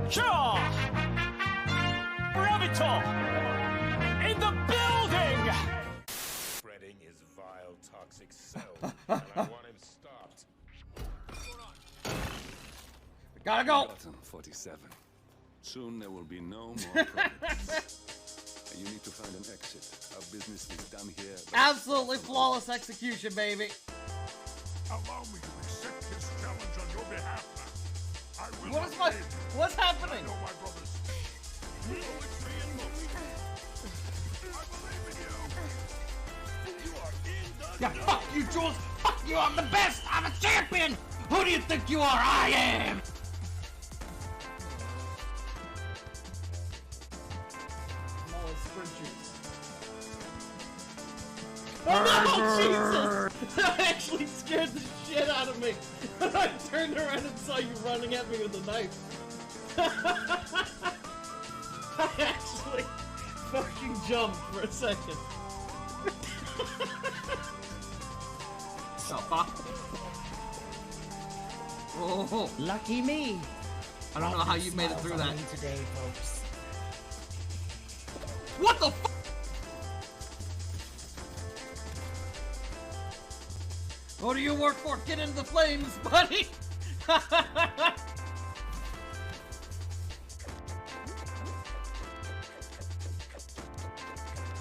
Shaw! Bravito! In the building! Spreading his vile, toxic self, and I want him stopped. What's going on? Gotta go! Button 47. Soon there will be no more problems. You need to find an exit. Our business is done here. Absolutely flawless execution, baby. Allow me to accept this challenge on your behalf now. I will not fail. What's happening? I know my brothers. Poetry in motion. I believe in you. You are in the Yeah, fuck you, Jules! Fuck you, I'm the best! I'm a champion! Who do you think you are? I am! Oh no, Jesus! That actually scared the shit out of me. I turned around and saw you running at me with a knife. I actually fucking jumped for a second. Oh, fuck. Oh, Lucky me. I don't know how you made it through that. Today, folks. What the f? What do you work for? Get into the flames, buddy!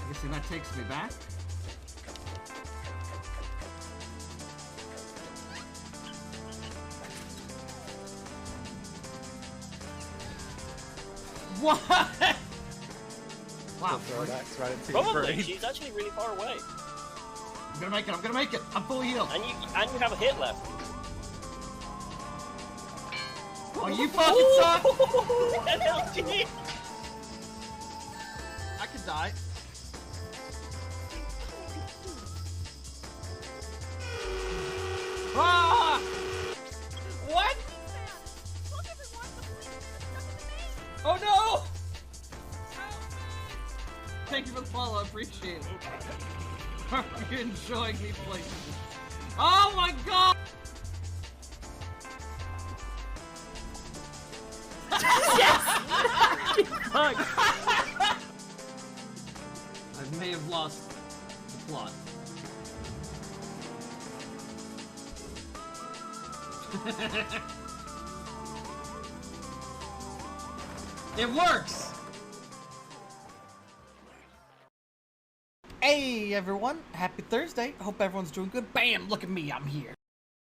You see, that takes me back. What? Wow. Probably, she's actually really far away. I'm gonna make it, I'm gonna make it! I'm full heal! And you have a hit left. Oh, you fucking suck! NLG! I could die. Ah! What? Oh no! Thank you for the follow, I appreciate it. Are you enjoying me playing? Oh my god! Yes! Fuck! I may have lost the plot. It works! Hey everyone, happy Thursday. I hope everyone's doing good. Bam! Look at me, I'm here.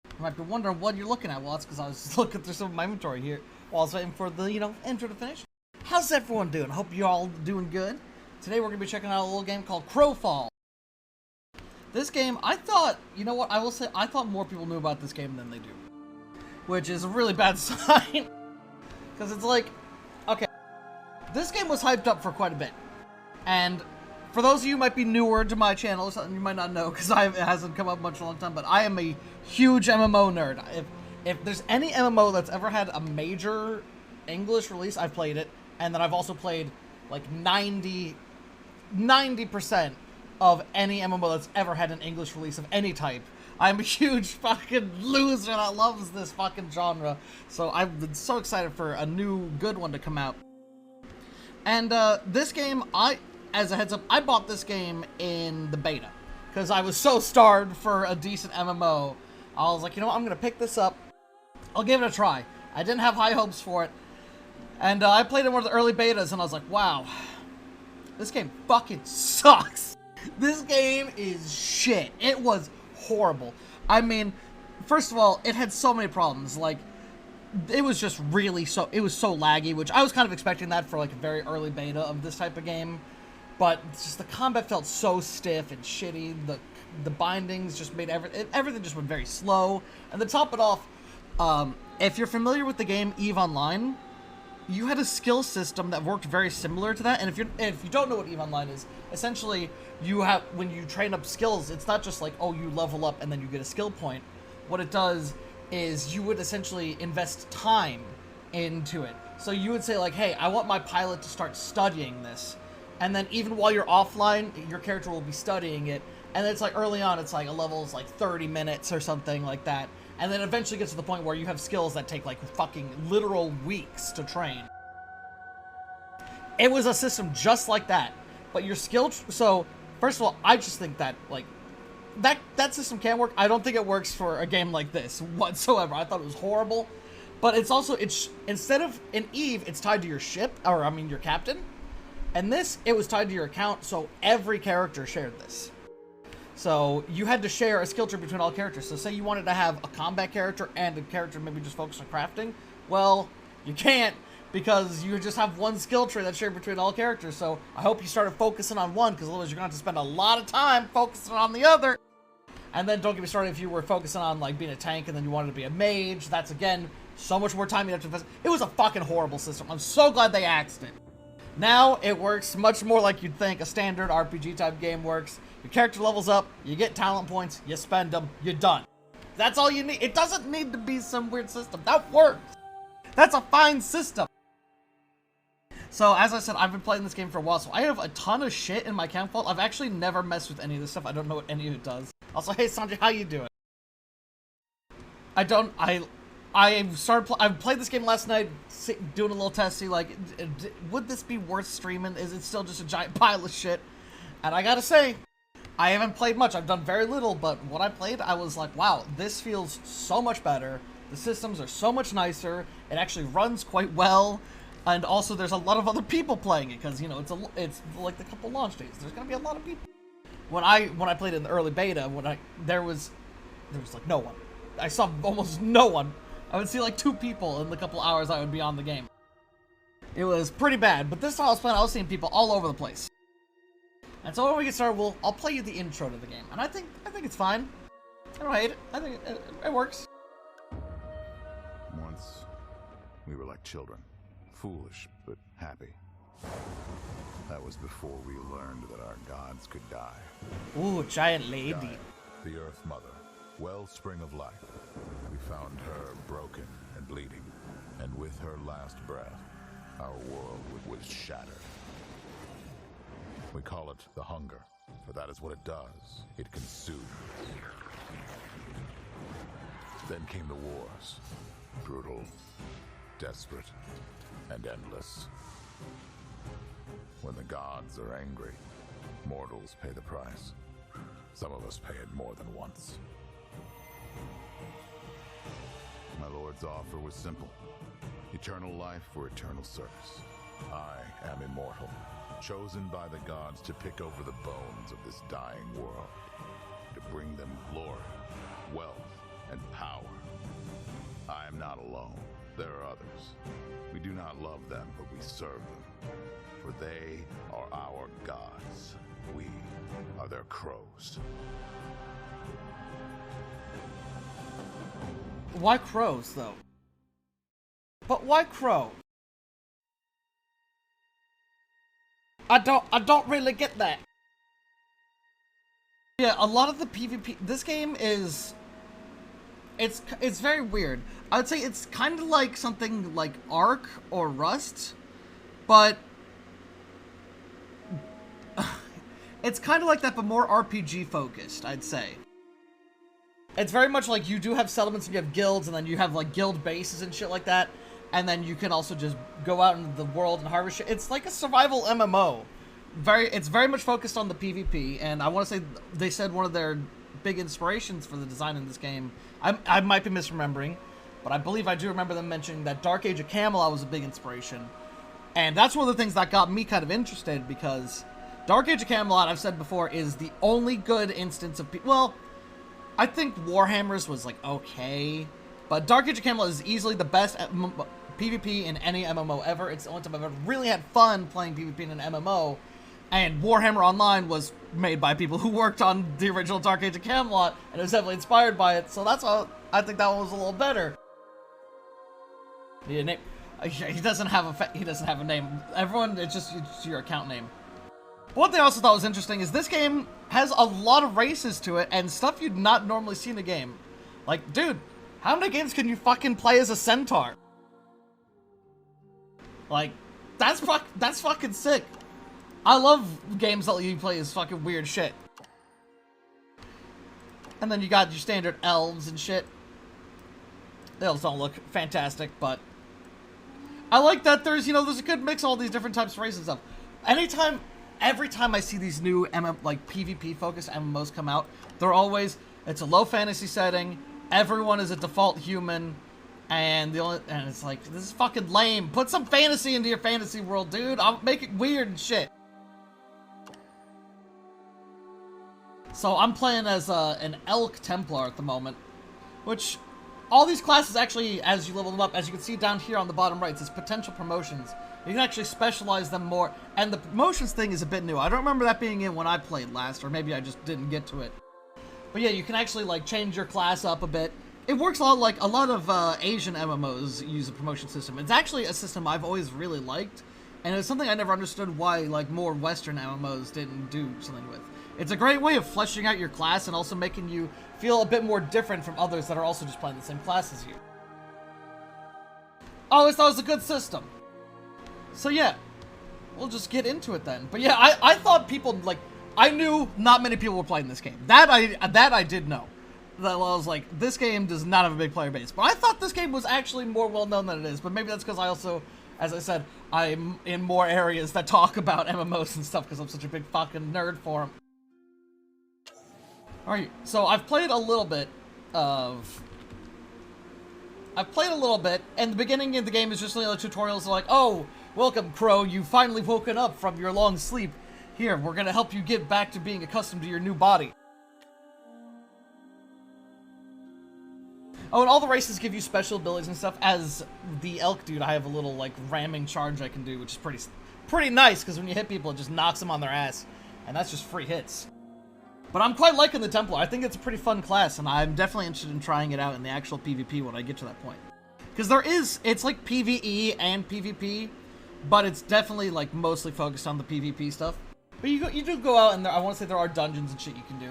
You might be wondering what you're looking at. Well, that's because I was just looking through some of my inventory here while I was waiting for the, intro to finish. How's everyone doing? Hope you're all doing good. Today we're going to be checking out a little game called Crowfall. This game, I thought, you know what, I will say, I thought more people knew about this game than they do. Which is a really bad sign. Because it's like, okay, this game was hyped up for quite a bit. And for those of you who might be newer to my channel or something, you might not know because it hasn't come up much in a long time, but I am a huge MMO nerd. If there's any MMO that's ever had a major English release, I've played it. And then I've also played like 90% of any MMO that's ever had an English release of any type. I'm a huge fucking loser that loves this fucking genre. So I've been so excited for a new good one to come out. And this game, as a heads up, I bought this game in the beta because I was so starved for a decent MMO. I was like, you know what, I'm going to pick this up. I'll give it a try. I didn't have high hopes for it. And I played in one of the early betas and I was like, wow, this game fucking sucks. This game is shit. It was horrible. I mean, first of all, it had so many problems. Like, it was just really it was so laggy, which I was kind of expecting that for like a very early beta of this type of game. But just the combat felt so stiff and shitty. The bindings just made everything just went very slow. And to top it off, if you're familiar with the game EVE Online, you had a skill system that worked very similar to that. And if you don't know what EVE Online is, essentially when you train up skills, it's not just like, oh, you level up and then you get a skill point. What it does is you would essentially invest time into it. So you would say like, hey, I want my pilot to start studying this. And then even while you're offline, your character will be studying it. And then it's like early on, it's like a level is like 30 minutes or something like that. And then eventually gets to the point where you have skills that take like fucking literal weeks to train. It was a system just like that. But your skill... So, first of all, I just think that, like, that system can work. I don't think it works for a game like this whatsoever. I thought it was horrible. But it's also... Instead of in Eve, it's tied to your ship, or, I mean, your captain. And this, it was tied to your account, so every character shared this. So, you had to share a skill tree between all characters. So, say you wanted to have a combat character and a character maybe just focused on crafting. Well, you can't, because you just have one skill tree that's shared between all characters. So, I hope you started focusing on one, because otherwise you're going to have to spend a lot of time focusing on the other. And then, don't get me started if you were focusing on, like, being a tank and then you wanted to be a mage. That's, again, so much more time you have to invest. It was a fucking horrible system. I'm so glad they axed it. Now, it works much more like you'd think a standard RPG-type game works. Your character levels up, you get talent points, you spend them, you're done. That's all you need. It doesn't need to be some weird system. That works. That's a fine system. So, as I said, I've been playing this game for a while, so I have a ton of shit in my camp vault. I've actually never messed with any of this stuff. I don't know what any of it does. Also, hey, Sanjay, how you doing? I played this game last night, doing a little test, see, like, would this be worth streaming? Is it still just a giant pile of shit? And I gotta say, I haven't played much. I've done very little, but what I played, I was like, wow, this feels so much better. The systems are so much nicer. It actually runs quite well. And also, there's a lot of other people playing it, because, you know, it's like the couple launch days. There's gonna be a lot of people. When I played in the early beta, there was like no one. I saw almost no one. I would see like 2 people in the couple hours I would be on the game. It was pretty bad, but this time I was playing, I was seeing people all over the place. And so when we get started, I'll play you the intro to the game, and I think it's fine. I don't hate it. I think it works. Once, we were like children. Foolish, but happy. That was before we learned that our gods could die. Ooh, giant lady. Gaia, the Earth Mother, wellspring of life. We found her broken and bleeding, and with her last breath, our world was shattered. We call it the Hunger, for that is what it does. It consumes. Then came the wars. Brutal, desperate, and endless. When the gods are angry, mortals pay the price. Some of us pay it more than once. My lord's offer was simple. Eternal life for eternal service. I am immortal, chosen by the gods to pick over the bones of this dying world, to bring them glory, wealth, and power. I am not alone. There are others. We do not love them, but we serve them. For they are our gods. We are their crows. Why crows, though? But why crow? I don't really get that. Yeah, a lot of the PvP, this game is, it's very weird. I would say it's kind of like something like Ark or Rust, but it's kind of like that, but more RPG focused, I'd say. It's very much like you do have settlements and you have guilds, and then you have like guild bases and shit like that, and then you can also just go out into the world and harvest shit. It's like a survival MMO. It's very much focused on the PvP, and I want to say they said one of their big inspirations for the design in this game, I might be misremembering, but I believe I do remember them mentioning that Dark Age of Camelot was a big inspiration. And that's one of the things that got me kind of interested, because Dark Age of Camelot, I've said before, is the only good instance of... Well, I think Warhammer's was, like, okay, but Dark Age of Camelot is easily the best PvP in any MMO ever. It's the only time I've ever really had fun playing PvP in an MMO, and Warhammer Online was made by people who worked on the original Dark Age of Camelot, and it was heavily inspired by it, so that's why I think that one was a little better. He doesn't have a name. Everyone, it's just your account name. But one thing I also thought was interesting is this game has a lot of races to it and stuff you'd not normally see in a game. Like, dude, how many games can you fucking play as a centaur? Like, that's fucking sick. I love games that let you play as fucking weird shit. And then you got your standard elves and shit. The elves don't look fantastic, but I like that there's, there's a good mix of all these different types of races and stuff. Every time I see these new PvP-focused MMOs come out, they're always, it's a low fantasy setting, everyone is a default human, and it's like, this is fucking lame. Put some fantasy into your fantasy world, dude. I'll make it weird and shit. So I'm playing as an Elk Templar at the moment, which all these classes actually, as you level them up, as you can see down here on the bottom right, it says potential promotions. You can actually specialize them more, and the promotions thing is a bit new. I don't remember that being in when I played last, or maybe I just didn't get to it. But yeah, you can actually like change your class up a bit. It works a lot like a lot of Asian MMOs use a promotion system. It's actually a system I've always really liked, and it's something I never understood why like more Western MMOs didn't do something with. It's a great way of fleshing out your class and also making you feel a bit more different from others that are also just playing the same class as you. I always thought it was a good system. So yeah, we'll just get into it then. But yeah, I thought people, like, I knew not many people were playing this game. That I did know. That I was like, this game does not have a big player base. But I thought this game was actually more well-known than it is. But maybe that's because I also, as I said, I'm in more areas that talk about MMOs and stuff because I'm such a big fucking nerd for them. Alright, so I've played a little bit, and the beginning of the game is just like tutorials like, oh, welcome, Crow, you've finally woken up from your long sleep. Here, we're gonna help you get back to being accustomed to your new body. Oh, and all the races give you special abilities and stuff. As the Elk dude, I have a little, like, ramming charge I can do, which is pretty nice, because when you hit people, it just knocks them on their ass, and that's just free hits. But I'm quite liking the Templar. I think it's a pretty fun class, and I'm definitely interested in trying it out in the actual PvP when I get to that point. Because it's like PvE and PvP, but it's definitely like mostly focused on the PvP stuff. But you do go out, and I want to say there are dungeons and shit you can do.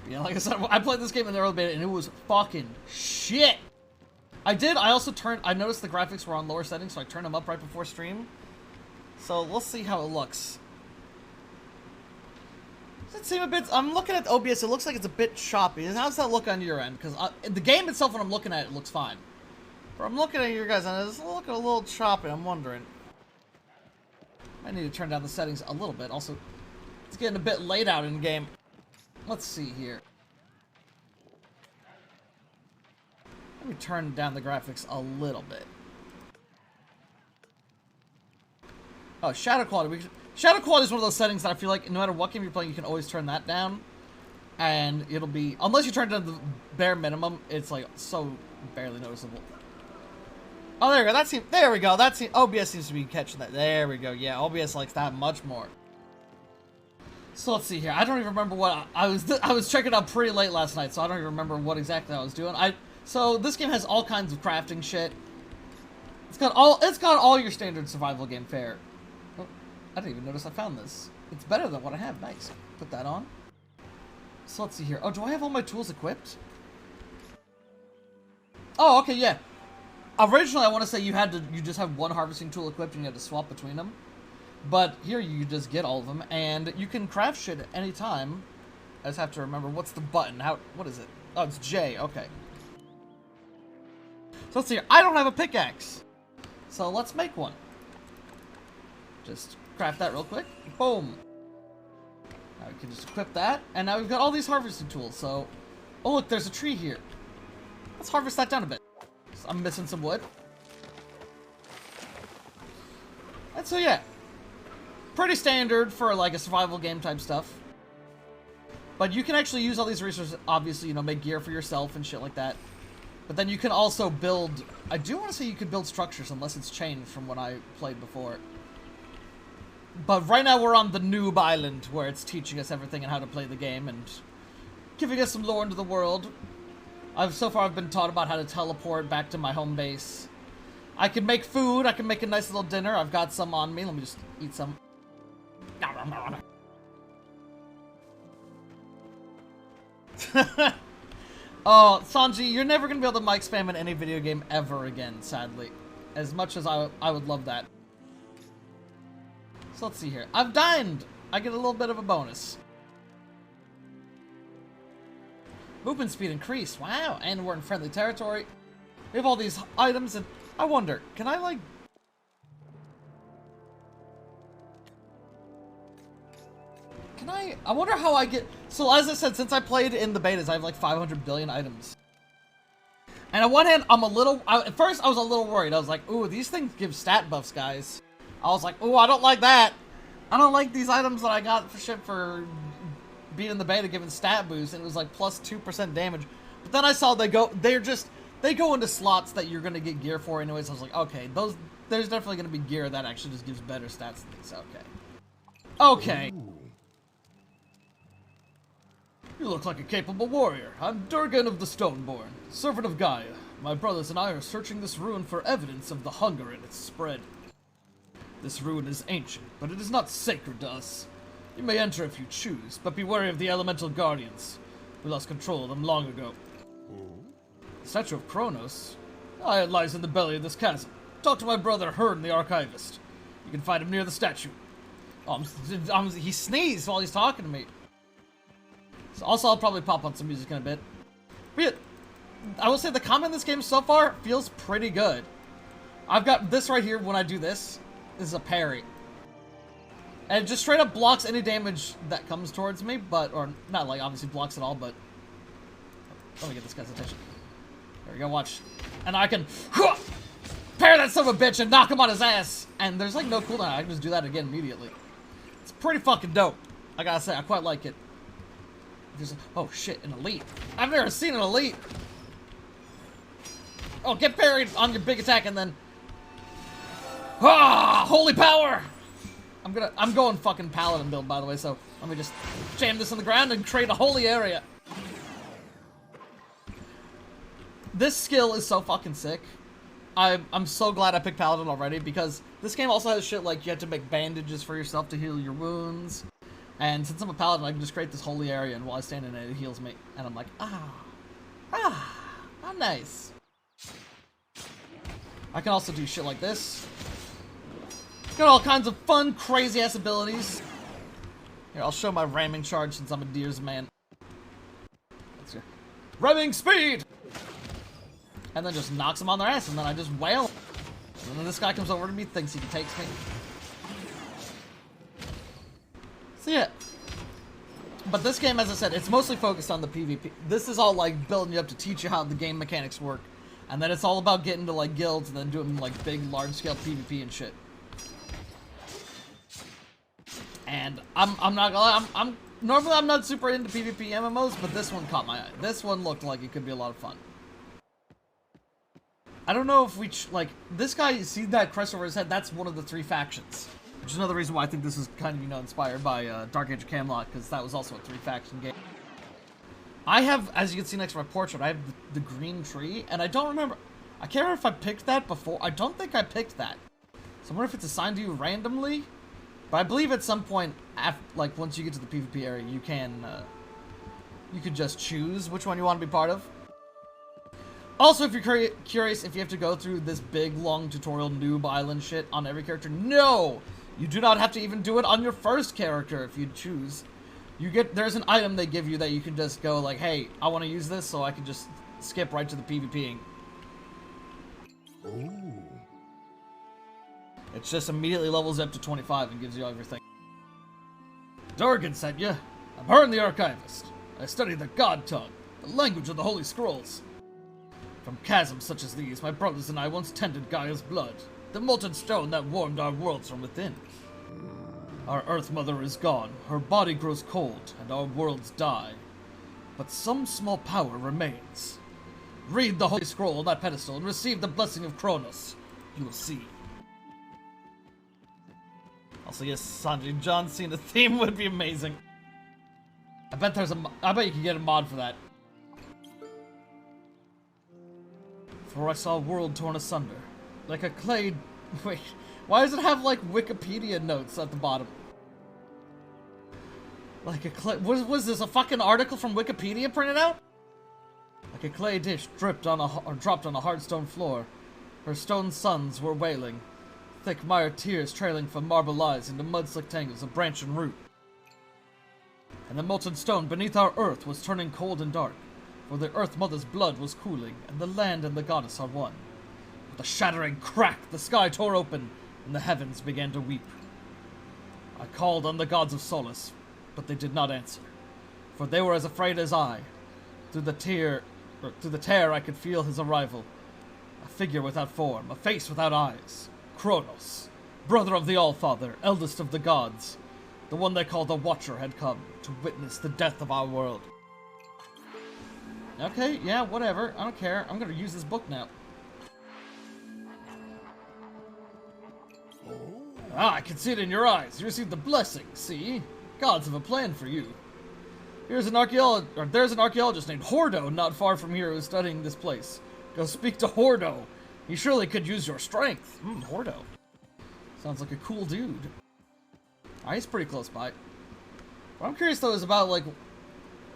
Yeah, like I said, I played this game in the early beta, and it was fucking shit. I noticed the graphics were on lower settings, so I turned them up right before stream. So let's see how it looks. Does it seem a bit... I'm looking at OBS, it looks like it's a bit choppy. How does that look on your end? Because the game itself, when I'm looking at it, looks fine. But I'm looking at your guys, and it's looking a little choppy, I'm wondering. I need to turn down the settings a little bit. Also, it's getting a bit late out in game. Let's see here. Let me turn down the graphics a little bit. Oh, shadow quality. Shadow quality is one of those settings that I feel like no matter what game you're playing, you can always turn that down. And it'll be... Unless you turn it down to the bare minimum, it's like so barely noticeable. Oh, there we go. There we go. OBS seems to be catching that. There we go. Yeah, OBS likes that much more. So let's see here. I don't even remember what... I was checking out pretty late last night, so I don't even remember what exactly I was doing. So this game has all kinds of crafting shit. It's got all your standard survival game fare. Oh, I didn't even notice I found this. It's better than what I have. Nice. Put that on. So let's see here. Oh, do I have all my tools equipped? Oh, okay, yeah. Originally, I want to say you just have one harvesting tool equipped and you had to swap between them. But here you just get all of them, and you can craft shit at any time. I just have to remember, what's the button? What is it? Oh, it's J, okay. So let's see here. I don't have a pickaxe. So let's make one. Just craft that real quick. Boom. Now we can just equip that, and now we've got all these harvesting tools, so... Oh, look, there's a tree here. Let's harvest that down a bit. So I'm missing some wood. And so, yeah. Pretty standard for, like, a survival game type stuff. But you can actually use all these resources, obviously, make gear for yourself and shit like that. But then you can also build... I do want to say you could build structures, unless it's changed from when I played before. But right now we're on the noob island, where it's teaching us everything and how to play the game, and giving us some lore into the world. So far I've been taught about how to teleport back to my home base. I can make food, I can make a nice little dinner. I've got some on me, let me just eat some. Oh, Sanji, you're never gonna be able to mic spam in any video game ever again, sadly. As much as I would love that. So let's see here. I've dined! I get a little bit of a bonus. Movement speed increased. Wow, and we're in friendly territory. We have all these items, and I wonder, can I, like... I wonder how I get... So, as I said, since I played in the betas, I have, like, 500 billion items. And on one hand, I'm a little... at first, I was a little worried. I was like, ooh, these things give stat buffs, guys. I was like, ooh, I don't like that. I don't like these items that I got for shit for being in the beta giving stat boost, and it was, like, plus 2% damage. But then I saw they go into slots that you're going to get gear for anyways. I was like, okay, there's definitely going to be gear that actually just gives better stats than these. Okay. Ooh. You look like a capable warrior. I'm Durgan of the Stoneborn, servant of Gaia. My brothers and I are searching this ruin for evidence of the hunger in its spread. This ruin is ancient, but it is not sacred to us. You may enter if you choose, but be wary of the elemental guardians. We lost control of them long ago. The statue of Kronos? It lies in the belly of this chasm. Talk to my brother Hearn, the archivist. You can find him near the statue. He sneezed while he's talking to me. So also, I'll probably pop on some music in a bit. But I will say the combat in this game so far feels pretty good. I've got this right here when I do this. This is a parry. And it just straight up blocks any damage that comes towards me, or not like obviously blocks it all, but... Let me get this guy's attention. There we go, watch. And I can parry that son of a bitch and knock him on his ass. And there's like no cooldown, I can just do that again immediately. It's pretty fucking dope. I gotta say, I quite like it. Oh shit, an elite. I've never seen an elite. Oh, get parried on your big attack and then... Holy power! I'm going fucking paladin build, by the way, so let me just jam this on the ground and create a holy area. This skill is so fucking sick. I'm so glad I picked paladin already, because this game also has shit like you have to make bandages for yourself to heal your wounds. And since I'm a paladin, I can just create this holy area, and while I stand in it, it heals me. And I'm like, how nice. I can also do shit like this. Got all kinds of fun, crazy-ass abilities. Here, I'll show my ramming charge since I'm a deer's man. Let's go. Ramming speed! And then just knocks them on their ass, and then I just wail. And then this guy comes over to me, thinks he takes me. So yeah. But this game, as I said, it's mostly focused on the PvP. This is all like building you up to teach you how the game mechanics work. And then it's all about getting to like guilds and then doing like big, large-scale PvP and shit. And I'm not gonna lie, normally I'm not super into PvP MMOs, but this one caught my eye. This one looked like it could be a lot of fun. I don't know if we, like, this guy, you see that crest over his head? That's one of the 3 factions. Which is another reason why I think this is kind of, you know, inspired by Dark Age of Camelot, because that was also a 3-faction game. I have, as you can see next to my portrait, I have the green tree, and I don't remember, I can't remember if I picked that before. I don't think I picked that. So I wonder if it's assigned to you randomly? But I believe at some point, after, like, once you get to the PvP area, you could just choose which one you want to be part of. Also, if you're curious if you have to go through this big, long tutorial noob island shit on every character, no! You do not have to even do it on your first character if you choose. There's an item they give you that you can just go like, hey, I want to use this, so I can just skip right to the PvPing. Ooh. It just immediately levels up to 25 and gives you everything. Durgan sent you. I'm Hearn the Archivist. I study the God tongue, the language of the Holy Scrolls. From chasms such as these, my brothers and I once tended Gaia's blood, the molten stone that warmed our worlds from within. Our Earth Mother is gone, her body grows cold, and our worlds die. But some small power remains. Read the Holy Scroll on that pedestal and receive the blessing of Kronos. You will see. Also, yes, Sanjay John Cena theme would be amazing. I bet you can get a mod for that. For I saw a world torn asunder, like a clay... Wait, why does it have, like, Wikipedia notes at the bottom? Like a clay... Was this a fucking article from Wikipedia printed out? Like a clay dish dropped on a hard stone floor. Her stone sons were wailing. Thick mired tears trailing from marble eyes into mud-slick tangles of branch and root. And the molten stone beneath our earth was turning cold and dark. for the Earth Mother's blood was cooling, and the land and the goddess are one. With a shattering crack, the sky tore open, and the heavens began to weep. I called on the gods of solace, but they did not answer, for they were as afraid as I. Through the tear, I could feel his arrival. A figure without form, a face without eyes. Kronos, brother of the Allfather, eldest of the gods. The one they call the Watcher had come to witness the death of our world. Okay, yeah, whatever. I don't care. I'm gonna use this book now. Ah, I can see it in your eyes. You received the blessing, see? Gods have a plan for you. There's an archaeologist named Hordo not far from here who's studying this place. Go speak to Hordo. He surely could use your strength. Hordo. Sounds like a cool dude. He's pretty close by. What I'm curious though is about, like,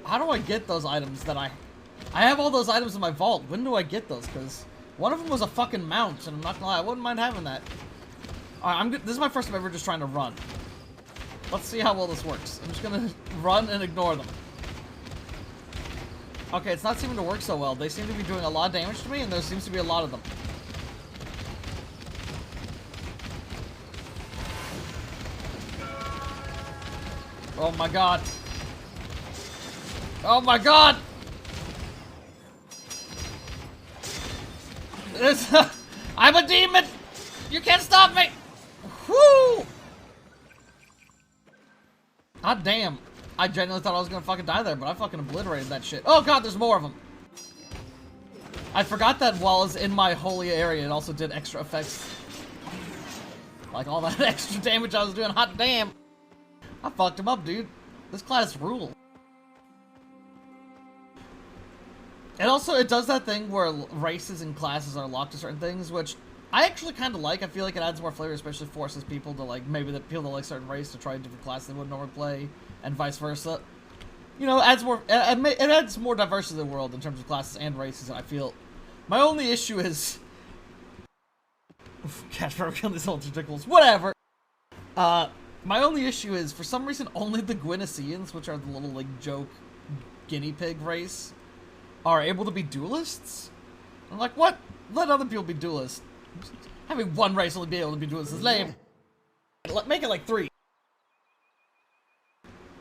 how do I get those items that I have all those items in my vault. When do I get those? Because one of them was a fucking mount, and I'm not gonna lie, I wouldn't mind having that. Alright, this is my first time ever just trying to run. Let's see how well this works. I'm just gonna run and ignore them. Okay, it's not seeming to work so well. They seem to be doing a lot of damage to me, and there seems to be a lot of them. Oh my god. Oh my god! I'm a demon! You can't stop me! Woo! God damn. I genuinely thought I was gonna fucking die there, but I fucking obliterated that shit. Oh god, there's more of them! I forgot that while I was in my holy area, it also did extra effects. Like all that extra damage I was doing. Hot damn! I fucked him up, dude. This class rule. And also, it does that thing where races and classes are locked to certain things, which I actually kind of like. I feel like it adds more flavor, especially forces people to, like, maybe the people that like certain race to try a different class they wouldn't normally play, and vice versa. You know, it adds more diversity to the world in terms of classes and races, and I feel my only issue is... Catch forever killing these old ridiculous. Whatever! My only issue is, for some reason, only the Gwyniceans, which are the little, like, joke guinea pig race, are able to be duelists? I'm like, what? Let other people be duelists. Having one race only be able to be duelists is lame. Make it like 3.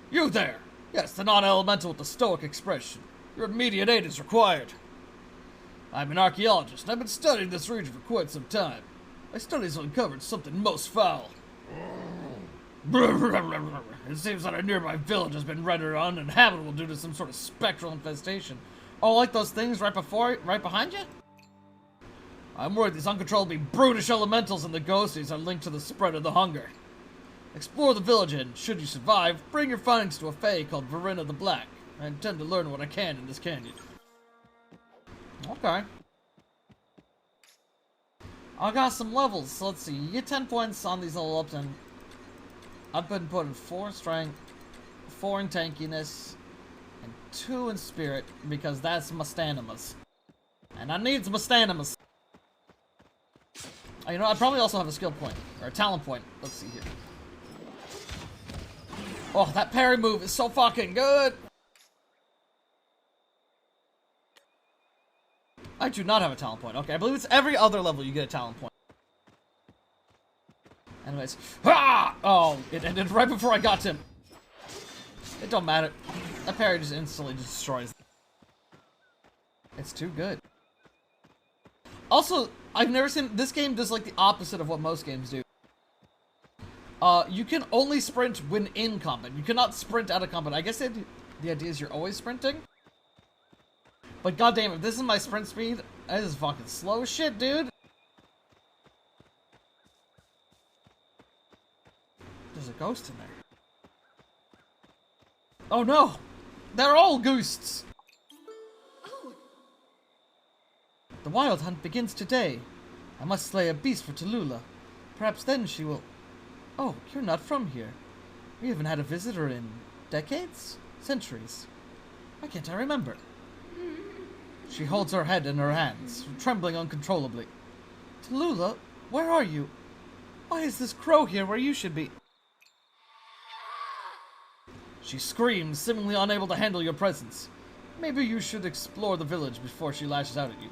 You there! Yes, the non-elemental with the stoic expression. Your immediate aid is required. I'm an archaeologist, and I've been studying this region for quite some time. My studies uncovered something most foul. It seems that a nearby village has been rendered uninhabitable due to some sort of spectral infestation. Oh, like those things right behind you? I'm worried these uncontrollably brutish elementals and the ghosties are linked to the spread of the hunger. Explore the village and, should you survive, bring your findings to a fae called Verena the Black. I intend to learn what I can in this canyon. Okay. I got some levels, so let's see. You get 10 points on these level ups, and I've been putting 4 strength, 4 in tankiness, and 2 in spirit, because that's my stanimas. And I need my stanimas. Oh, you know, I probably also have a skill point, or a talent point. Let's see here. Oh, that parry move is so fucking good! I do not have a talent point. Okay, I believe it's every other level you get a talent point. Anyways. Ah! Oh, it ended right before I got to him. It don't matter. That parry just instantly destroys. It's too good. Also, I've never seen... This game does, like, the opposite of what most games do. You can only sprint when in combat. You cannot sprint out of combat. I guess the idea is you're always sprinting. But goddamn, if this is my sprint speed, that is fucking slow as shit, dude. There's a ghost in there. Oh no! They're all ghosts! Oh. The wild hunt begins today. I must slay a beast for Tallulah. Perhaps then she will... Oh, you're not from here. We haven't had a visitor in... decades? Centuries. Why can't I remember? She holds her head in her hands, trembling uncontrollably. Tallulah, where are you? Why is this crow here where you should be? She screams, seemingly unable to handle your presence. Maybe you should explore the village before she lashes out at you.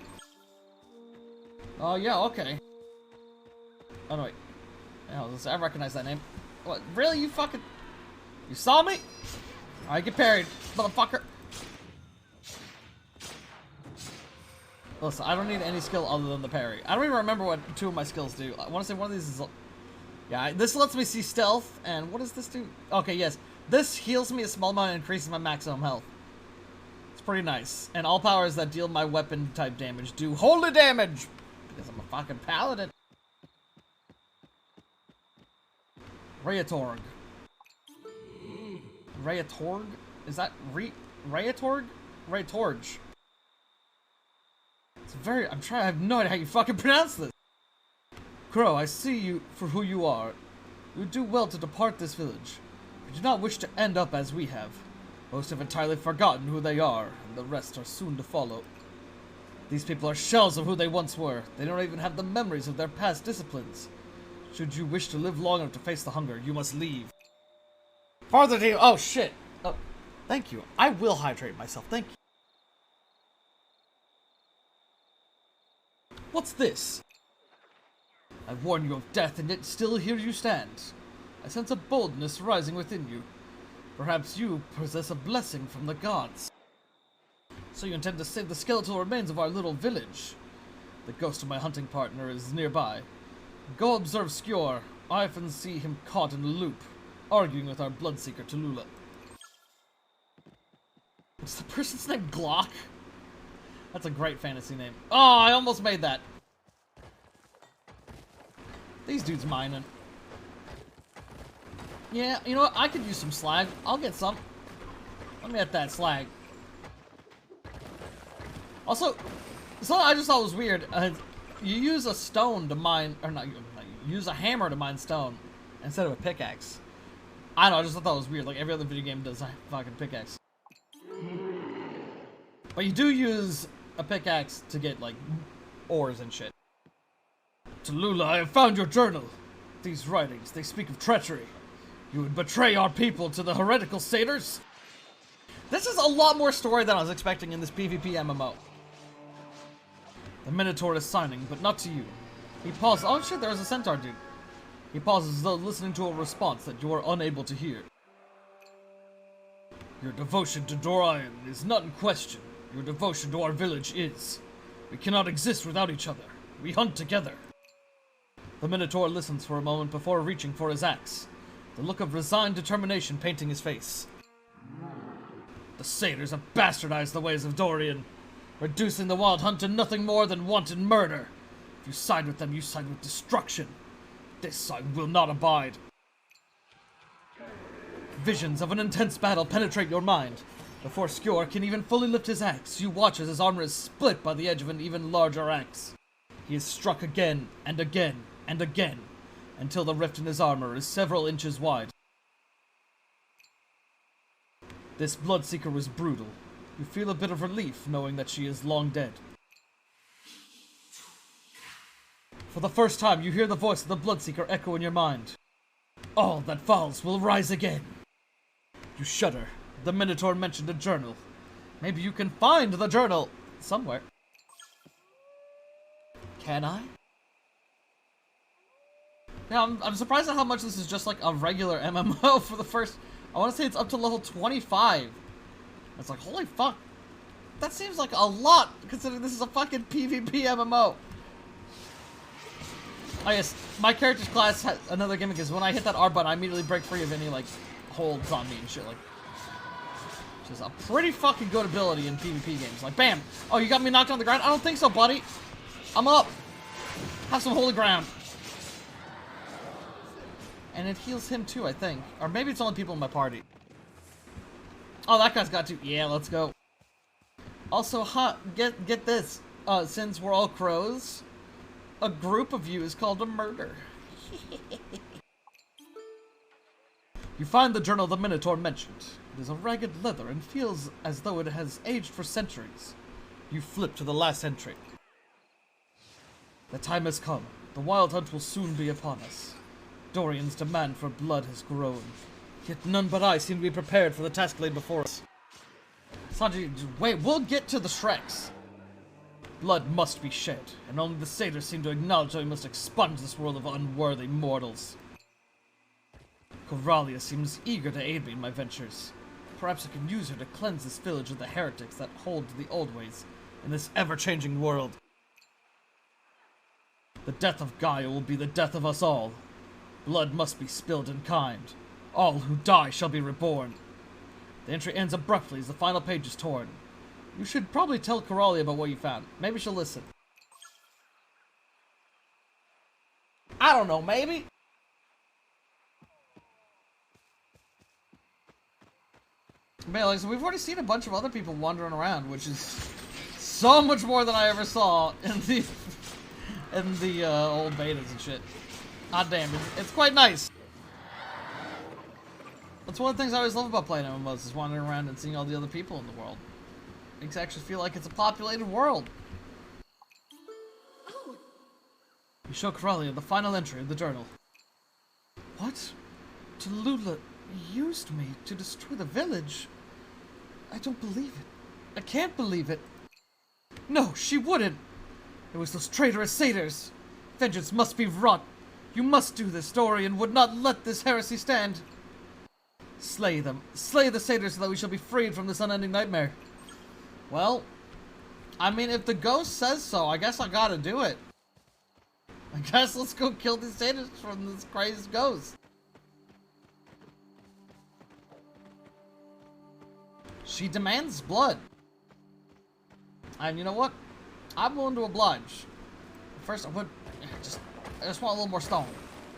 Oh, yeah, okay. Oh, no, wait. Oh, I recognize that name. What? Really? You fucking... You saw me? Alright, get parried, motherfucker. Listen, I don't need any skill other than the parry. I don't even remember what two of my skills do. I want to say one of these is... Yeah, this lets me see stealth, and what does this do? Okay, yes. This heals me a small amount and increases my maximum health. It's pretty nice. And all powers that deal my weapon type damage do holy damage! Because I'm a fucking paladin. Rayatorg. Rayatorg? Is that Rayatorg? Rayatorg. It's very... I have no idea how you fucking pronounce this. Crow, I see you for who you are. You would do well to depart this village. You do not wish to end up as we have. Most have entirely forgotten who they are, and the rest are soon to follow. These people are shells of who they once were. They don't even have the memories of their past disciplines. Should you wish to live long enough to face the hunger, you must leave. Farther to you. Oh, shit. Oh, thank you. I will hydrate myself. Thank you. What's this? I warn you of death, and yet still here you stand. I sense a boldness rising within you. Perhaps you possess a blessing from the gods. So you intend to save the skeletal remains of our little village. The ghost of my hunting partner is nearby. Go observe Skjor. I often see him caught in a loop, arguing with our bloodseeker Tallulah. What's the person's name? Glock? That's a great fantasy name. Oh, I almost made that. These dudes mining. Yeah, you know what? I could use some slag. I'll get some. Let me get that slag. Also, something I just thought was weird. You use a stone to mine, or not, you use a hammer to mine stone instead of a pickaxe. I don't know, I just thought that was weird. Like every other video game does a fucking pickaxe. But you do use a pickaxe to get, like, ores and shit. Tallulah, I have found your journal. These writings, they speak of treachery. You would betray our people to the heretical satyrs? This is a lot more story than I was expecting in this PvP MMO. The Minotaur is signing, but not to you. He pauses. Oh shit, there's a centaur dude. He pauses as though listening to a response that you are unable to hear. Your devotion to Dorian is not in question. Your devotion to our village is. We cannot exist without each other. We hunt together. The Minotaur listens for a moment before reaching for his axe, the look of resigned determination painting his face. The satyrs have bastardized the ways of Dorian, reducing the wild hunt to nothing more than wanton murder. If you side with them, you side with destruction. This I will not abide. Visions of an intense battle penetrate your mind. Before Skjor can even fully lift his axe, you watch as his armor is split by the edge of an even larger axe. He is struck again and again and again, until the rift in his armor is several inches wide. This Bloodseeker was brutal. You feel a bit of relief knowing that she is long dead. For the first time, you hear the voice of the Bloodseeker echo in your mind. All that falls will rise again. You shudder. The Minotaur mentioned a journal. Maybe you can find the journal somewhere. Can I? Yeah, I'm surprised at how much this is just like a regular MMO for the first... I want to say it's up to level 25. It's like, holy fuck. That seems like a lot, considering this is a fucking PvP MMO. Oh yes, my character's class has another gimmick is when I hit that R button, I immediately break free of any, like, holds on me and shit, like... Which is a pretty fucking good ability in PvP games. Like, bam! Oh, you got me knocked on the ground? I don't think so, buddy! I'm up! Have some holy ground. And it heals him too, I think. Or maybe it's only people in my party. Oh, that guy's got to. Yeah, let's go. Also, get this. Since we're all crows, a group of you is called a murder. You find the journal the Minotaur mentioned. It is a ragged leather and feels as though it has aged for centuries. You flip to the last entry. The time has come. The wild hunt will soon be upon us. Dorian's demand for blood has grown. Yet none but I seem to be prepared for the task laid before us. Sanji, wait, we'll get to the Shreks. Blood must be shed, and only the satyrs seem to acknowledge that we must expunge this world of unworthy mortals. Coralia seems eager to aid me in my ventures. Perhaps I can use her to cleanse this village of the heretics that hold to the old ways in this ever-changing world. The death of Gaia will be the death of us all. Blood must be spilled in kind. All who die shall be reborn. The entry ends abruptly as the final page is torn. You should probably tell Coralia about what you found. Maybe she'll listen. I don't know, maybe? Man, like, so we've already seen a bunch of other people wandering around, which is so much more than I ever saw in the old betas and shit. God damn, it's quite nice. That's one of the things I always love about playing MMOs, is wandering around and seeing all the other people in the world. Makes it actually feel like it's a populated world. Oh, You show Coralia the final entry of the journal. What? Tallulah used me to destroy the village? I don't believe it. I can't believe it. No, she wouldn't. It was those traitorous satyrs. Vengeance must be wrought. You must do this, Dorian would not let this heresy stand. Slay them. Slay the satyrs so that we shall be freed from this unending nightmare. Well, I mean, if the ghost says so, I guess I gotta do it. I guess let's go kill these satyrs from this crazy ghost. She demands blood. And you know what? I'm willing to oblige. First, I just want a little more stone.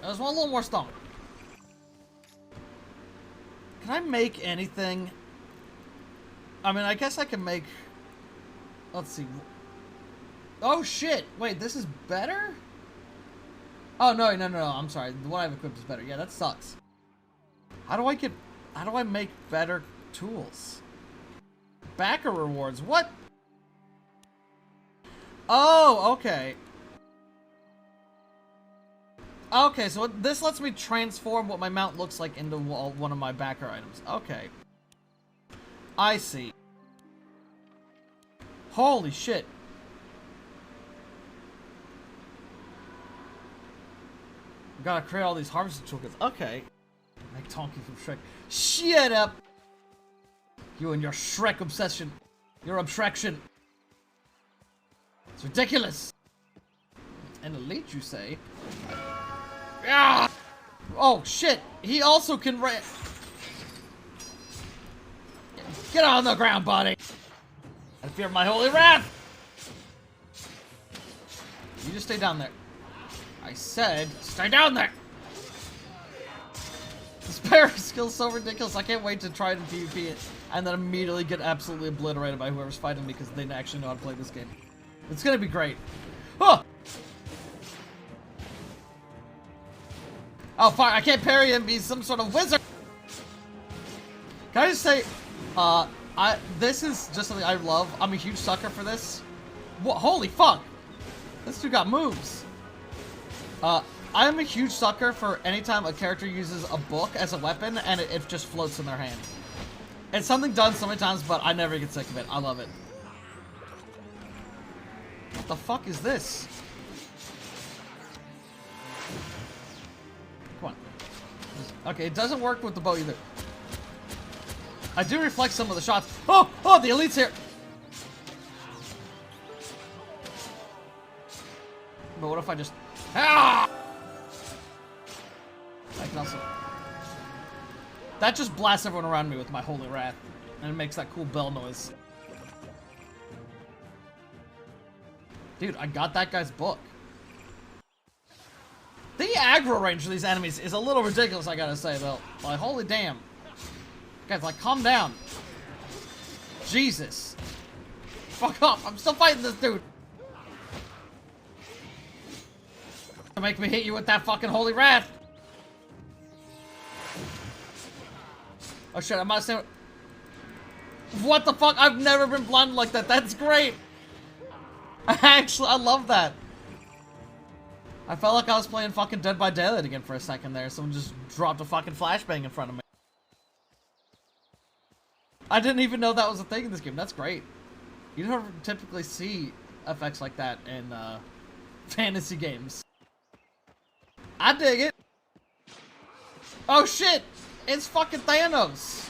I just want a little more stone. Can I make anything? I mean, I guess I can make... Let's see. Oh, shit. Wait, this is better? Oh, no. I'm sorry. The one I've equipped is better. Yeah, that sucks. How do I make better tools? Backer rewards. What? Oh, okay. Okay, so this lets me transform what my mount looks like into one of my backer items. Okay. I see. Holy shit. We gotta create all these harvesting toolkits. Okay. Make Tonky from Shrek. Shut up! You and your Shrek obsession. Your abstraction. It's ridiculous! An elite, you say? Ah! Oh, shit! He also can Get on the ground, buddy! I fear my holy wrath! You just stay down there. I said, stay down there! This parry skill's so ridiculous, I can't wait to try to PvP it and then immediately get absolutely obliterated by whoever's fighting me because they actually know how to play this game. It's gonna be great. Oh! Oh, fuck, I can't parry him, he's some sort of wizard! Can I just say, this is just something I love. I'm a huge sucker for this. What? Holy fuck! This dude got moves. I'm a huge sucker for anytime a character uses a book as a weapon and it just floats in their hand. It's something done so many times, but I never get sick of it. I love it. What the fuck is this? Come on. Okay, it doesn't work with the bow either. I do reflect some of the shots. Oh! Oh, the elite's here! But what if I just... Ah! I can also... That just blasts everyone around me with my holy wrath. And it makes that cool bell noise. Dude, I got that guy's book. The aggro range of these enemies is a little ridiculous, I gotta say, though. Like, holy damn. Guys, like, calm down. Jesus. Fuck off, I'm still fighting this dude. To make me hit you with that fucking holy wrath. Oh shit, I might say... What the fuck? I've never been blinded like that. That's great. I love that. I felt like I was playing fucking Dead by Daylight again for a second there. Someone just dropped a fucking flashbang in front of me. I didn't even know that was a thing in this game. That's great. You don't typically see effects like that in fantasy games. I dig it. Oh shit! It's fucking Thanos!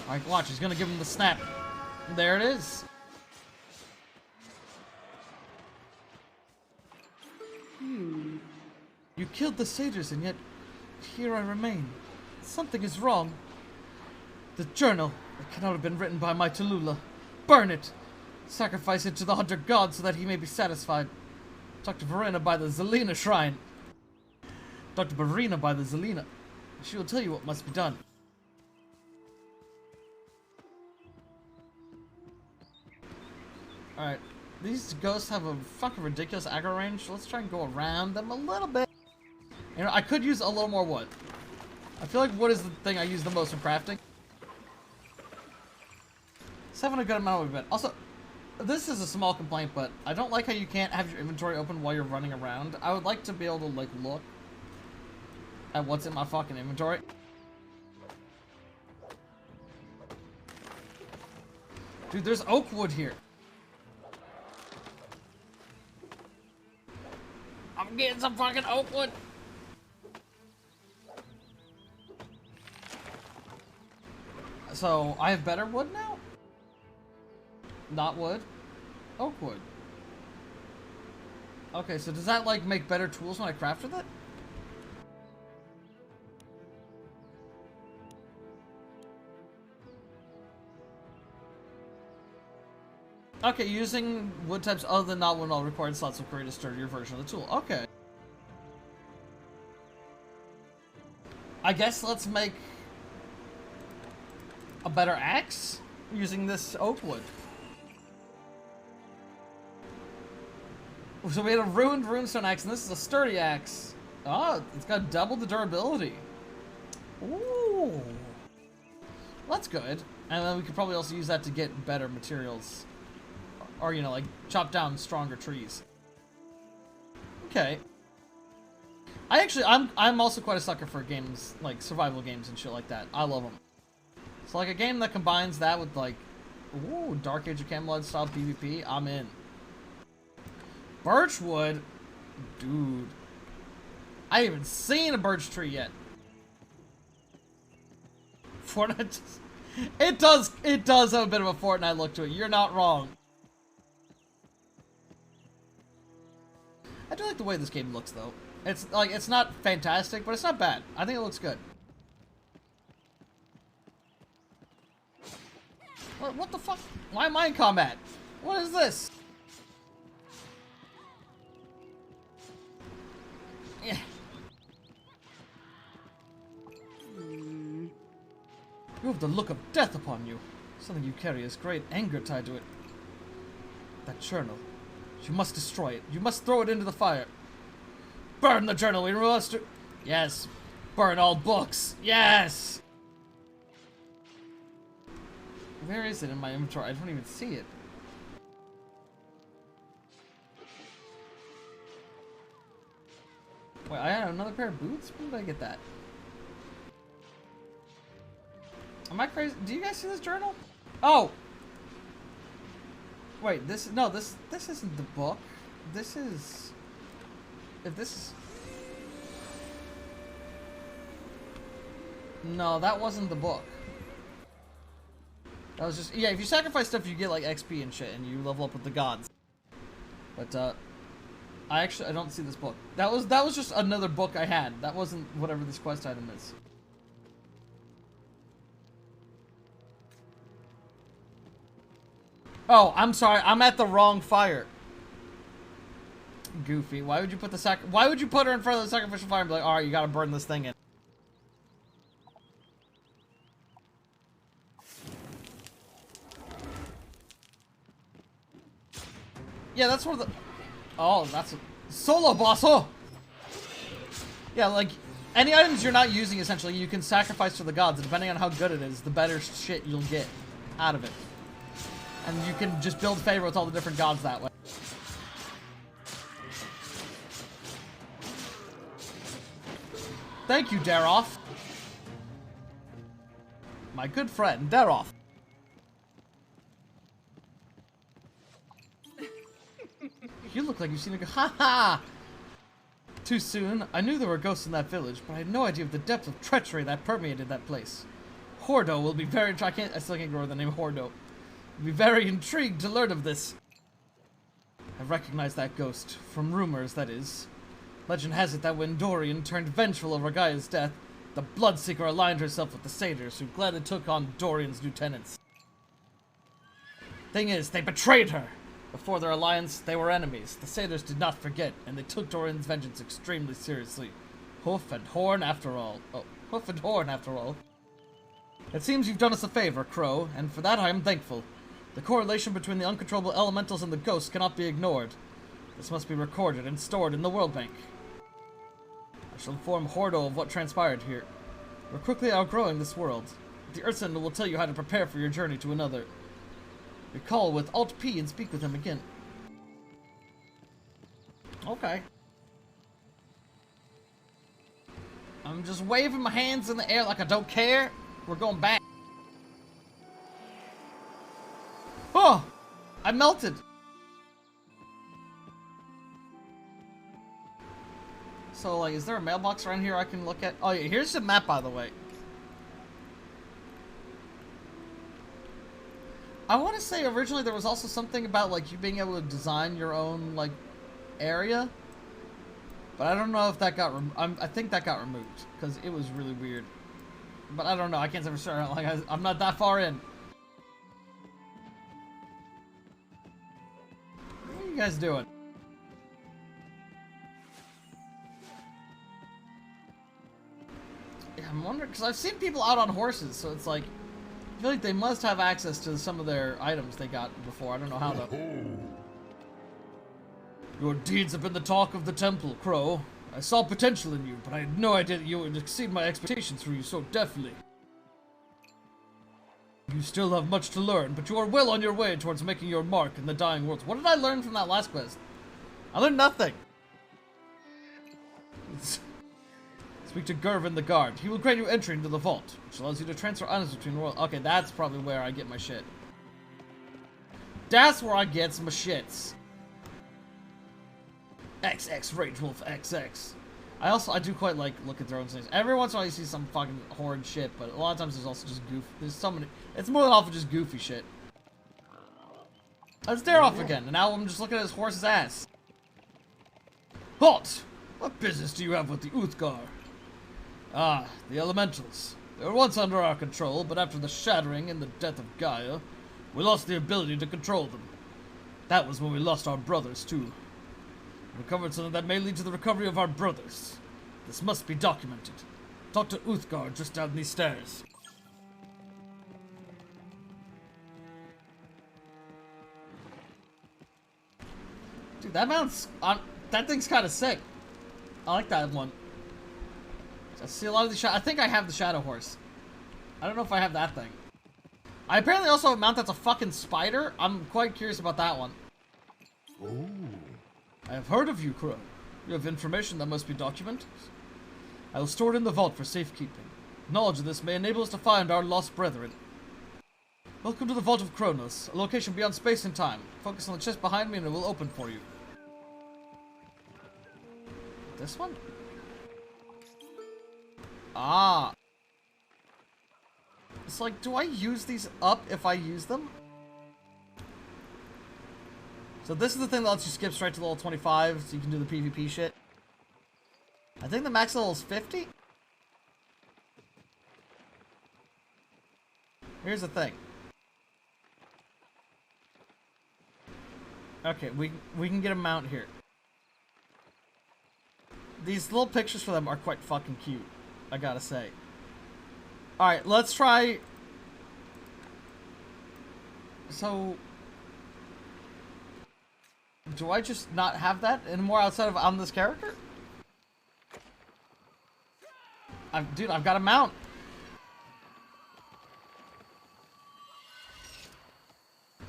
Alright, watch, he's gonna give him the snap. There it is. You killed the sages, and yet here I remain. Something is wrong. The journal. It cannot have been written by my Tallulah. Burn it! Sacrifice it to the hunter god so that he may be satisfied. Dr. Verena by the Zelina shrine. Dr. Verena by the Zelina. She will tell you what must be done. Alright. These ghosts have a fucking ridiculous aggro range. Let's try and go around them a little bit. You know, I could use a little more wood. I feel like wood is the thing I use the most in crafting. It's having a good amount of it. Also, this is a small complaint, but I don't like how you can't have your inventory open while you're running around. I would like to be able to, like, look at what's in my fucking inventory. Dude, there's oak wood here. I'm getting some fucking oak wood. So, I have better wood now? Not wood? Oak wood. Okay, so does that, like, make better tools when I craft with it? Okay, using wood types other than not wood all required slots will create a sturdier version of the tool. Okay. I guess let's make a better axe using this oak wood. So we had a ruined runestone axe, and this is a sturdy axe. Oh, it's got double the durability. Ooh. That's good. And then we could probably also use that to get better materials. Or, you know, like, chop down stronger trees. Okay. I'm also quite a sucker for games, like, survival games and shit like that. I love them. So, like, a game that combines that with, like, ooh, Dark Age of Camelot style PvP, I'm in. Birchwood? Dude. I haven't seen a birch tree yet. Fortnite it does have a bit of a Fortnite look to it. You're not wrong. I do like the way this game looks, though. It's like, it's not fantastic, but it's not bad. I think it looks good. What the fuck? Why am I in combat? What is this? Yeah. You have the look of death upon you. Something you carry has great anger tied to it. That journal. You must destroy it. You must throw it into the fire. Burn the journal. We must. Yes. Burn all books. Yes. Where is it in my inventory? I don't even see it. Wait, I had another pair of boots? When did I get that? Am I crazy? Do you guys see this journal? Oh! Wait, this isn't the book. This is... If this is... No, that wasn't the book. That was just... Yeah, if you sacrifice stuff, you get, like, XP and shit, and you level up with the gods. But, I don't see this book. That was just another book I had. That wasn't whatever this quest item is. Oh, I'm sorry. I'm at the wrong fire. Goofy. Why would you put Why would you put her in front of the sacrificial fire and be like, alright, you gotta burn this thing in? Yeah, that's where the... Oh, that's a... Solo boss! Oh! Yeah, like, any items you're not using, essentially, you can sacrifice to the gods, and depending on how good it is, the better shit you'll get out of it. And you can just build favor with all the different gods that way. Thank you, Daroff. My good friend, Daroff. look like you've seen a ghost. Ha ha! Too soon. I knew there were ghosts in that village, but I had no idea of the depth of treachery that permeated that place. Hordo will be very... I still can't grow the name Hordo. Will be very intrigued to learn of this. I recognize that ghost. From rumors, that is. Legend has it that when Dorian turned vengeful over Gaia's death, the Bloodseeker aligned herself with the Satyrs, who gladly took on Dorian's lieutenants. Thing is, they betrayed her! Before their alliance, they were enemies. The Satyrs did not forget, and they took Dorian's vengeance extremely seriously. Hoof and horn after all. Oh, hoof and horn after all. It seems you've done us a favor, Crow, and for that I am thankful. The correlation between the uncontrollable elementals and the ghosts cannot be ignored. This must be recorded and stored in the World Bank. I shall inform Hordo of what transpired here. We're quickly outgrowing this world. The Earth Sentinel will tell you how to prepare for your journey to another. Recall with Alt-P and speak with him again. Okay. I'm just waving my hands in the air like I don't care. We're going back. Oh! I melted! So, like, is there a mailbox around here I can look at? Oh, yeah, here's the map, by the way. I want to say originally there was also something about, like, you being able to design your own, like, area. But I don't know if that got I think that got removed, because it was really weird. But I don't know, I can't say for sure. Like, I'm not that far in. What are you guys doing? Yeah, I'm wondering, because I've seen people out on horses, so it's like, I feel like they must have access to some of their items they got before. I don't know how though. Your deeds have been the talk of the temple, Crow. I saw potential in you, but I had no idea that you would exceed my expectations for you so deftly. You still have much to learn, but you are well on your way towards making your mark in the dying world. What did I learn from that last quest? I learned nothing. Speak to Gervin the guard. He will grant you entry into the vault, which allows you to transfer items between worlds. Okay, that's probably where I get my shit. That's where I get my shits. XX Rage Wolf XX. I do quite like look at their own things. Every once in a while you see some fucking horrid shit, but a lot of times there's also just goof. There's so many. It's more than often just goofy shit. Let's dare off again, and now I'm just looking at his horse's ass. Halt! What business do you have with the Uthgar? Ah, the elementals. They were once under our control, but after the shattering and the death of Gaia, we lost the ability to control them. That was when we lost our brothers, too. We recovered something that may lead to the recovery of our brothers. This must be documented. Talk to Uthgar just down these stairs. Dude, that thing's kind of sick. I like that one. I see a lot of the I think I have the Shadow Horse. I don't know if I have that thing. I apparently also have a mount that's a fucking spider. I'm quite curious about that one. Ooh. I have heard of you, Crow. You have information that must be documented. I will store it in the vault for safekeeping. Knowledge of this may enable us to find our lost brethren. Welcome to the Vault of Kronos, a location beyond space and time. Focus on the chest behind me and it will open for you. This one? Ah. It's like, do I use these up if I use them? So this is the thing that lets you skip straight to level 25, so you can do the PvP shit. I think the max level is 50? Here's the thing. Okay, we can get a mount here. These little pictures for them are quite fucking cute, I gotta say. Alright, let's try... So... Do I just not have that anymore outside of on this character? Dude, I've got a mount.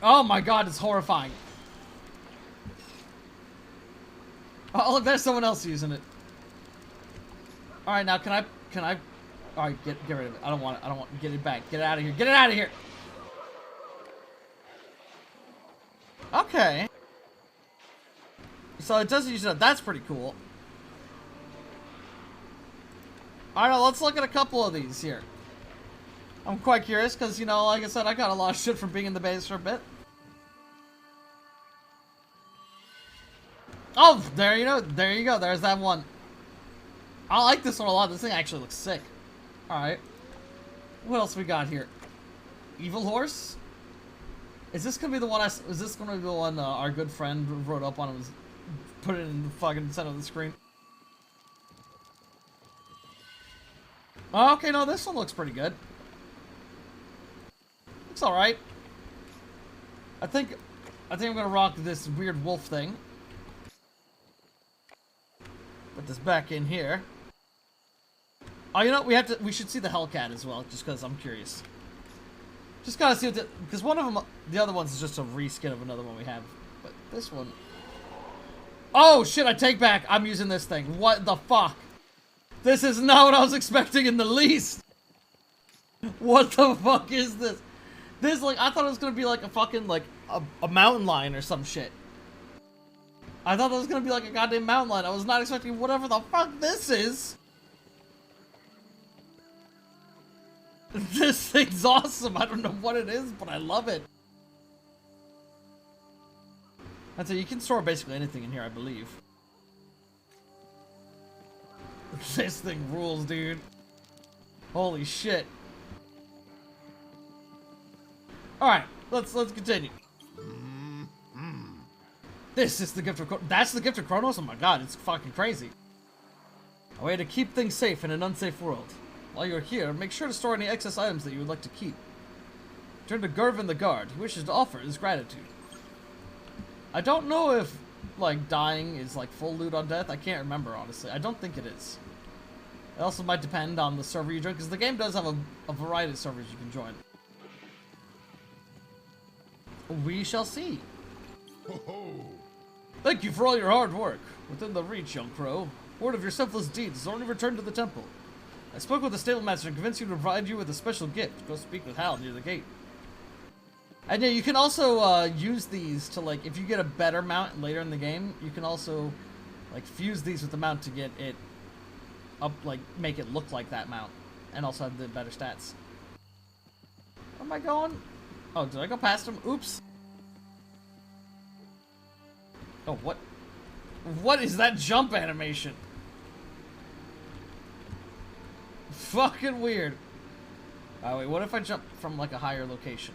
Oh my god, it's horrifying. Oh, look, there's someone else using it. Alright, now can I... Alright, get rid of it. I don't want it. Get it back. Get it out of here. Get it out of here! So it doesn't use it up. That's pretty cool. Alright, let's look at a couple of these here. I'm quite curious because, you know, like I said, I got a lot of shit from being in the base for a bit. Oh, there you go. There you go. There's that one. I like this one a lot. This thing actually looks sick. Alright. What else we got here? Evil Horse? Is this gonna be the one is this gonna be the one our good friend wrote up on and was put it in the fucking center of the screen? Oh, okay, no, this one looks pretty good. Looks alright. I think I'm gonna rock this weird wolf thing. Put this back in here. Oh, you know, we should see the Hellcat as well, just because I'm curious. Just gotta see what because one of them, the other one's just a reskin of another one we have. But this one... Oh, shit, I take back. I'm using this thing. What the fuck? This is not what I was expecting in the least. What the fuck is this? This, like, I thought it was gonna be like a fucking, like, a mountain lion or some shit. I thought it was gonna be like a goddamn mountain lion. I was not expecting whatever the fuck this is. This thing's awesome. I don't know what it is, but I love it. I'd say you can store basically anything in here, I believe. This thing rules, dude. Holy shit. Alright, let's continue. This is the gift of Kronos. That's the gift of Kronos? Oh my god, it's fucking crazy. A way to keep things safe in an unsafe world. While you're here, make sure to store any excess items that you would like to keep. Turn to Gervin the guard. He wishes to offer his gratitude. I don't know if, like, dying is, like, full loot on death. I can't remember, honestly. I don't think it is. It also might depend on the server you join, because the game does have a variety of servers you can join. We shall see. Thank you for all your hard work. Within the reach, young crow. Word of your selfless deeds has only returned to the temple. I spoke with the stable master and convinced you to provide you with a special gift. Go speak with Hal near the gate. And yeah, you can also use these to, like, if you get a better mount later in the game, you can also, like, fuse these with the mount to get it up, like, make it look like that mount. And also have the better stats. Where am I going? Oh, did I go past him? Oops. Oh, what? What is that jump animation? Fucking weird. Oh, wait, what if I jump from, like, a higher location?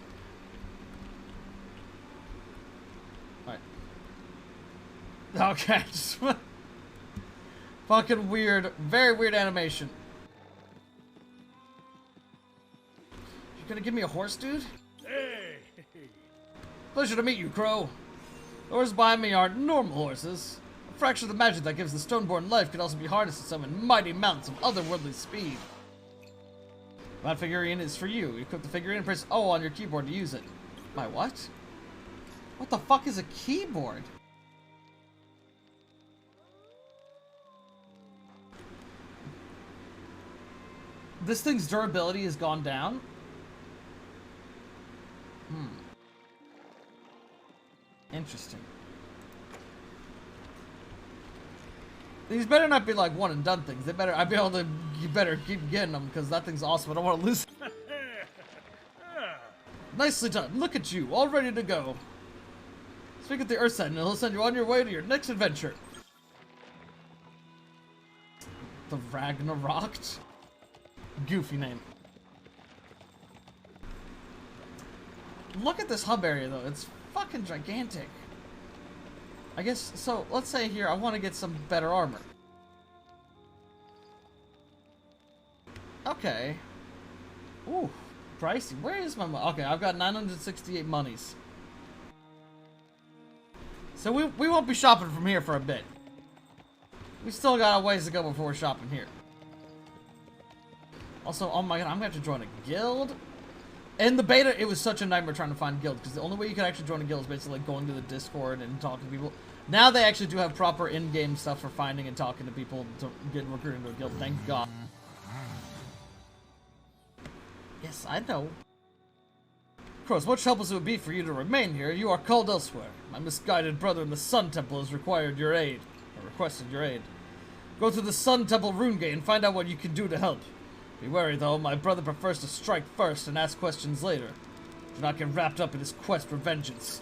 Alright. Okay, just... Fucking weird. Very weird animation. You gonna give me a horse, dude? Hey! Pleasure to meet you, Crow. The horses behind me aren't normal horses. A fraction of the magic that gives the Stoneborn life could also be harnessed to summon mighty mounts of otherworldly speed. That figurine is for you. Equip the figurine and press O on your keyboard to use it. My what? What the fuck is a keyboard? This thing's durability has gone down? Interesting. These better not be like one and done things. They better, you better keep getting them because that thing's awesome. I don't want to lose it. Nicely done. Look at you, all ready to go. Speak with the Earth Sentinel and he'll send you on your way to your next adventure. The Ragnarok? Goofy name. Look at this hub area though. It's fucking gigantic. I guess, so let's say here I want to get some better armor. Okay. Ooh, pricey. Where is my money? Okay, I've got 968 monies. So we won't be shopping from here for a bit. We still got a ways to go before we're shopping here. Also, oh my god, I'm gonna have to join a guild. In the beta, it was such a nightmare trying to find guilds, because the only way you could actually join a guild is basically like going to the Discord and talking to people. Now they actually do have proper in-game stuff for finding and talking to people to get recruited into a guild, thank god. Yes, I know. Of course, much helpless it would be for you to remain here. You are called elsewhere. My misguided brother in the Sun Temple has required your aid. Or requested your aid. Go to the Sun Temple Rune Gate and find out what you can do to help. Be wary, though. My brother prefers to strike first and ask questions later. Do not get wrapped up in his quest for vengeance.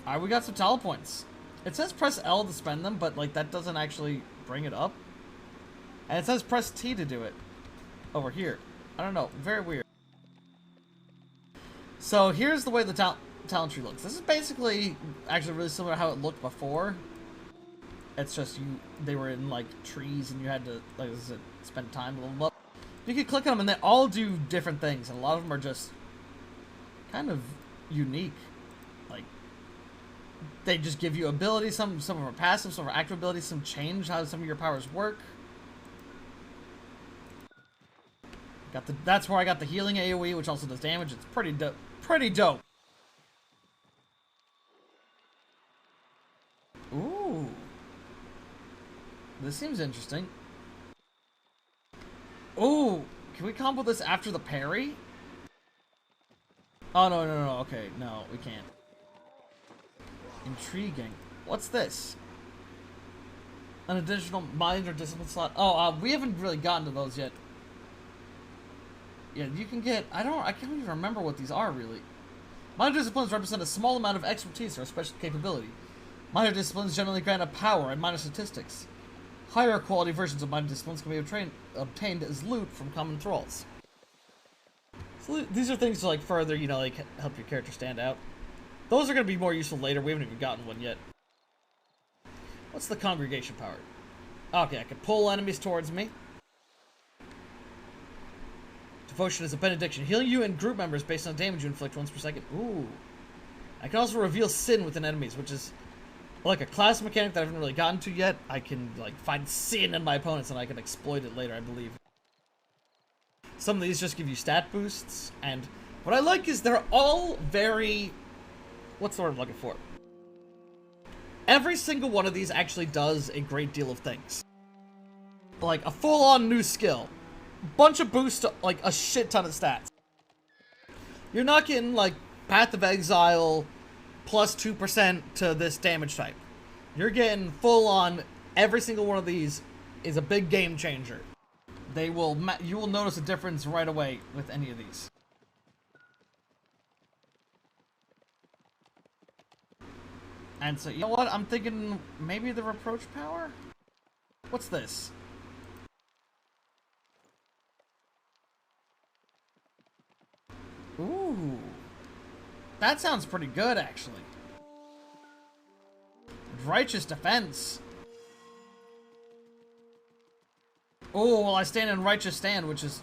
Alright, we got some talent points. It says press L to spend them, but, like, that doesn't actually bring it up. And it says press T to do it. Over here. I don't know. Very weird. So, here's the way the talent tree looks. This is basically actually really similar to how it looked before. It's just they were in, like, trees and you had to, like I said, spend time to level up. You can click on them and they all do different things, and a lot of them are just kind of unique. Like, they just give you abilities. Some of them are passive, some are active abilities, some change how some of your powers work. That's where I got the healing AoE, which also does damage. It's pretty dope. Pretty dope. Ooh. This seems interesting. Ooh, can we combo this after the parry? Oh, no, okay, no, we can't. Intriguing. What's this? An additional mind or discipline slot? Oh, we haven't really gotten to those yet. Yeah, you can get, I can't even remember what these are, really. Minor disciplines represent a small amount of expertise or a special capability. Minor disciplines generally grant a power and minor statistics. Higher quality versions of minor disciplines can be obtained as loot from common thralls. So these are things to, like, further, you know, like, help your character stand out. Those are going to be more useful later. We haven't even gotten one yet. What's the congregation power? Okay, I can pull enemies towards me. Devotion is a benediction, healing you and group members based on damage you inflict once per second. Ooh. I can also reveal sin within enemies, which is like a class mechanic that I haven't really gotten to yet. I can, like, find sin in my opponents and I can exploit it later, I believe. Some of these just give you stat boosts, and what I like is they're all very... What's the word I'm looking for? Every single one of these actually does a great deal of things. Like, a full-on new skill. Bunch of boosts to, like, a shit ton of stats. You're not getting, like, Path of Exile plus 2% to this damage type. You're getting full-on, every single one of these is a big game changer. You will notice a difference right away with any of these. And so, you know what? I'm thinking maybe the Reproach power? What's this? Ooh. That sounds pretty good, actually. Righteous Defense. Oh, well, I stand in Righteous Stand, which is...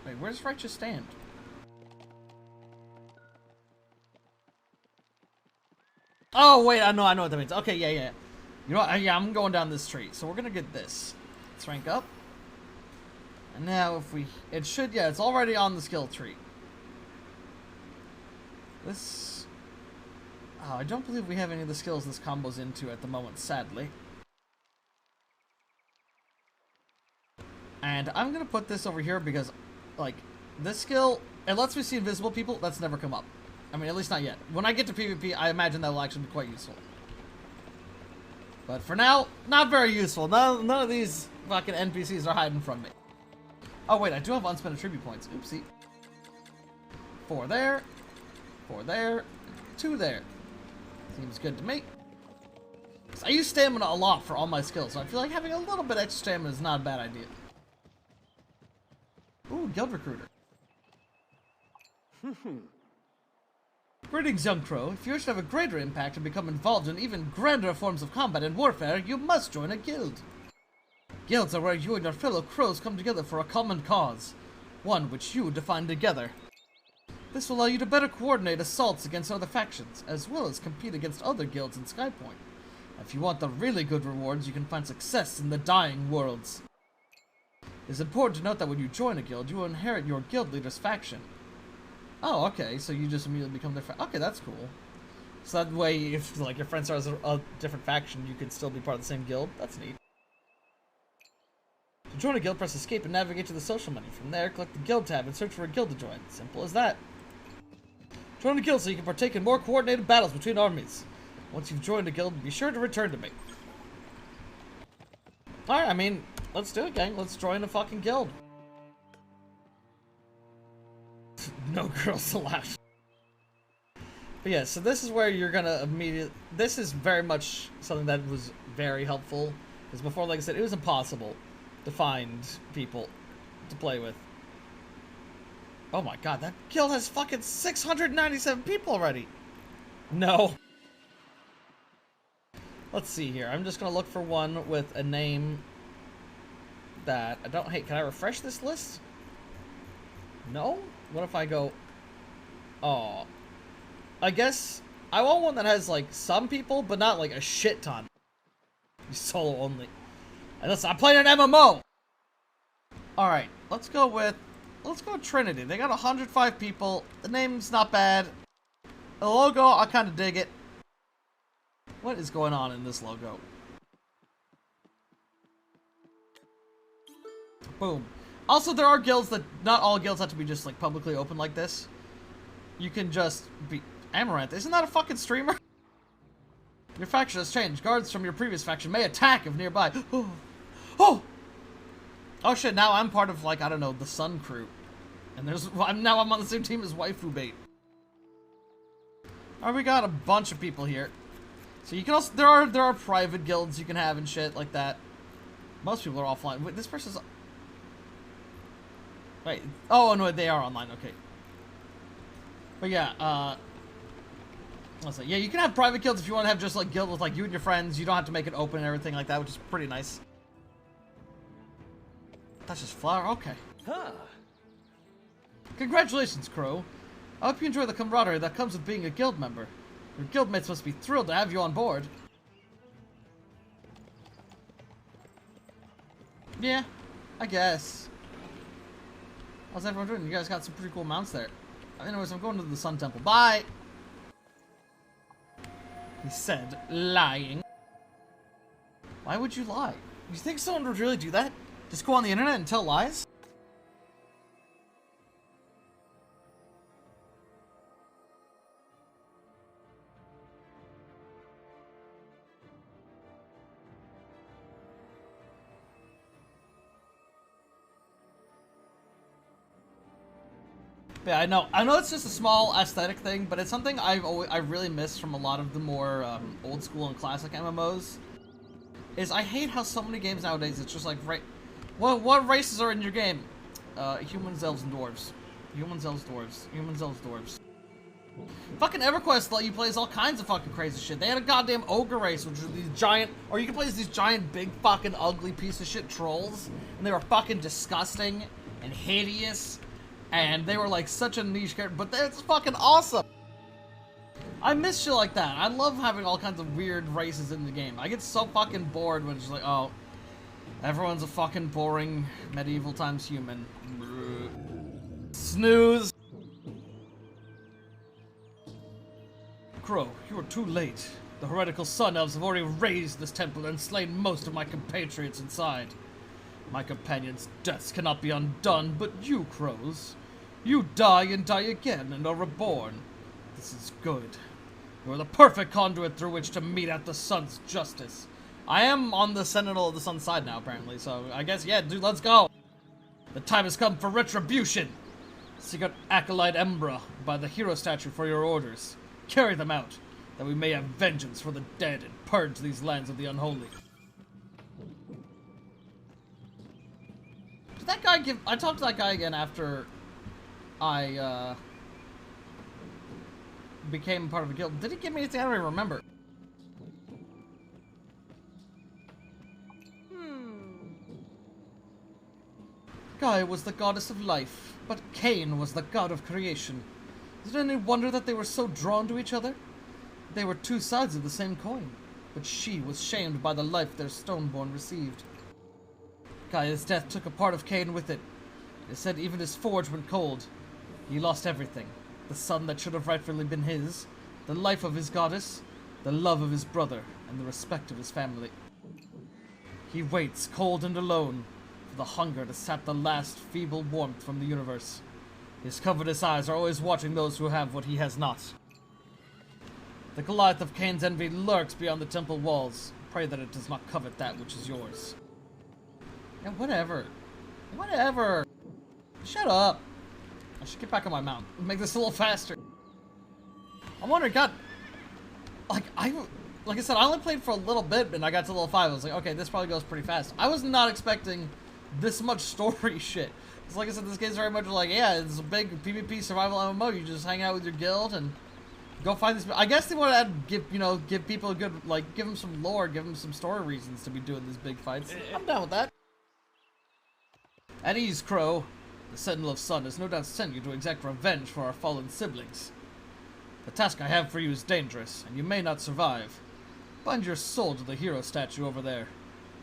Wait, where's Righteous Stand? Oh, wait, I know what that means. Okay, yeah. You know what? Yeah, I'm going down this tree. So we're gonna get this. Let's rank up. And now if we... It should... Yeah, it's already on the skill tree. This... Oh, I don't believe we have any of the skills this combo's into at the moment, sadly. And I'm gonna put this over here because, like, this skill... It lets me see invisible people. That's never come up. I mean, at least not yet. When I get to PvP, I imagine that will actually be quite useful. But for now, not very useful. None of these fucking NPCs are hiding from me. Oh wait, I do have unspent attribute points. Oopsie. 4 there. 4 there. 2 there. Seems good to me. I use stamina a lot for all my skills, so I feel like having a little bit extra stamina is not a bad idea. Ooh, guild recruiter. Greetings, young crow. If you wish to have a greater impact and become involved in even grander forms of combat and warfare, you must join a guild. Guilds are where you and your fellow crows come together for a common cause, one which you define together. This will allow you to better coordinate assaults against other factions, as well as compete against other guilds in Skypoint. If you want the really good rewards, you can find success in the dying worlds. It is important to note that when you join a guild, you will inherit your guild leader's faction. Oh, okay, so you just immediately become their okay, that's cool. So that way, if, like, your friend starts a different faction, you could still be part of the same guild. That's neat. To join a guild, press escape and navigate to the social menu. From there, click the guild tab and search for a guild to join. Simple as that. Join a guild so you can partake in more coordinated battles between armies. Once you've joined a guild, be sure to return to me. Alright, I mean, let's do it, gang. Let's join a fucking guild. No girls allowed. But yeah, so this is where you're gonna immediately... This is very much something that was very helpful. Because before, like I said, it was impossible to find people to play with. Oh my god, that guild has fucking 697 people already! No. Let's see here. I'm just gonna look for one with a name that I don't hate. Can I refresh this list? No? What if I go... Oh... I guess I want one that has, like, some people, but not, like, a shit ton. Solo only. And listen, I'm playing an MMO! Alright, let's go with Trinity. They got 105 people. The name's not bad. The logo, I kind of dig it. What is going on in this logo? Boom. Also, there are guilds that... Not all guilds have to be just, like, publicly open like this. You can just be... Amaranth, isn't that a fucking streamer? Your faction has changed. Guards from your previous faction may attack if nearby. Oh! Oh! Oh shit, now I'm part of, like, I don't know, the Sun Crew. And now I'm on the same team as Waifu Bait. Alright, we got a bunch of people here. So you can also, there are private guilds you can have and shit like that. Most people are offline. Wait, this person's... Wait, oh no, they are online, okay. But yeah, let's say, yeah, you can have private guilds if you want to have just, like, guild with, like, you and your friends. You don't have to make it open and everything like that, which is pretty nice. That's just flower? Okay. Huh. Congratulations, Crow. I hope you enjoy the camaraderie that comes with being a guild member. Your guildmates must be thrilled to have you on board. Yeah, I guess. How's everyone doing? You guys got some pretty cool mounts there. Anyways, I'm going to the Sun Temple. Bye! He said, lying. Why would you lie? You think someone would really do that? Just go on the internet and tell lies? Yeah, I know it's just a small aesthetic thing, but it's something I really miss from a lot of the more old school and classic MMOs. Is I hate how so many games nowadays it's just like, what races are in your game? Humans, elves, and dwarves. Humans, elves, dwarves. Humans, elves, dwarves. Fucking EverQuest let you play as all kinds of fucking crazy shit. They had a goddamn ogre race, which were these giant, or you could play as these giant, big, fucking, ugly piece of shit trolls, and they were fucking disgusting and hideous. And they were like such a niche character, but it's fucking awesome. I miss shit like that. I love having all kinds of weird races in the game. I get so fucking bored when it's like, oh, everyone's a fucking boring medieval times human. Snooze. Crow, you are too late. The heretical Sun Elves have already razed this temple and slain most of my compatriots inside. My companions' deaths cannot be undone, but you, Crows, you die and die again and are reborn. This is good. You are the perfect conduit through which to mete out the sun's justice. I am on the Sentinel of the Sun's side now, apparently, so I guess, yeah, dude, let's go. The time has come for retribution. Seek out Acolyte Embra by the hero statue for your orders. Carry them out, that we may have vengeance for the dead and purge these lands of the unholy. Did that guy give... I talked to that guy again after I, became part of a guild. Did he give me anything? I don't even remember. Gaia was the goddess of life, but Cain was the god of creation. Is it any wonder that they were so drawn to each other? They were two sides of the same coin, but she was shamed by the life their stoneborn received. Gaia's death took a part of Cain with it. It is said even his forge went cold. He lost everything. The son that should have rightfully been his, the life of his goddess, the love of his brother, and the respect of his family. He waits, cold and alone, with a hunger to sap the last feeble warmth from the universe. His covetous eyes are always watching those who have what he has not. The Goliath of Cain's envy lurks beyond the temple walls. Pray that it does not covet that which is yours. Yeah, whatever. Whatever. Shut up. I should get back on my mount. Make this a little faster. I'm wondering, God, like I said, I only played for a little bit, and I got to level 5. I was like, okay, this probably goes pretty fast. I was not expecting this much story shit. Because like I said, this game's very much like, yeah, it's a big PvP survival MMO. You just hang out with your guild and go find these. I guess they want to give people a good, like, give them some lore, give them some story reasons to be doing these big fights. I'm down with that. At ease, Crow. The Sentinel of Sun has no doubt sent you to exact revenge for our fallen siblings. The task I have for you is dangerous, and you may not survive. Bind your soul to the hero statue over there.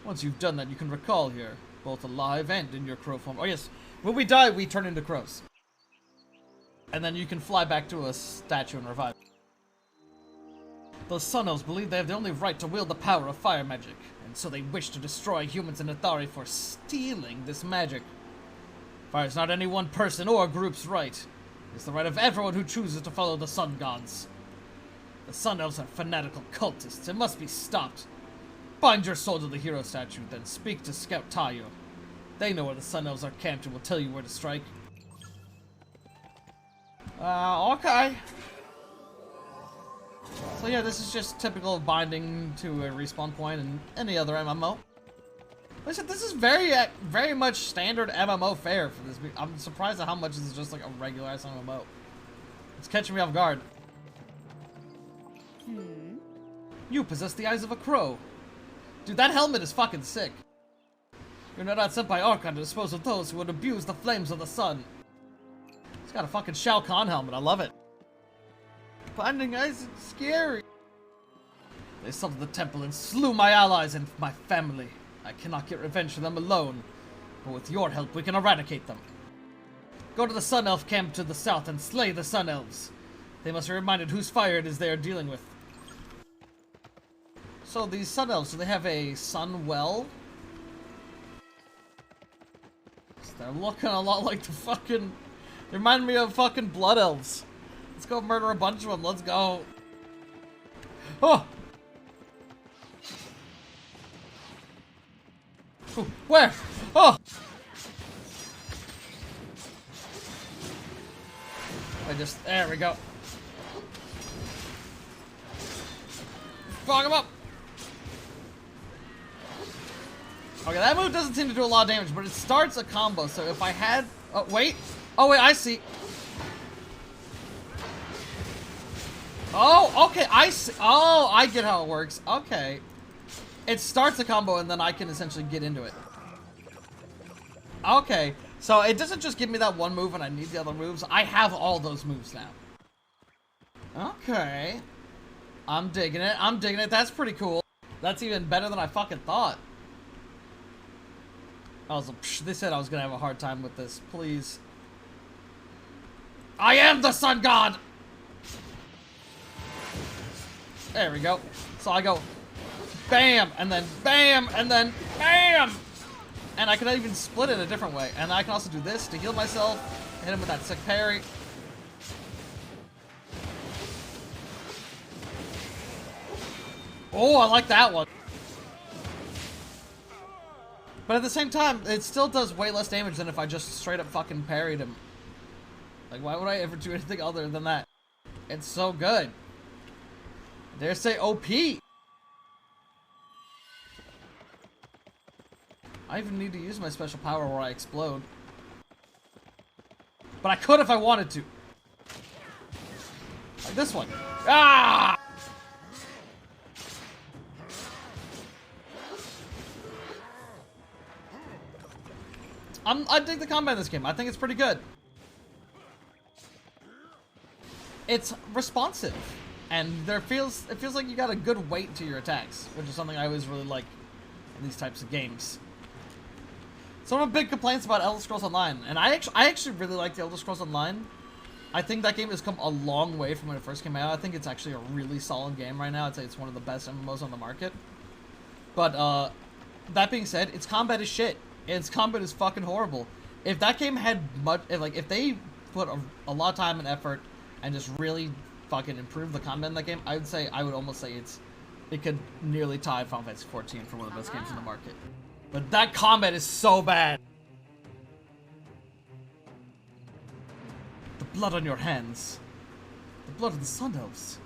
Once you've done that, you can recall here, both alive and in your crow form. Oh yes, when we die, we turn into crows. And then you can fly back to a statue and revive. Those Sun Elves believe they have the only right to wield the power of fire magic, and so they wish to destroy humans in Athari for stealing this magic. Fire is not any one person or group's right. It's the right of everyone who chooses to follow the Sun Gods. The Sun Elves are fanatical cultists. It must be stopped. Bind your soul to the hero statue, then speak to Scout Tayo. They know where the Sun Elves are camped and will tell you where to strike. Okay. So yeah, this is just typical binding to a respawn point in any other MMO. Like I said, this is very much standard MMO fare for this. I'm surprised at how much this is just like a regular ass MMO. It's catching me off guard. You possess the eyes of a crow. Dude, that helmet is fucking sick. You're no doubt sent by Archon to dispose of those who would abuse the flames of the sun. It's got a fucking Shao Kahn helmet. I love it. Binding eyes is scary. They assaulted the temple and slew my allies and my family. I cannot get revenge for them alone, but with your help we can eradicate them. Go to the Sun Elf camp to the south and slay the Sun Elves. They must be reminded whose fire it is they are dealing with. So these Sun Elves, do they have a sun well? They're looking a lot like the fucking... They remind me of fucking Blood Elves. Let's go murder a bunch of them. Let's go. Oh! Ooh, where? Oh! There we go. Fog him up! Okay, that move doesn't seem to do a lot of damage, but it starts a combo, so if I had... Oh, wait! Oh, wait, I see. Oh, okay, I see. Oh, I get how it works. Okay. It starts a combo, and then I can essentially get into it. Okay, so it doesn't just give me that one move and I need the other moves. I have all those moves now. Okay. I'm digging it. I'm digging it. That's pretty cool. That's even better than I fucking thought. They said I was gonna have a hard time with this. Please. I am the Sun God! There we go. So I go bam, and then bam, and then bam! And I can even split it a different way. And I can also do this to heal myself. Hit him with that sick parry. Oh, I like that one. But at the same time, it still does way less damage than if I just straight up fucking parried him. Like, why would I ever do anything other than that? It's so good. Dare say OP. I even need to use my special power where I explode. But I could if I wanted to. Like this one. Ah! I dig the combat in this game. I think it's pretty good. It's responsive. And it feels like you got a good weight to your attacks, which is something I always really like in these types of games. Some of the big complaints about Elder Scrolls Online, and I actually really like the Elder Scrolls Online. I think that game has come a long way from when it first came out. I think it's actually a really solid game right now. I'd say it's one of the best MMOs on the market. But that being said, its combat is shit. Its combat is fucking horrible. If that game had much, if they put a lot of time and effort and just really fucking improve the combat in that game, I would almost say it could nearly tie Final Fantasy 14 for one of the best games in the market. But that combat is so bad. The blood on your hands. The blood of the Sun Elves.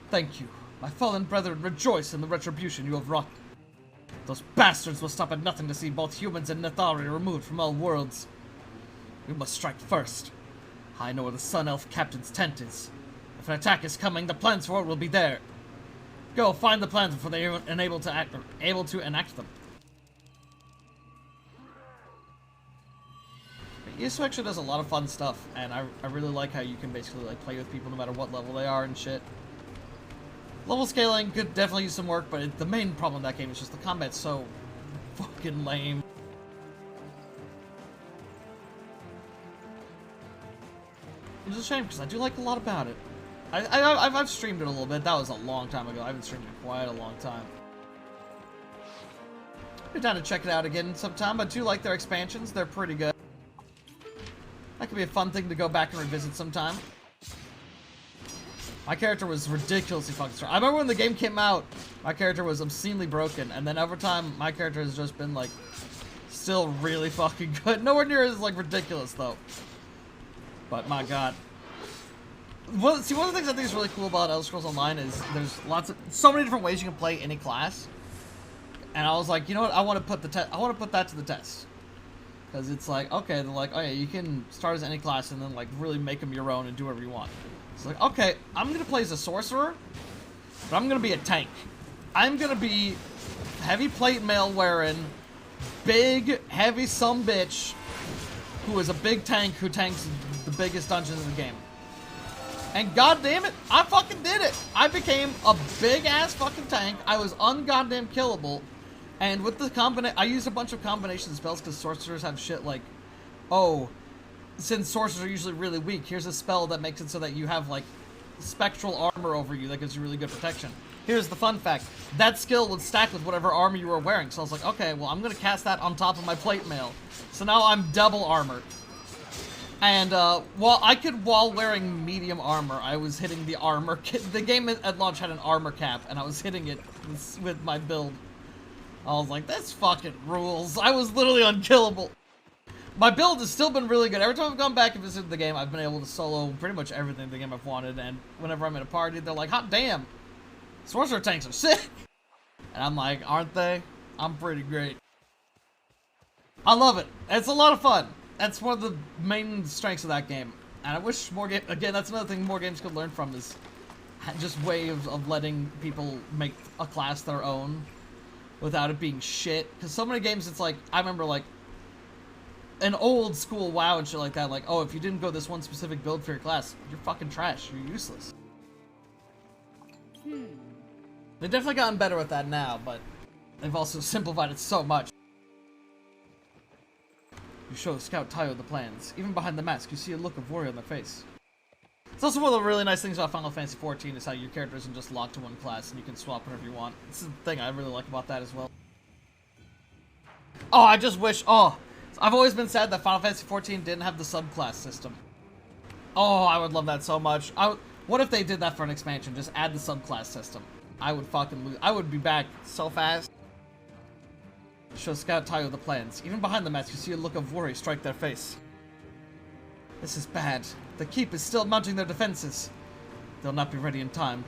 Thank you. My fallen brethren rejoice in the retribution you have wrought. Those bastards will stop at nothing to see both humans and Nethari removed from all worlds. We must strike first. I know where the Sun Elf captain's tent is. If an attack is coming, the plans for it will be there. Go find the plans before they are able to enact them. ESO actually does a lot of fun stuff, and I really like how you can basically like play with people no matter what level they are and shit. Level scaling could definitely use some work, but the main problem in that game is just the combat's so fucking lame. Which is a shame, because I do like a lot about it. I've streamed it a little bit. That was a long time ago. I haven't streamed it quite a long time. Be down to check it out again sometime. I do like their expansions. They're pretty good. That could be a fun thing to go back and revisit sometime. My character was ridiculously fucking strong. I remember when the game came out, my character was obscenely broken, and then over time, my character has just been, like, still really fucking good. Nowhere near as, like, ridiculous, though. But, my god. Well, see, one of the things I think is really cool about Elder Scrolls Online is there's so many different ways you can play any class. And I was like, you know what, I want to put that to the test. Because it's like, okay, they're like, oh yeah, you can start as any class and then, like, really make them your own and do whatever you want. It's like, okay, I'm going to play as a sorcerer, but I'm going to be a tank. I'm going to be heavy plate mail wearing, big, heavy sumbitch, who is a big tank who tanks the biggest dungeons in the game. And god damn it, I fucking did it! I became a big ass fucking tank. I was ungoddamn killable. And with the I used a bunch of combination spells because sorcerers have shit like, oh, since sorcerers are usually really weak, here's a spell that makes it so that you have, like, spectral armor over you that gives you really good protection. Here's the fun fact. That skill would stack with whatever armor you were wearing. So I was like, okay, well, I'm going to cast that on top of my plate mail. So now I'm double armored. And, while wearing medium armor, I was hitting the armor. The game at launch had an armor cap, and I was hitting it with my build. I was like, this fucking rules. I was literally unkillable. My build has still been really good. Every time I've gone back and visited the game, I've been able to solo pretty much everything in the game I've wanted. And whenever I'm in a party, they're like, hot damn, sorcerer tanks are sick. And I'm like, aren't they? I'm pretty great. I love it. It's a lot of fun. That's one of the main strengths of that game. And I wish more games, again, that's another thing more games could learn from, is just way of letting people make a class their own without it being shit. Because so many games, it's like, I remember, like, an old school WoW and shit like that, like, oh, if you didn't go this one specific build for your class, you're fucking trash, you're useless. They've definitely gotten better with that now, but they've also simplified it so much. You show Scout Tayo the plans. Even behind the mask, you see a look of worry on their face. It's also one of the really nice things about Final Fantasy 14 is how your character isn't just locked to one class and you can swap whenever you want. It's the thing I really like about that as well. Oh, I just wish, I've always been sad that Final Fantasy 14 didn't have the subclass system. Oh, I would love that so much. What if they did that for an expansion? Just add the subclass system. I would fucking lose. I would be back so fast. Show Scout Tayo the plans. Even behind the mask, you see a look of worry strike their face. This is bad. The Keep is still mounting their defenses. They'll not be ready in time.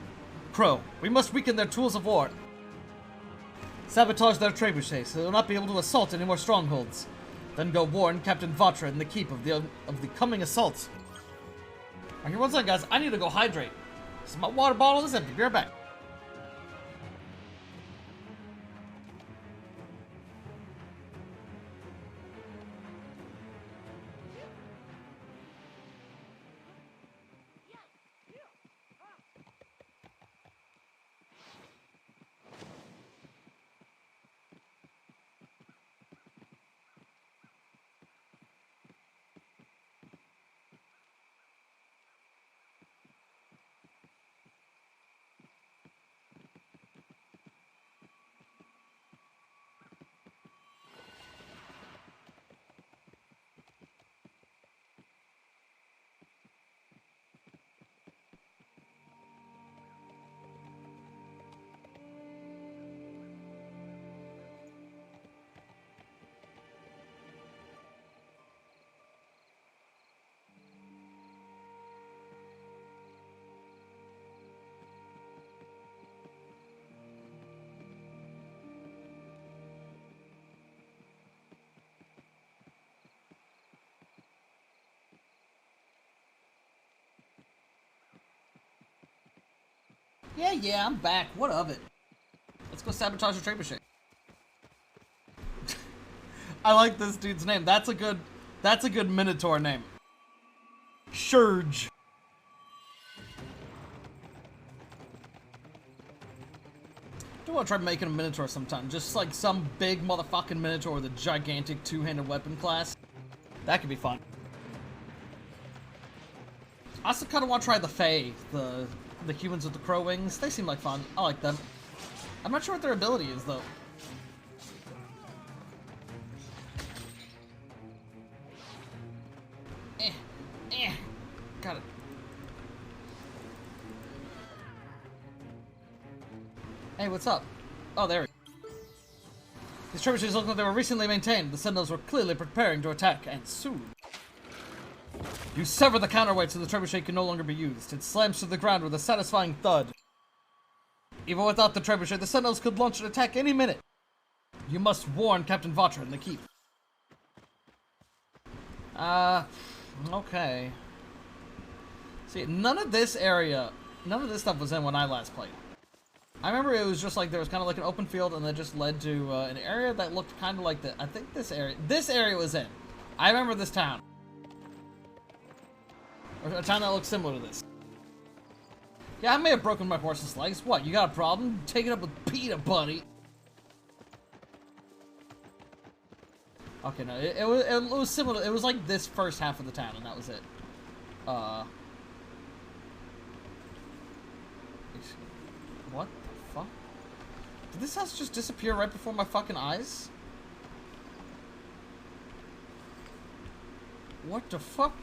Crow, we must weaken their tools of war. Sabotage their trebuchets so they'll not be able to assault any more strongholds. Then go warn Captain Vatra in the Keep of the coming assault. Okay, one second, guys. I need to go hydrate. So my water bottle is empty. Be right back. Yeah, I'm back. What of it? Let's go sabotage the trebuchet. I like this dude's name. That's a good Minotaur name. Shurge. I do want to try making a Minotaur sometime. Just like some big motherfucking Minotaur with a gigantic two-handed weapon class. That could be fun. I also kind of want to try the Fae, the humans with the crow wings. They seem like fun. I like them. I'm not sure what their ability is, though. Got it. Hey, what's up? Oh, there we go. These trebuchets look like they were recently maintained. The Sentinels were clearly preparing to attack, and soon. You sever the counterweight so the trebuchet can no longer be used. It slams to the ground with a satisfying thud. Even without the trebuchet, the Sentinels could launch an attack any minute. You must warn Captain Vatra in the keep. Okay. See, none of this stuff was in when I last played. I remember it was just like, there was kind of like an open field, and that just led to an area that looked kind of like the, I think this area was in. I remember this town. Or a town that looks similar to this. Yeah, I may have broken my horse's legs. What, you got a problem? Take it up with PETA, buddy. Okay, no, it was similar. It was like this first half of the town, and that was it. What the fuck? Did this house just disappear right before my fucking eyes? What the fuck?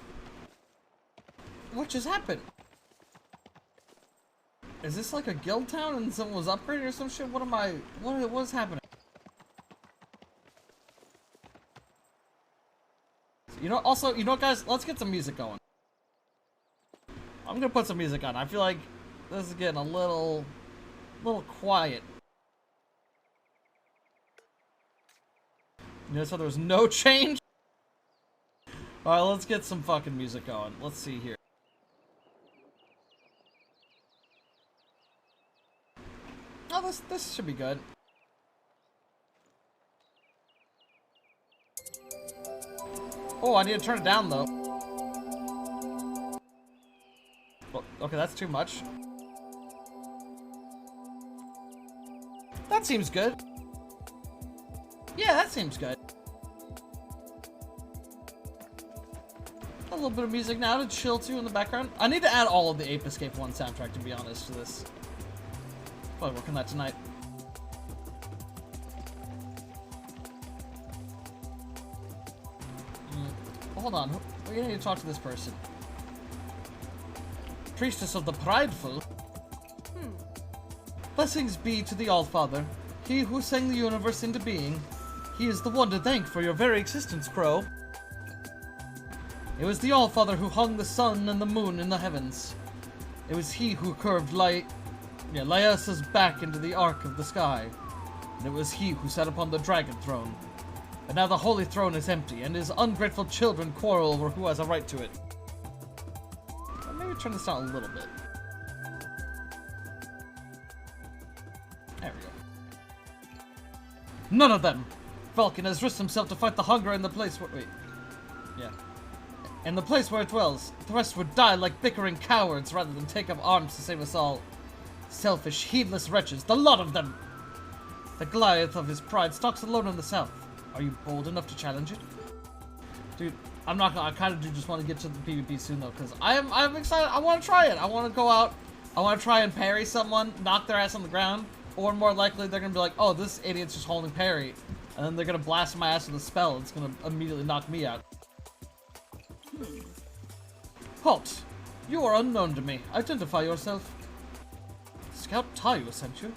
What just happened? Is this like a guild town and someone was upgraded or some shit? What's happening? You know, also, you know what, guys? Let's get some music going. I'm gonna put some music on. I feel like this is getting a little quiet. You notice how there's no change? Alright, let's get some fucking music going. Let's see here. Oh, this should be good. Oh, I need to turn it down, though. Well, okay, that's too much. That seems good. Yeah, that seems good. A little bit of music now to chill to in the background. I need to add all of the Ape Escape 1 soundtrack, to be honest, to this. Probably work on that tonight. Hold on, we need to talk to this person. Priestess of the Prideful? Blessings be to the All-Father, he who sang the universe into being. He is the one to thank for your very existence, Crow. It was the All-Father who hung the sun and the moon in the heavens. It was he who curved Laiasa's back into the arc of the sky. And it was he who sat upon the dragon throne. But now the holy throne is empty, and his ungrateful children quarrel over who has a right to it. Maybe turn this down a little bit. There we go. None of them! Vulcan has risked himself to fight the hunger in the place where... Wait. Yeah. In the place where it dwells. The rest would die like bickering cowards rather than take up arms to save us all. Selfish, heedless wretches, the lot of them! The Goliath of his pride stalks alone in the south. Are you bold enough to challenge it? Dude, I'm not gonna, I kind of do just want to get to the PvP soon though, because I'm excited. I want to try it. I want to go out. I want to try and parry someone, knock their ass on the ground, or more likely they're gonna be like, oh, this idiot's just holding parry, and then they're gonna blast my ass with a spell. It's gonna immediately knock me out. Halt! You are unknown to me. Identify yourself. Scout Tayu sent you.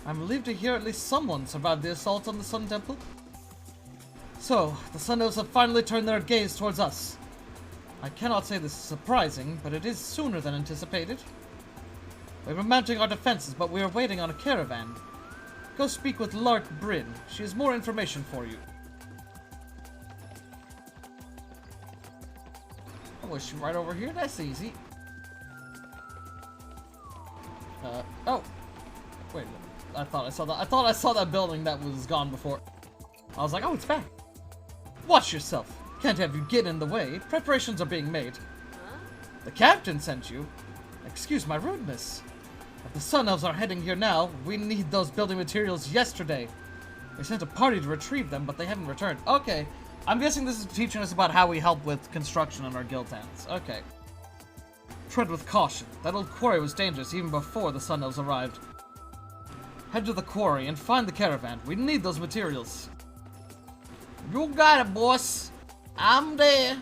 I'm relieved to hear at least someone survived the assault on the Sun Temple. So, the Sun Elves have finally turned their gaze towards us. I cannot say this is surprising, but it is sooner than anticipated. We've been mounting our defenses, but we are waiting on a caravan. Go speak with Lark Bryn. She has more information for you. Oh, is she right over here? That's easy. Oh! Wait, I thought I saw that building that was gone before. I was like, oh, it's back. Watch yourself. Can't have you get in the way. Preparations are being made. The captain sent you? Excuse my rudeness. If the Sun Elves are heading here now, we need those building materials yesterday. We sent a party to retrieve them, but they haven't returned. Okay. I'm guessing this is teaching us about how we help with construction in our guild towns. Okay. Tread with caution. That old quarry was dangerous even before the Sun Elves arrived. Head to the quarry and find the caravan. We need those materials. You got it, boss. I'm there.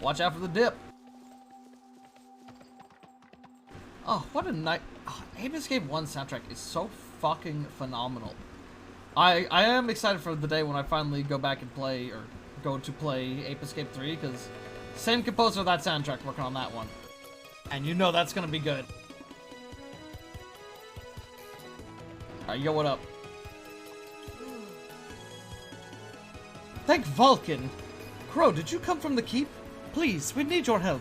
Watch out for the dip. Oh, what a night. Oh, Ape Escape 1 soundtrack is so fucking phenomenal. I am excited for the day when I finally go back and play, or go to play Ape Escape 3, because same composer of that soundtrack working on that one. And you know that's gonna be good. Alright, yo, what up? Thank Vulcan! Crow, did you come from the keep? Please, we need your help.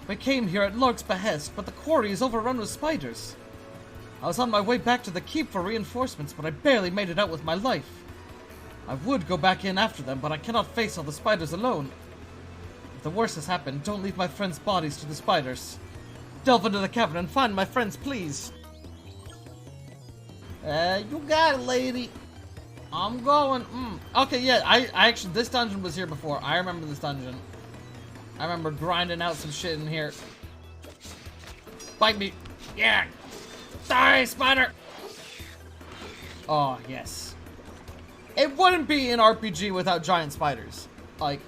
We came here at Lork's behest, but the quarry is overrun with spiders. I was on my way back to the keep for reinforcements, but I barely made it out with my life. I would go back in after them, but I cannot face all the spiders alone. If the worst has happened, don't leave my friends' bodies to the spiders. Delve into the cavern and find my friends, please. You got it, lady. I'm going. Okay, yeah, I actually, this dungeon was here before. I remember this dungeon. I remember grinding out some shit in here. Bite me. Yeah. Die, spider. Oh, yes. It wouldn't be an RPG without giant spiders. Like,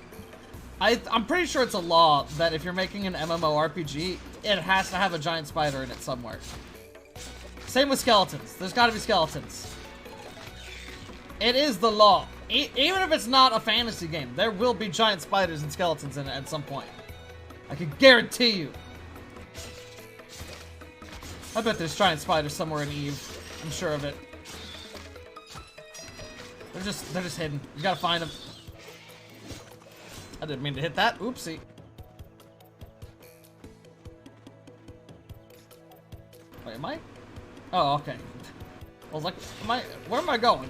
I'm pretty sure it's a law that if you're making an MMORPG, it has to have a giant spider in it somewhere. Same with skeletons. There's got to be skeletons. It is the law. Even if it's not a fantasy game, there will be giant spiders and skeletons in it at some point. I can guarantee you. I bet there's giant spiders somewhere in Eve. I'm sure of it. They're just hidden. You gotta find them. I didn't mean to hit that. Oopsie. Wait, am I? Oh, okay. I was like, where am I going?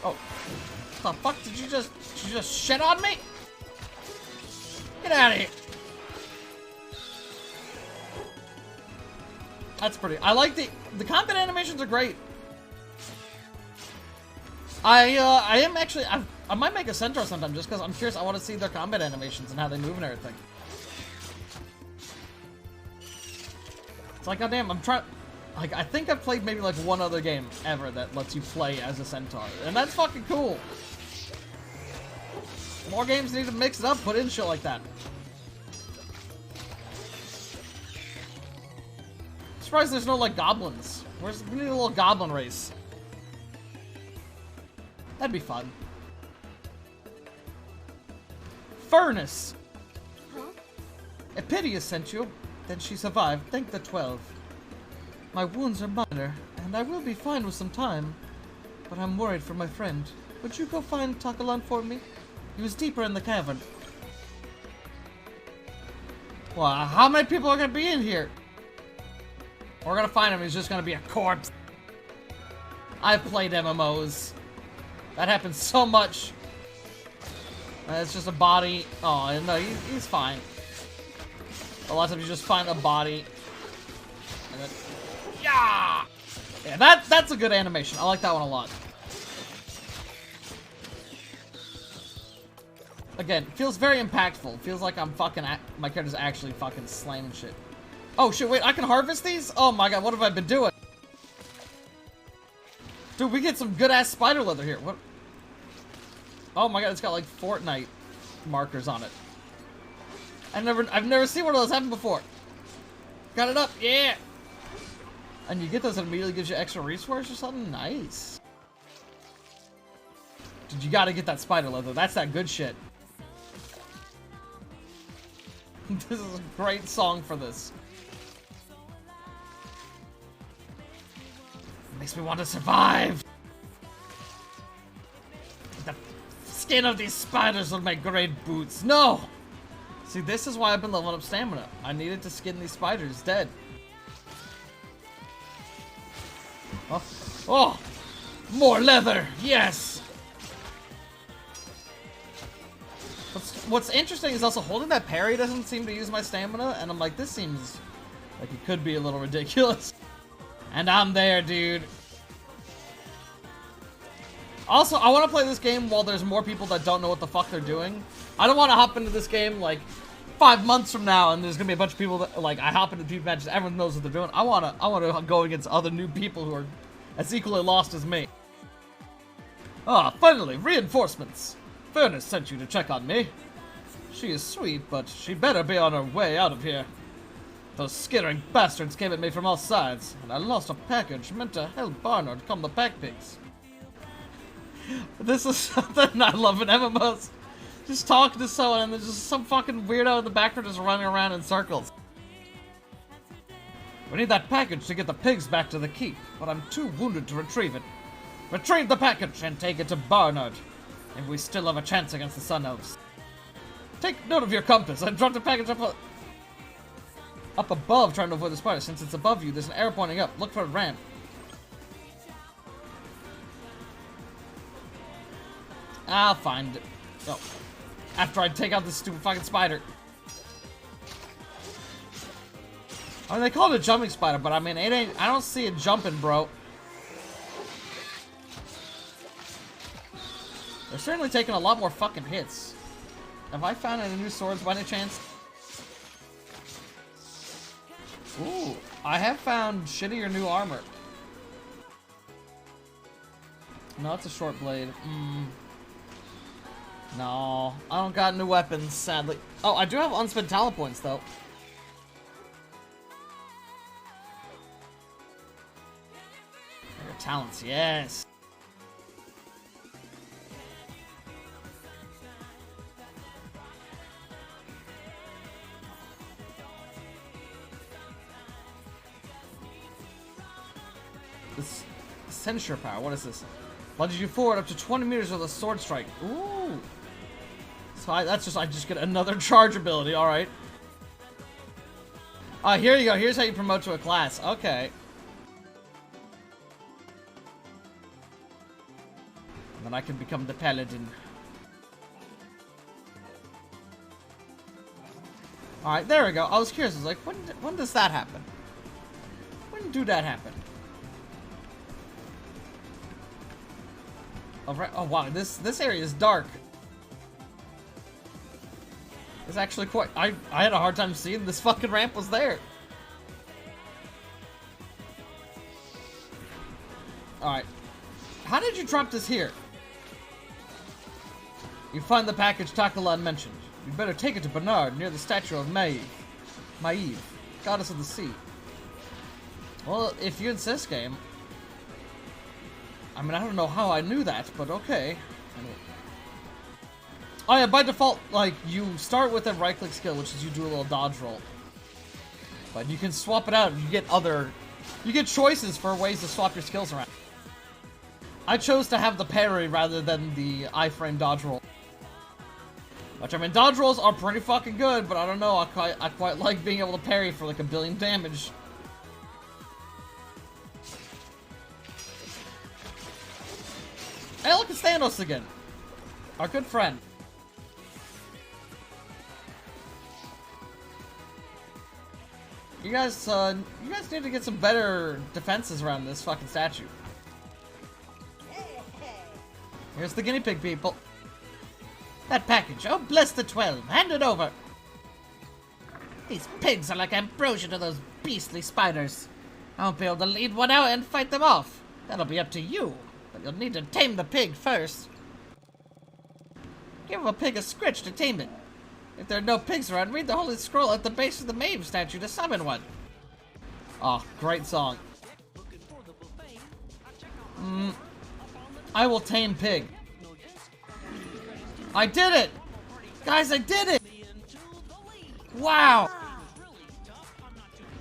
Oh, the fuck did you just shit on me? Get out of here. That's pretty. I like the combat animations are great. I am actually, I might make a centaur sometime just because I'm curious. I want to see their combat animations and how they move and everything. It's like, goddamn, I'm trying. Like, I think I've played maybe like one other game ever that lets you play as a centaur, and that's fucking cool. More games need to mix it up, put in shit like that. Surprised there's no like goblins. We need a little goblin race. That'd be fun. Furnace. Huh? Epidia sent you. Then she survived. Thank the 12. My wounds are minor, and I will be fine with some time. But I'm worried for my friend. Would you go find Takalan for me? He was deeper in the cavern. Well, how many people are gonna be in here? We're gonna find him, he's just gonna be a corpse. I've played MMOs. That happens so much. It's just a body. Oh, no, he's fine. A lot of times you just find a body. And then, yeah! Yeah, that's a good animation. I like that one a lot. Again, feels very impactful. Feels like I'm fucking, my character's actually fucking slamming shit. Oh shit, wait, I can harvest these? Oh my god, what have I been doing? Dude, we get some good ass spider leather here. What? Oh my god, it's got like Fortnite markers on it. I've never seen one of those happen before. Got it up, yeah! And you get those and it immediately gives you extra resource or something? Nice. Dude, you gotta get that spider leather. That's that good shit. This is a great song for this. Makes me want to survive. The skin of these spiders will make great boots. No! See, this is why I've been leveling up stamina. I needed to skin these spiders dead. Oh, oh, more leather, yes. What's interesting is also holding that parry doesn't seem to use my stamina, and I'm like, this seems like it could be a little ridiculous. And I'm there, dude. Also, I want to play this game while there's more people that don't know what the fuck they're doing. I don't want to hop into this game like 5 months from now, and there's gonna be a bunch of people that like I hop into PvP matches. Everyone knows what they're doing. I wanna go against other new people who are as equally lost as me. Ah, finally, reinforcements. Furnace sent you to check on me. She is sweet, but she better be on her way out of here. Those skittering bastards came at me from all sides, and I lost a package meant to help Barnard calm the pack pigs. This is something I love in MMOs. Just talking to someone and there's just some fucking weirdo in the background just running around in circles. We need that package to get the pigs back to the keep, but I'm too wounded to retrieve it. Retrieve the package and take it to Barnard, and we still have a chance against the Sun Elves. Take note of your compass. I dropped the package up above trying to avoid the spider. Since it's above you, there's an arrow pointing up. Look for a ramp. I'll find it. Oh. After I take out this stupid fucking spider. I mean, they call it a jumping spider, but I mean, it ain't. I don't see it jumping, bro. They're certainly taking a lot more fucking hits. Have I found any new swords by any chance? Ooh, I have found shittier new armor. No, it's a short blade. No, I don't got new weapons, sadly. Oh, I do have unspent talent points, though. Your talents, yes. This censure power, what is this? Plunges you forward up to 20 meters with a sword strike. Ooh. So I just get another charge ability, alright. Here you go, here's how you promote to a class. Okay. And then I can become the paladin. Alright, there we go. I was curious, I was like, when does that happen? When do that happen? Oh wow, this area is dark. It's actually quite. I had a hard time seeing this fucking ramp was there. Alright. How did you drop this here? You find the package Takalan mentioned. You better take it to Bernard near the statue of Maeve, goddess of the sea. Well, if you insist, game. I mean, I don't know how I knew that, but okay. Oh yeah, by default, like, you start with a right-click skill, which is you do a little dodge roll. But you can swap it out, and you get choices for ways to swap your skills around. I chose to have the parry rather than the iframe dodge roll. Which, I mean, dodge rolls are pretty fucking good, but I don't know, I quite like being able to parry for like 1 billion damage. Hey, look, it's Thanos again. Our good friend. You guys need to get some better defenses around this fucking statue. Here's the guinea pig people. That package, oh bless the 12, hand it over. These pigs are like ambrosia to those beastly spiders. I won't be able to lead one out and fight them off. That'll be up to you. But you'll need to tame the pig first. Give a pig a scritch to tame it. If there are no pigs around, read the holy scroll at the base of the Maeve statue to summon one. Oh, great song. I will tame pig. I did it! Guys, I did it! Wow!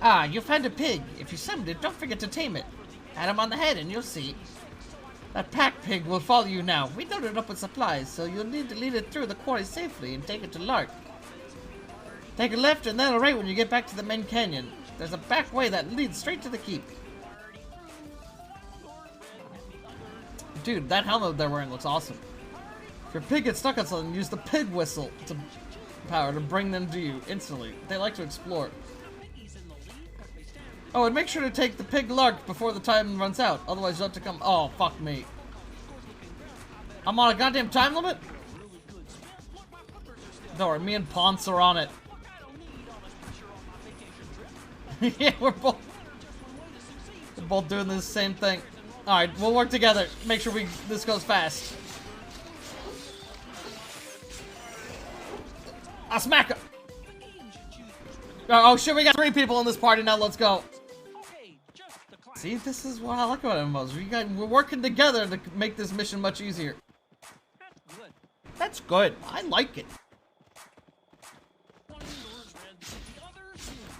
Ah, you found a pig. If you summoned it, don't forget to tame it. Pat him on the head and you'll see. That pack pig will follow you now. We loaded it up with supplies, so you'll need to lead it through the quarry safely and take it to Lark. Take a left and then a right when you get back to the main canyon. There's a back way that leads straight to the keep. Dude, that helmet they're wearing looks awesome. If your pig gets stuck on something, use the pig whistle to power to bring them to you instantly. They like to explore. Oh, and make sure to take the pig lark before the time runs out. Otherwise, you'll have to come. Oh, fuck me. I'm on a goddamn time limit? Don't worry, me and Ponce are on it. Yeah, we're both doing the same thing. Alright, we'll work together. Make sure this goes fast. I'll smack her. Oh shit, we got 3 people in this party now. Let's go. See, this is what I like about MMOs. We're working together to make this mission much easier. That's good. I like it.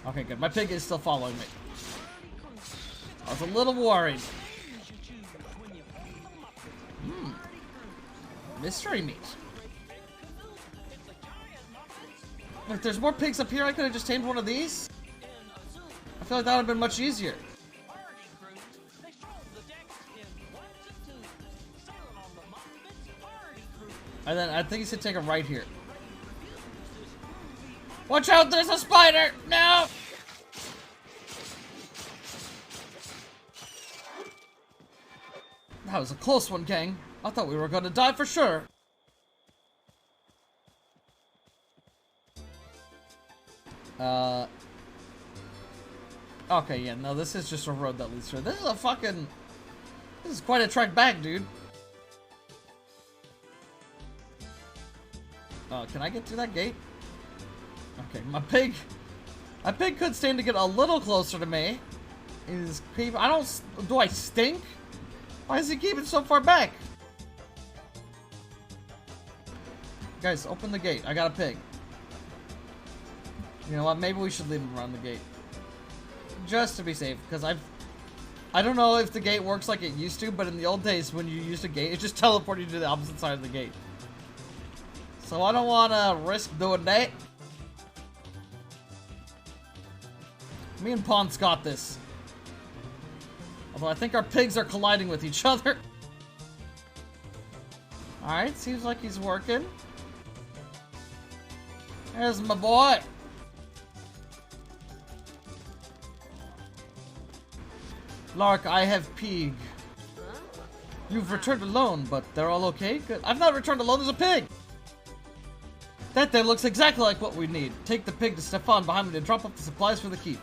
Okay, good. My pig is still following me. I was a little worried. Mystery meat. If there's more pigs up here, I could have just tamed one of these. I feel like that would have been much easier. And then I think he said take a right here. Watch out, there's a spider! No! That was a close one, gang. I thought we were gonna die for sure. Okay, yeah, no, this is just a road that leads through. This is quite a trek back, dude. Can I get through that gate? Okay, my pig could stand to get a little closer to me. Do I stink? Why is he keeping so far back? Guys, open the gate. I got a pig. You know what? Maybe we should leave him around the gate. Just to be safe, because I don't know if the gate works like it used to, but in the old days when you used a gate, it just teleported you to the opposite side of the gate. So I don't want to risk doing that. Me and Ponce got this. Although I think our pigs are colliding with each other. Alright, seems like he's working. There's my boy. Lark, I have pig. You've returned alone, but they're all okay? Good. I've not returned alone, there's a pig! That there looks exactly like what we need. Take the pig to Stefan behind me to drop off the supplies for the keep.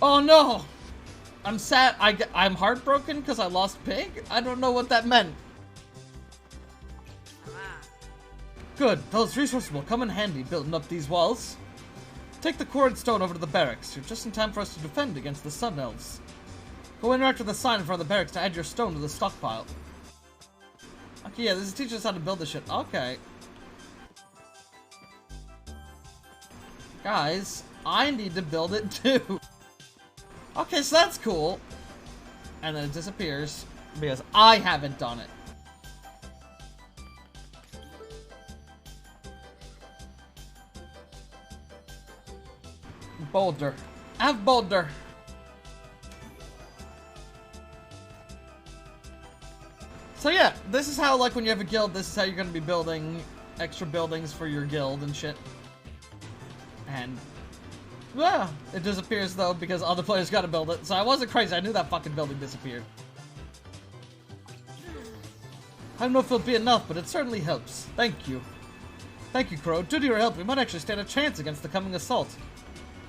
Oh no! I'm sad. I'm heartbroken because I lost pig? I don't know what that meant. Good. Those resources will come in handy building up these walls. Take the quarried stone over to the barracks. You're just in time for us to defend against the Sun Elves. Go interact with the sign in front of the barracks to add your stone to the stockpile. Okay, yeah, this is teaching us how to build this shit. Okay. Guys, I need to build it too. Okay, so that's cool. And then it disappears because I haven't done it. Boulder. Have boulder. So yeah, this is how, like, when you have a guild, this is how you're going to be building extra buildings for your guild and shit. And, yeah, it disappears, though, because other players got to build it. So I wasn't crazy. I knew that fucking building disappeared. I don't know if it'll be enough, but it certainly helps. Thank you. Thank you, Crow. Due to your help, we might actually stand a chance against the coming assault.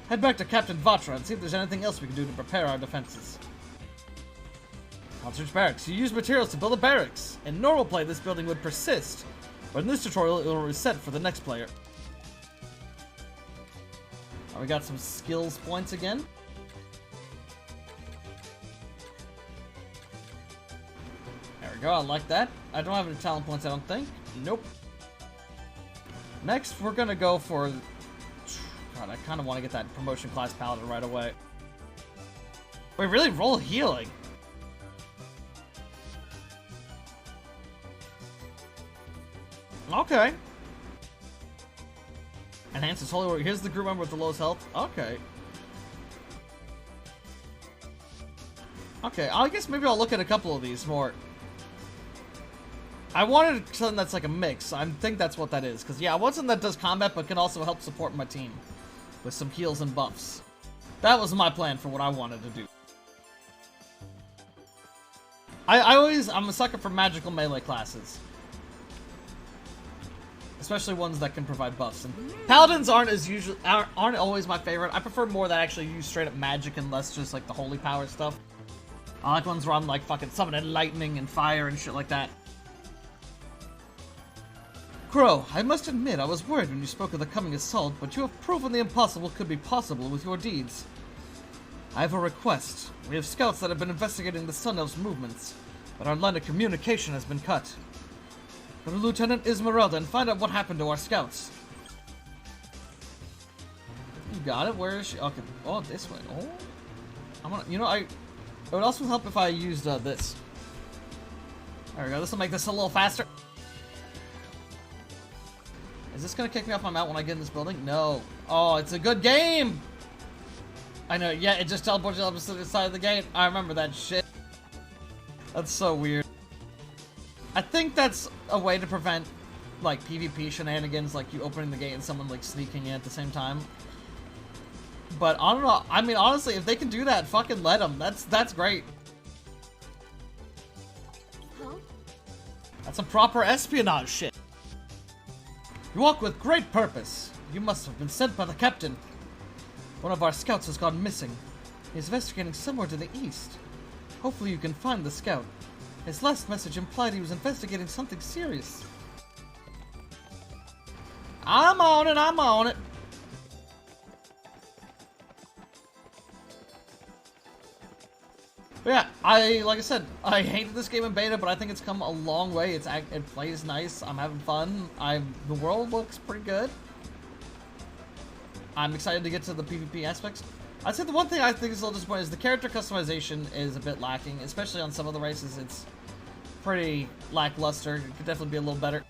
Head back to Captain Vatra and see if there's anything else we can do to prepare our defenses. Concierge Barracks. You use materials to build a barracks. In normal play, this building would persist, but in this tutorial, it will reset for the next player. Oh, we got some skills points again. There we go, I like that. I don't have any talent points, I don't think. Nope. Next, we're gonna go for... God, I kind of want to get that promotion class paladin right away. Wait, really? Roll healing? Okay. Enhances holy warrior. Here's the group member with the lowest health. Okay. Okay, I guess maybe I'll look at a couple of these more. I wanted something that's like a mix. I think that's what that is. Because, yeah, I want something that does combat but can also help support my team with some heals and buffs. That was my plan for what I wanted to do. I'm a sucker for magical melee classes. Especially ones that can provide buffs. And paladins aren't always my favorite. I prefer more that actually use straight up magic and less just like the holy power stuff. I like ones where I'm like fucking summoning lightning and fire and shit like that. Crow, I must admit I was worried when you spoke of the coming assault, but you have proven the impossible could be possible with your deeds. I have a request. We have scouts that have been investigating the Sun Elves' movements, but our line of communication has been cut. Go to Lieutenant Esmeralda and find out what happened to our scouts. You got it? Where is she? Okay. Oh, this way. Oh. I want to, you know, it would also help if I used this. There we go. This will make this a little faster. Is this going to kick me off my mount when I get in this building? No. Oh, it's a good game! I know. Yeah, it just teleports you up to the side of the gate. I remember that shit. That's so weird. I think that's a way to prevent, like, PvP shenanigans, like you opening the gate and someone, like, sneaking in at the same time. But, I don't know. I mean, honestly, if they can do that, fucking let them. That's great. Huh? That's some proper espionage shit. You walk with great purpose. You must have been sent by the captain. One of our scouts has gone missing. He's investigating somewhere to the east. Hopefully you can find the scout. His last message implied he was investigating something serious. I'm on it, I'm on it. But yeah, like I said, I hated this game in beta, but I think it's come a long way. It plays nice. I'm having fun. The world looks pretty good. I'm excited to get to the PvP aspects. I'd say the one thing I think is a little disappointing is the character customization is a bit lacking, especially on some of the races. It's pretty lackluster. It could definitely be a little better.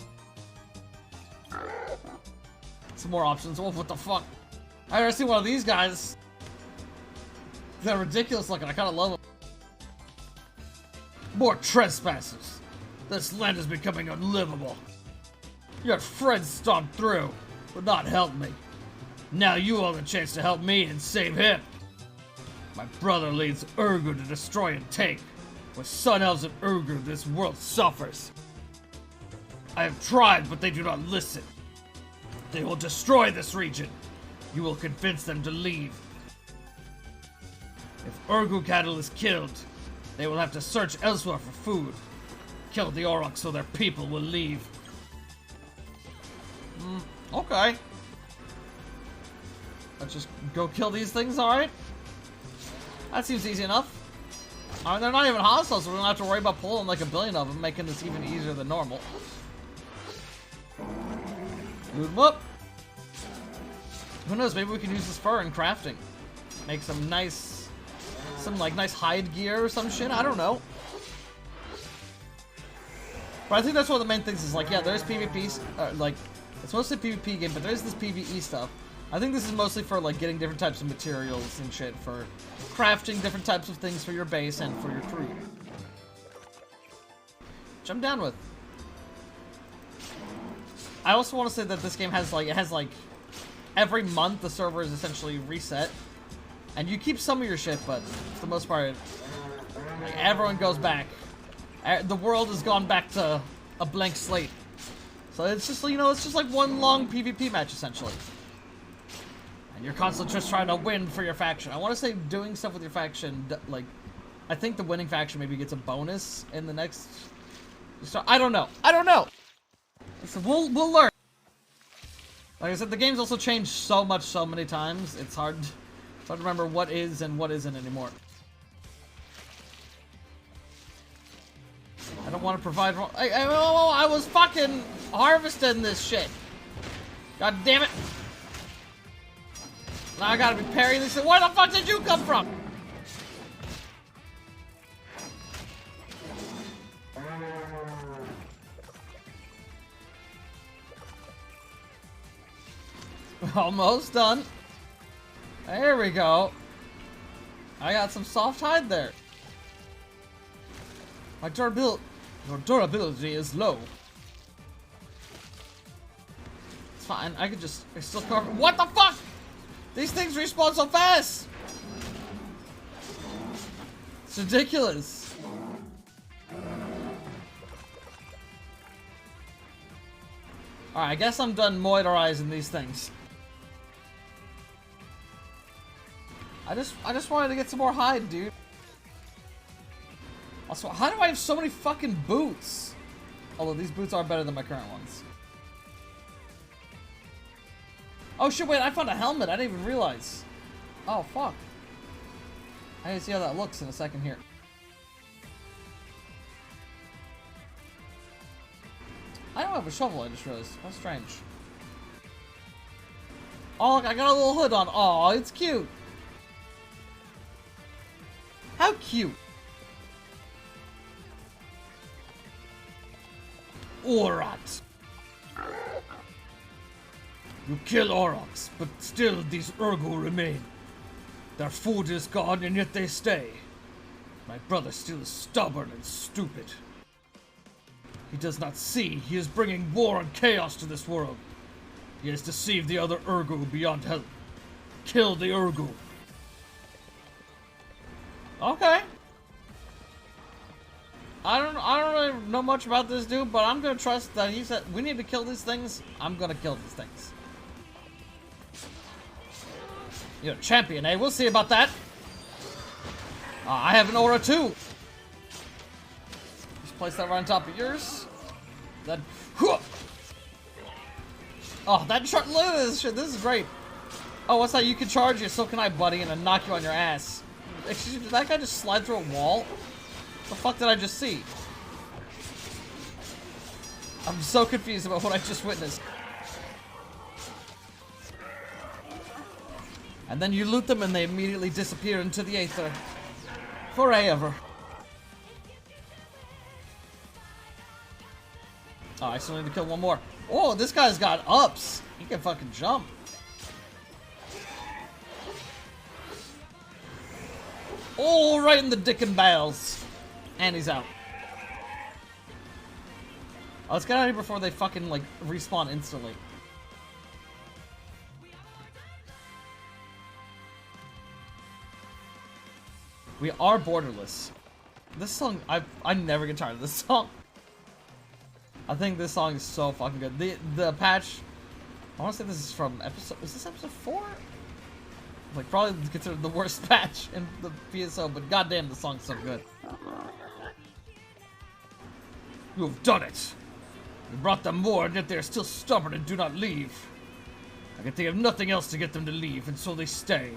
Some more options. Oh, what the fuck? I never seen one of these guys. They're ridiculous looking. I kind of love them. More trespassers. This land is becoming unlivable. Your friend stomped through, but not helped me. Now you all have a chance to help me and save him. My brother leads Urgu to destroy and take. With Sun Elves and Urgu, this world suffers. I have tried, but they do not listen. They will destroy this region. You will convince them to leave. If Urgu cattle is killed, they will have to search elsewhere for food. Kill the Aurochs so their people will leave. Okay. Let's just go kill these things, alright? That seems easy enough. I mean, they're not even hostile, so we don't have to worry about pulling like a billion of them, making this even easier than normal. Loot them up. Who knows, maybe we can use this fur in crafting. Make some nice... nice hide gear or some shit, I don't know. But I think that's one of the main things is, like, yeah, there's PvP, it's mostly a PvP game, but there's this PvE stuff. I think this is mostly for, like, getting different types of materials and shit, for crafting different types of things for your base and for your crew. Which I'm down with. I also want to say that this game has, every month the server is essentially reset. And you keep some of your shit, but for the most part, everyone goes back. The world has gone back to a blank slate. So it's just, it's just like one long PvP match, essentially. And you're constantly just trying to win for your faction. I want to say doing stuff with your faction, I think the winning faction maybe gets a bonus in the next... I don't know. So we'll learn. Like I said, the game's also changed so much, so many times. It's hard to remember what is and what isn't anymore. I don't want to provide... I was fucking harvesting this shit. God damn it. Now I gotta be parrying this. Where the fuck did you come from? Almost done. There we go. I got some soft hide there. My durability is low. It's fine. I still cover. What the fuck? These things respawn so fast. It's ridiculous. Alright, I guess I'm done moitorizing these things. I just wanted to get some more hide, dude. Also, how do I have so many fucking boots? Although these boots are better than my current ones. Oh shit, wait, I found a helmet. I didn't even realize. Oh, fuck. I need to see how that looks in a second here. I don't have a shovel, I just realized. How strange. Oh, look, I got a little hood on. Oh, it's cute. How cute. Aurochs. You kill Aurochs, but still these Urgu remain. Their food is gone, and yet they stay. My brother still is stubborn and stupid. He does not see he is bringing war and chaos to this world. He has deceived the other Urgu beyond help. Kill the Urgu. Okay. I don't really know much about this dude, but I'm gonna trust that he said we need to kill these things. I'm gonna kill these things. You're a champion, eh? We'll see about that. I have an aura too. Just place that right on top of yours. Then, oh, that look at this shit. This is great. Oh, what's that? You can charge you, so can I, buddy, and then knock you on your ass. Excuse me, did that guy just slide through a wall? The fuck did I just see? I'm so confused about what I just witnessed. And then you loot them and they immediately disappear into the aether. Forever. Oh, I still need to kill one more. Oh, this guy's got ups. He can fucking jump. Oh, right in the dick and balls. And he's out. Oh, let's get out of here before they fucking, like, respawn instantly. We are borderless. This song, I never get tired of this song. I think this song is so fucking good. The patch, I want to say this is from episode, is this episode 4? Like, probably considered the worst patch in the PSO, but goddamn, the song's so good. You have done it! You brought them more, and yet they are still stubborn and do not leave. I can think of nothing else to get them to leave, and so they stay.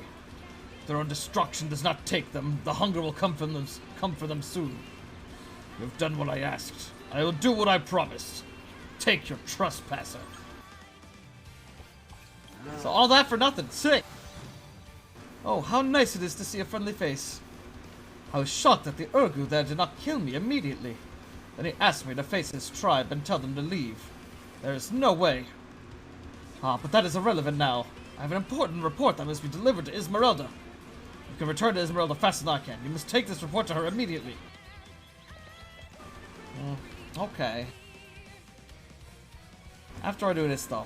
If their own destruction does not take them, the hunger will come for them soon. You have done what I asked. I will do what I promised. Take your trespasser. So all that for nothing. Sick! Oh, how nice it is to see a friendly face. I was shocked that the Urgu there did not kill me immediately. Then he asked me to face his tribe and tell them to leave. There is no way. Ah, but that is irrelevant now. I have an important report that must be delivered to Esmeralda. You can return to Esmeralda faster than I can. You must take this report to her immediately. Okay. After I do this, though.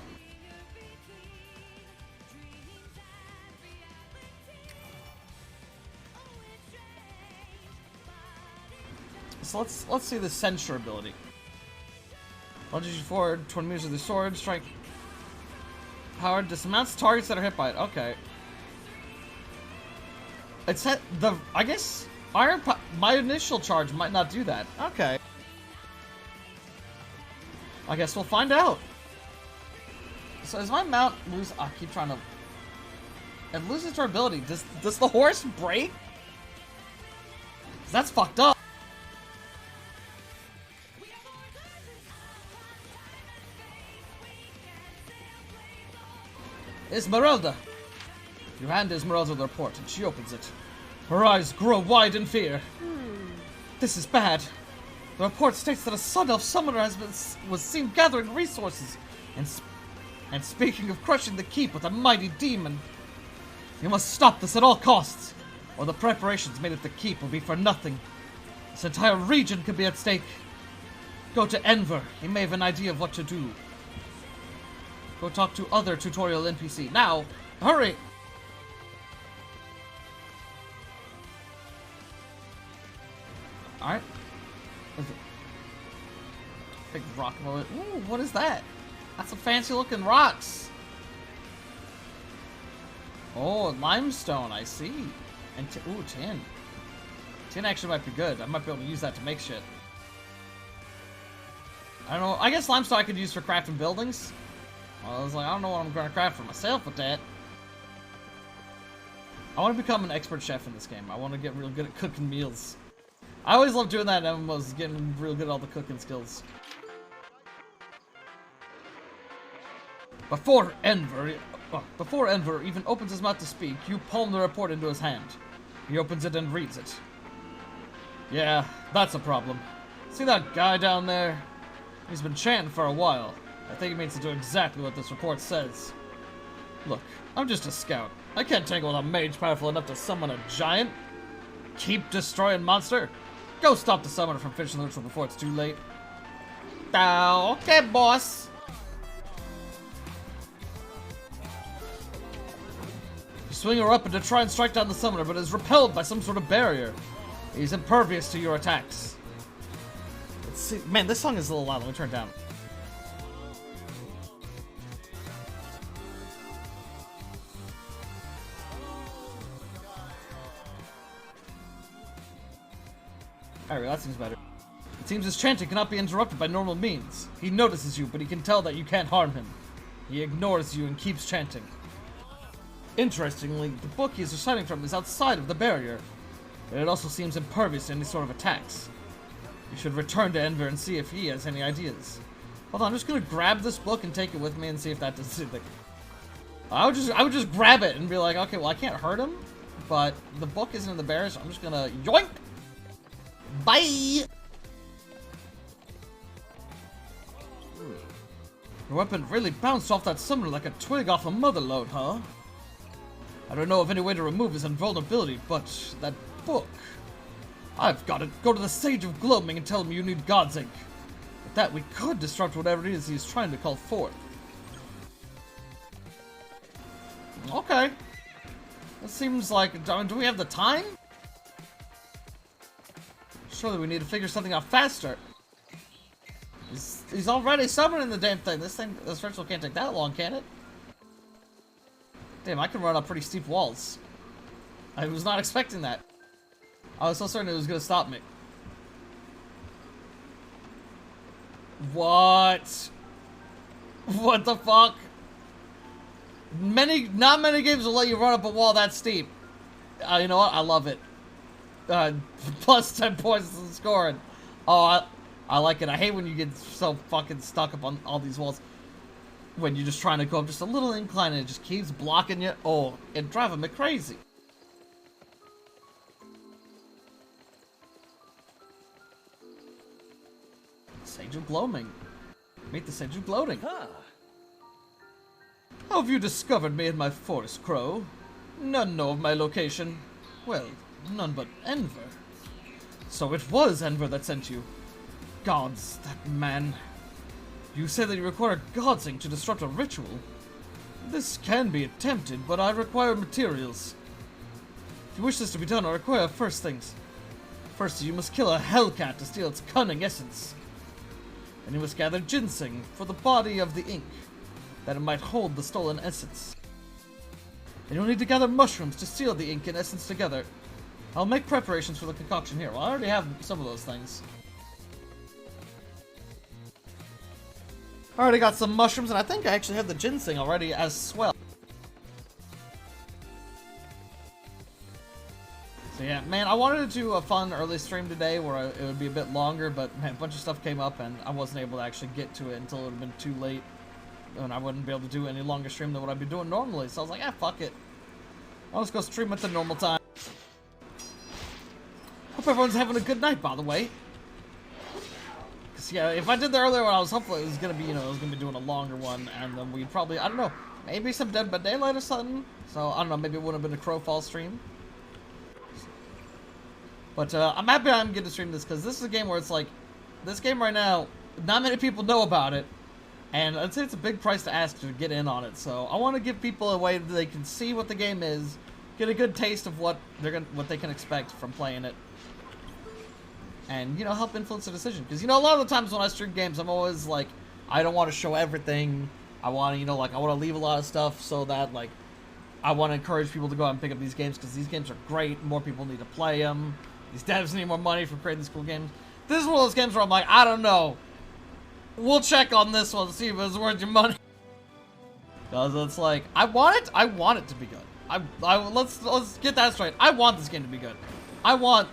So let's see the censure ability. Launches you forward 20 meters with the sword, strike power, dismounts targets that are hit by it. Okay. It's I guess my initial charge might not do that. Okay. I guess we'll find out. So is my mount lose? I keep trying to. It loses durability. Does the horse break? 'Cause that's fucked up. Esmeralda! You hand Esmeralda the report, and she opens it. Her eyes grow wide in fear. This is bad. The report states that a Sun Elf summoner was seen gathering resources And speaking of crushing the keep with a mighty demon, you must stop this at all costs, or the preparations made at the keep will be for nothing. This entire region could be at stake. Go to Enver. He may have an idea of what to do. Go talk to other tutorial NPC. Now, hurry! Alright. Big rock moment. Ooh, what is that? That's some fancy looking rocks. Oh, limestone, I see. And ooh, tin. Tin actually might be good. I might be able to use that to make shit. I don't know. I guess limestone I could use for crafting buildings. Well, I was like, I don't know what I'm going to craft for myself with that. I want to become an expert chef in this game. I want to get real good at cooking meals. I always love doing that in MMOs, getting real good at all the cooking skills. Before Enver even opens his mouth to speak, you palm the report into his hand. He opens it and reads it. Yeah, that's a problem. See that guy down there? He's been chanting for a while. I think he means to do exactly what this report says. Look, I'm just a scout. I can't tangle with a mage powerful enough to summon a giant. Keep destroying monster. Go stop the summoner from finishing the ritual before it's too late. Okay, boss. You swing her up and to try and strike down the summoner, but is repelled by some sort of barrier. He's impervious to your attacks. Let's see. Man, this song is a little loud. Let me turn it down. Alright, that seems better. It seems his chanting cannot be interrupted by normal means. He notices you, but he can tell that you can't harm him. He ignores you and keeps chanting. Interestingly, the book he is reciting from is outside of the barrier, but it also seems impervious to any sort of attacks. You should return to Enver and see if he has any ideas. Hold on, I'm just gonna grab this book and take it with me and see if that does anything. I would just grab it and be like, okay, well I can't hurt him, but the book isn't in the barrier, so I'm just gonna yoink! Bye! Your weapon really bounced off that summoner like a twig off a mother load, huh? I don't know of any way to remove his invulnerability, but that book... I've got it. Go to the Sage of Gloaming and tell him you need God's Ink. With that, we could disrupt whatever it is he's trying to call forth. Okay. That seems like... Do we have the time? Surely we need to figure something out faster. He's already summoning the damn thing. This ritual can't take that long, can it? Damn, I can run up pretty steep walls. I was not expecting that. I was so certain it was gonna stop me. What? What the fuck? Not many games will let you run up a wall that steep. You know what? I love it. Plus 10 points in scoring. Oh, I like it. I hate when you get so fucking stuck up on all these walls. When you're just trying to go up just a little incline and it just keeps blocking you. Oh, it's driving me crazy. Sage of Gloaming. Meet the Sage of Gloaming. Huh. How have you discovered me in my forest, Crow? None know of my location. Well, none but Enver. So it was Enver that sent you. Gods, that man. You say that you require God's Ink to disrupt a ritual. This can be attempted, but I require materials. If you wish this to be done, I require first things. First, you must kill a hellcat to steal its cunning essence. Then you must gather ginseng for the body of the ink, that it might hold the stolen essence. Then you'll need to gather mushrooms to seal the ink and essence together. I'll make preparations for the concoction here. Well, I already have some of those things. I already got some mushrooms, and I think I actually have the ginseng already as well. So yeah, man, I wanted to do a fun early stream today where it would be a bit longer, but man, a bunch of stuff came up, and I wasn't able to actually get to it until it would have been too late. And I wouldn't be able to do any longer stream than what I'd be doing normally, so I was like, ah, fuck it. I'll just go stream at the normal time. Hope everyone's having a good night, by the way. Because Yes, yeah, if I did the earlier one, I was hopeful it was gonna be, you know, I was gonna be doing a longer one, and then we'd probably, I don't know, maybe some Dead by Daylight or something. So, I don't know, maybe it would have been a Crowfall stream. But, I'm happy I'm getting to stream this, because this is a game where it's like, this game right now, not many people know about it, and I'd say it's a big price to ask to get in on it, so I want to give people a way that they can see what the game is, get a good taste of what they can expect from playing it. And, you know, help influence the decision. Because, you know, a lot of the times when I stream games, I'm always like, I don't want to show everything. I want to, you know, like, I want to leave a lot of stuff so that, like, I want to encourage people to go out and pick up these games because these games are great. More people need to play them. These devs need more money for creating these cool games. This is one of those games where I'm like, I don't know. We'll check on this one, see if it's worth your money. Because it's like, I want it to be good. Let's get that straight. I want this game to be good. I want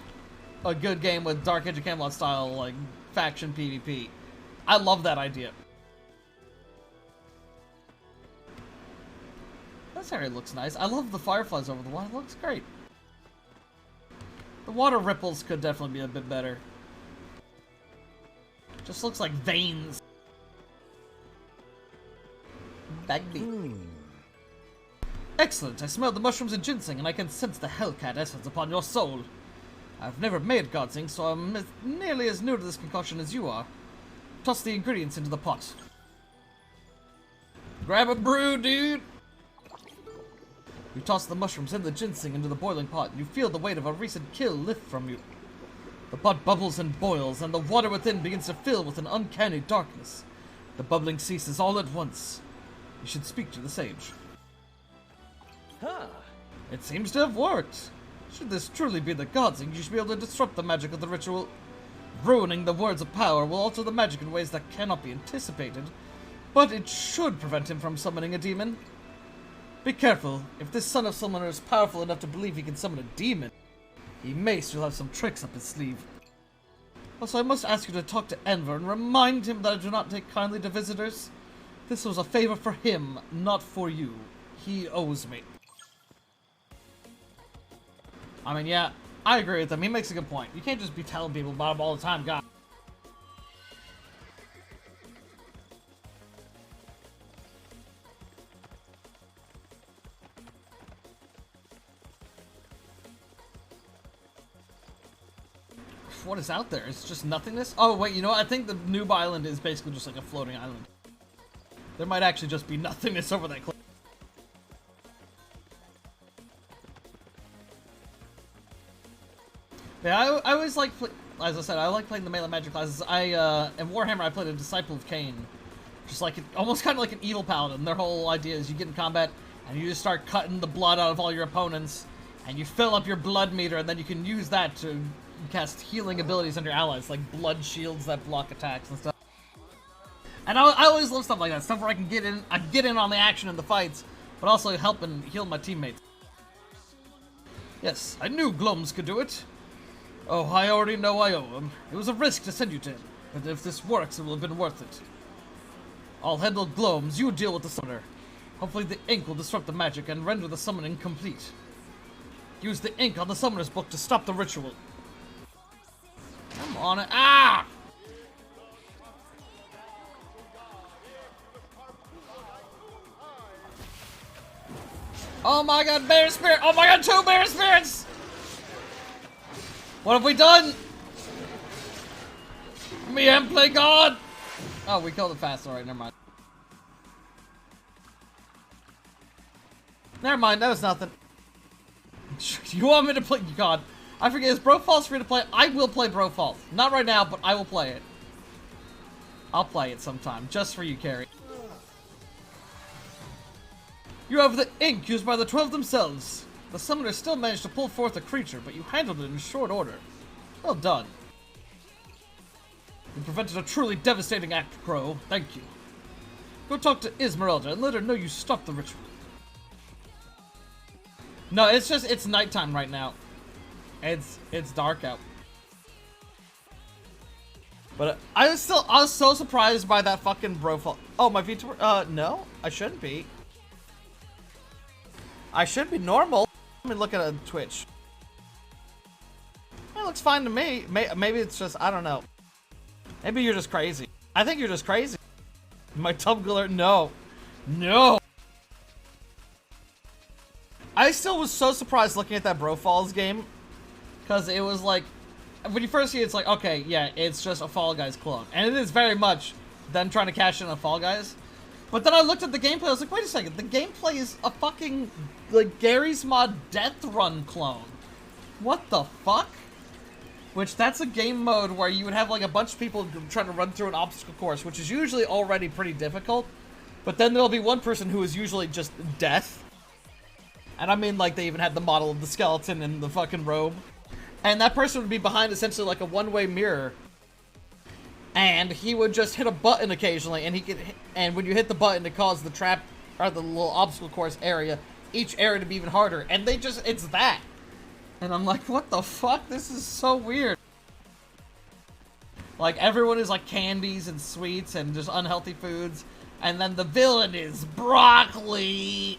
a good game with Dark Age of Camelot style, like, faction PvP. I love that idea. This area looks nice. I love the fireflies over the water. It looks great. The water ripples could definitely be a bit better. Just looks like veins. Bagby. Excellent. I smell the mushrooms and ginseng, and I can sense the Hellcat essence upon your soul. I've never made godsing, so I'm nearly as new to this concoction as you are. Toss the ingredients into the pot. Grab a brew, dude! You toss the mushrooms and the ginseng into the boiling pot, and you feel the weight of a recent kill lift from you. The pot bubbles and boils, and the water within begins to fill with an uncanny darkness. The bubbling ceases all at once. You should speak to the sage. Huh. It seems to have worked. Should this truly be the godsing, you should be able to disrupt the magic of the ritual. Ruining the words of power will alter the magic in ways that cannot be anticipated, but it should prevent him from summoning a demon. Be careful. If this son of summoner is powerful enough to believe he can summon a demon, he may still have some tricks up his sleeve. Also, I must ask you to talk to Enver and remind him that I do not take kindly to visitors. This was a favor for him, not for you. He owes me. I mean, yeah, I agree with him. He makes a good point. You can't just be telling people about him all the time, God. What is out there? It's just nothingness? Oh, wait, you know what? I think the Noob Island is basically just like a floating island. There might actually just be nothingness over that cliff. Yeah, I always like, as I said, I like playing the melee magic classes. In Warhammer, I played a Disciple of Cain. Just like, almost kind of like an evil paladin. Their whole idea is you get in combat, and you just start cutting the blood out of all your opponents, and you fill up your blood meter, and then you can use that to cast healing abilities on your allies, like blood shields that block attacks and stuff. And I always love stuff like that, stuff where I can get in on the action in the fights, but also help and heal my teammates. Yes, I knew Glums could do it. Oh, I already know I owe him. It was a risk to send you to him, but if this works, it will have been worth it. I'll handle Glums, you deal with the summoner. Hopefully the ink will disrupt the magic and render the summoning complete. Use the ink on the summoner's book to stop the ritual. Come on, ah! Oh my god, bear spirit! Oh my god, 2 bear spirits! What have we done? Me and play God! Oh, we killed it fast. Alright, never mind. Never mind, that was nothing. You want me to play God? I forget, is Crowfall free to play? I will play Crowfall. Not right now, but I will play it. I'll play it sometime, just for you, Carrie. You have the ink used by the 12 themselves. The summoner still managed to pull forth a creature, but you handled it in short order. Well done. You prevented a truly devastating act, Crow. Thank you. Go talk to Esmeralda and let her know you stopped the ritual. No, it's nighttime right now. It's dark out. But I was so surprised by that fucking Crowfall. Oh, my VTuber, no, I shouldn't be. I should be normal. Let me look at a Twitch. It looks fine to me. Maybe it's just, I don't know. Maybe you're just crazy. I think you're just crazy. My Tumblr, no. No! I still was so surprised looking at that Crowfallen game. Because it was like, when you first see it, it's like, okay, yeah, it's just a Fall Guys clone. And it is very much them trying to cash in on Fall Guys. But then I looked at the gameplay, I was like, wait a second, the gameplay is a fucking, like, Garry's Mod Death Run clone. What the fuck? Which, that's a game mode where you would have, like, a bunch of people trying to run through an obstacle course, which is usually already pretty difficult. But then there'll be one person who is usually just death. And I mean, like, they even had the model of the skeleton in the fucking robe. And that person would be behind essentially like a one-way mirror. And he would just hit a button occasionally, and he could, and when you hit the button to cause the trap, or the little obstacle course area, each area to be even harder. And they just, it's that. And I'm like, what the fuck? This is so weird. Like, everyone is like candies and sweets and just unhealthy foods. And then the villain is broccoli.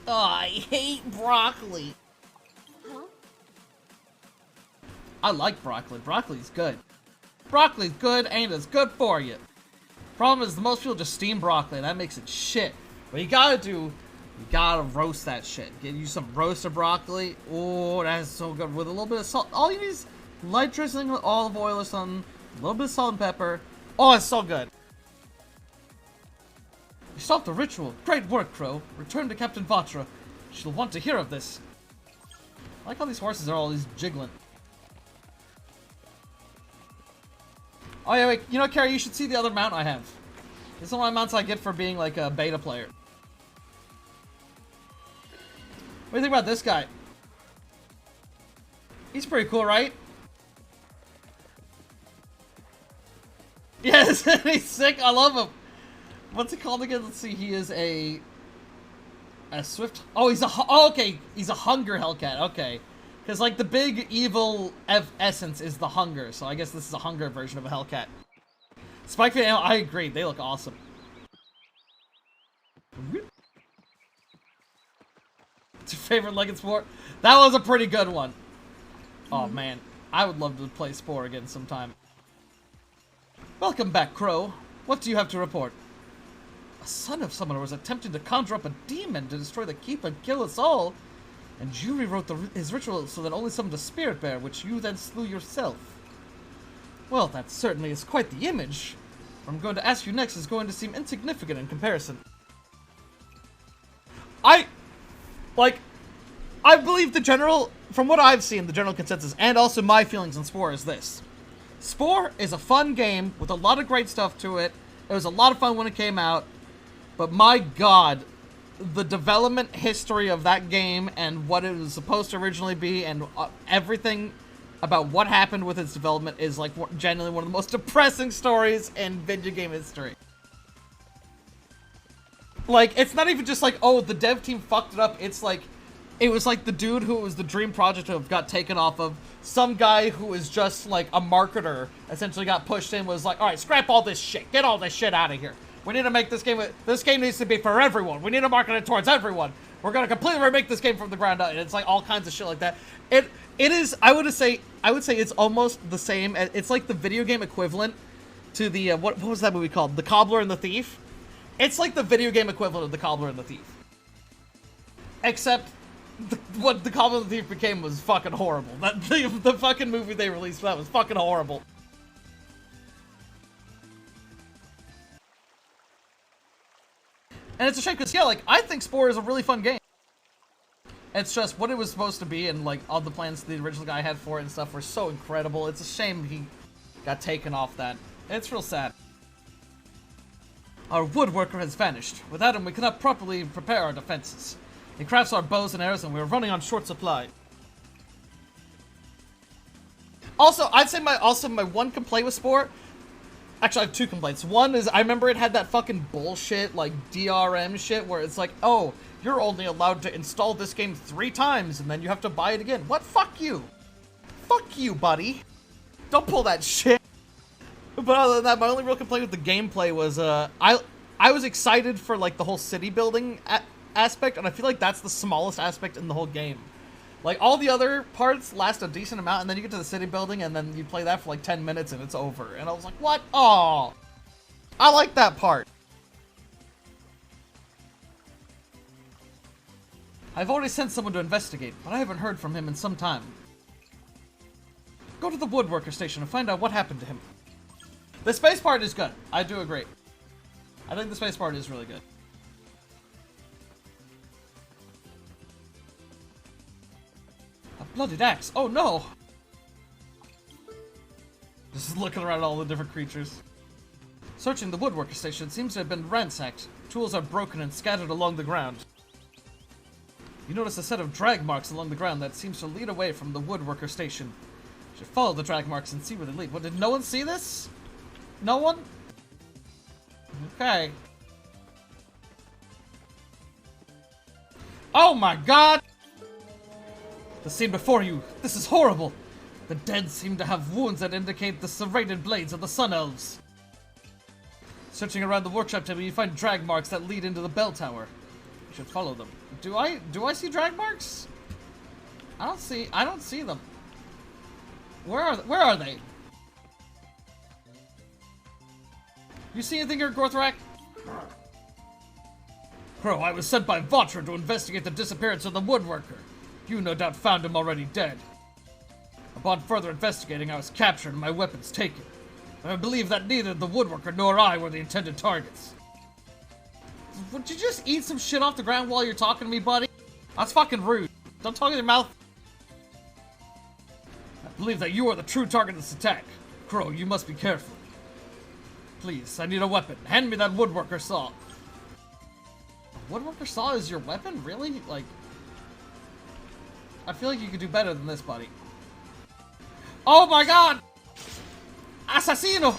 Oh, I hate broccoli. Huh? I like broccoli. Broccoli's good. Broccoli's good and it's good for you. Problem is, the most people just steam broccoli and that makes it shit. What you gotta do, you gotta roast that shit. Get you some roasted broccoli. Oh, that is so good. With a little bit of salt. All you need is light drizzling with olive oil or something. A little bit of salt and pepper. Oh, it's so good. You solved the ritual. Great work, Crow. Return to Captain Vatra. She'll want to hear of this. I like how these horses are always jiggling. Oh yeah, wait. You know, Carrie, you should see the other mount I have. This is one of my mounts I get for being like a beta player. What do you think about this guy? He's pretty cool, right? Yes, he's sick. I love him. What's he called again? Let's see. He is a swift. Oh, he's a. Oh, okay. He's a hunger Hellcat. Okay, because like the big evil essence is the hunger. So I guess this is a hunger version of a Hellcat. Spike Fan, I agree. They look awesome. What's your favorite Legged Sport? That was a pretty good one. Oh man, I would love to play Spore again sometime. Welcome back, Crow. What do you have to report? A son of someone was attempting to conjure up a demon to destroy the keep and kill us all, and you rewrote his ritual so that only summoned a spirit bear, which you then slew yourself. Well, that certainly is quite the image. What I'm going to ask you next is going to seem insignificant in comparison. I believe the general, from what I've seen, the general consensus, and also my feelings on Spore is this. Spore is a fun game with a lot of great stuff to it. It was a lot of fun when it came out. But my god, the development history of that game and what it was supposed to originally be and everything about what happened with its development is like genuinely one of the most depressing stories in video game history. Like, it's not even just like, oh, the dev team fucked it up. It's like, it was like the dude who was the dream project of got taken off of. Some guy who is just like a marketer essentially got pushed in, was like, all right, scrap all this shit. Get all this shit out of here. We need to make this game, this game needs to be for everyone. We need to market it towards everyone. We're going to completely remake this game from the ground up. And it's like all kinds of shit like that. It is, I would say it's almost the same. It's like the video game equivalent to the, what was that movie called? The Cobbler and the Thief. It's like the video game equivalent of The Cobbler and the Thief. Except what The Cobbler and the Thief became was fucking horrible. The fucking movie they released for that was fucking horrible. And it's a shame because, yeah, like, I think Spore is a really fun game. It's just what it was supposed to be and, like, all the plans the original guy had for it and stuff were so incredible. It's a shame he got taken off that. It's real sad. Our woodworker has vanished. Without him, we cannot properly prepare our defenses. He crafts our bows and arrows, and we're running on short supply. Also, I'd say my one complaint with Spore. Actually, I have two complaints. One is I remember it had that fucking bullshit, like, DRM shit, where it's like, oh, you're only allowed to install this game 3 times, and then you have to buy it again. What? Fuck you. Fuck you, buddy. Don't pull that shit. But other than that, my only real complaint with the gameplay was, I was excited for, like, the whole city building aspect, and I feel like that's the smallest aspect in the whole game. Like, all the other parts last a decent amount, and then you get to the city building, and then you play that for like 10 minutes, and it's over. And I was like, what? Oh, I like that part. I've already sent someone to investigate, but I haven't heard from him in some time. Go to the woodworker station and find out what happened to him. The space part is good. I do agree. I think the space part is really good. A bloodied axe. Oh no! Just looking around at all the different creatures. Searching the woodworker station seems to have been ransacked. Tools are broken and scattered along the ground. You notice a set of drag marks along the ground that seems to lead away from the woodworker station. You should follow the drag marks and see where they lead. What, did no one see this? No one? Okay. Oh my god! The scene before you. This is horrible. The dead seem to have wounds that indicate the serrated blades of the Sun Elves. Searching around the workshop table, you find drag marks that lead into the bell tower. You should follow them. Do I see drag marks? I don't see them. Where are they? You see anything here, Gorthrak? Crow, I was sent by Vatra to investigate the disappearance of the woodworker. You no doubt found him already dead. Upon further investigating, I was captured and my weapons taken. I believe that neither the woodworker nor I were the intended targets. Would you just eat some shit off the ground while you're talking to me, buddy? That's fucking rude. Don't talk in your mouth. I believe that you are the true target of this attack. Crow, you must be careful. Please, I need a weapon. Hand me that woodworker saw. A woodworker saw is your weapon? Really? Like, I feel like you could do better than this, buddy. Oh my god! Assassino!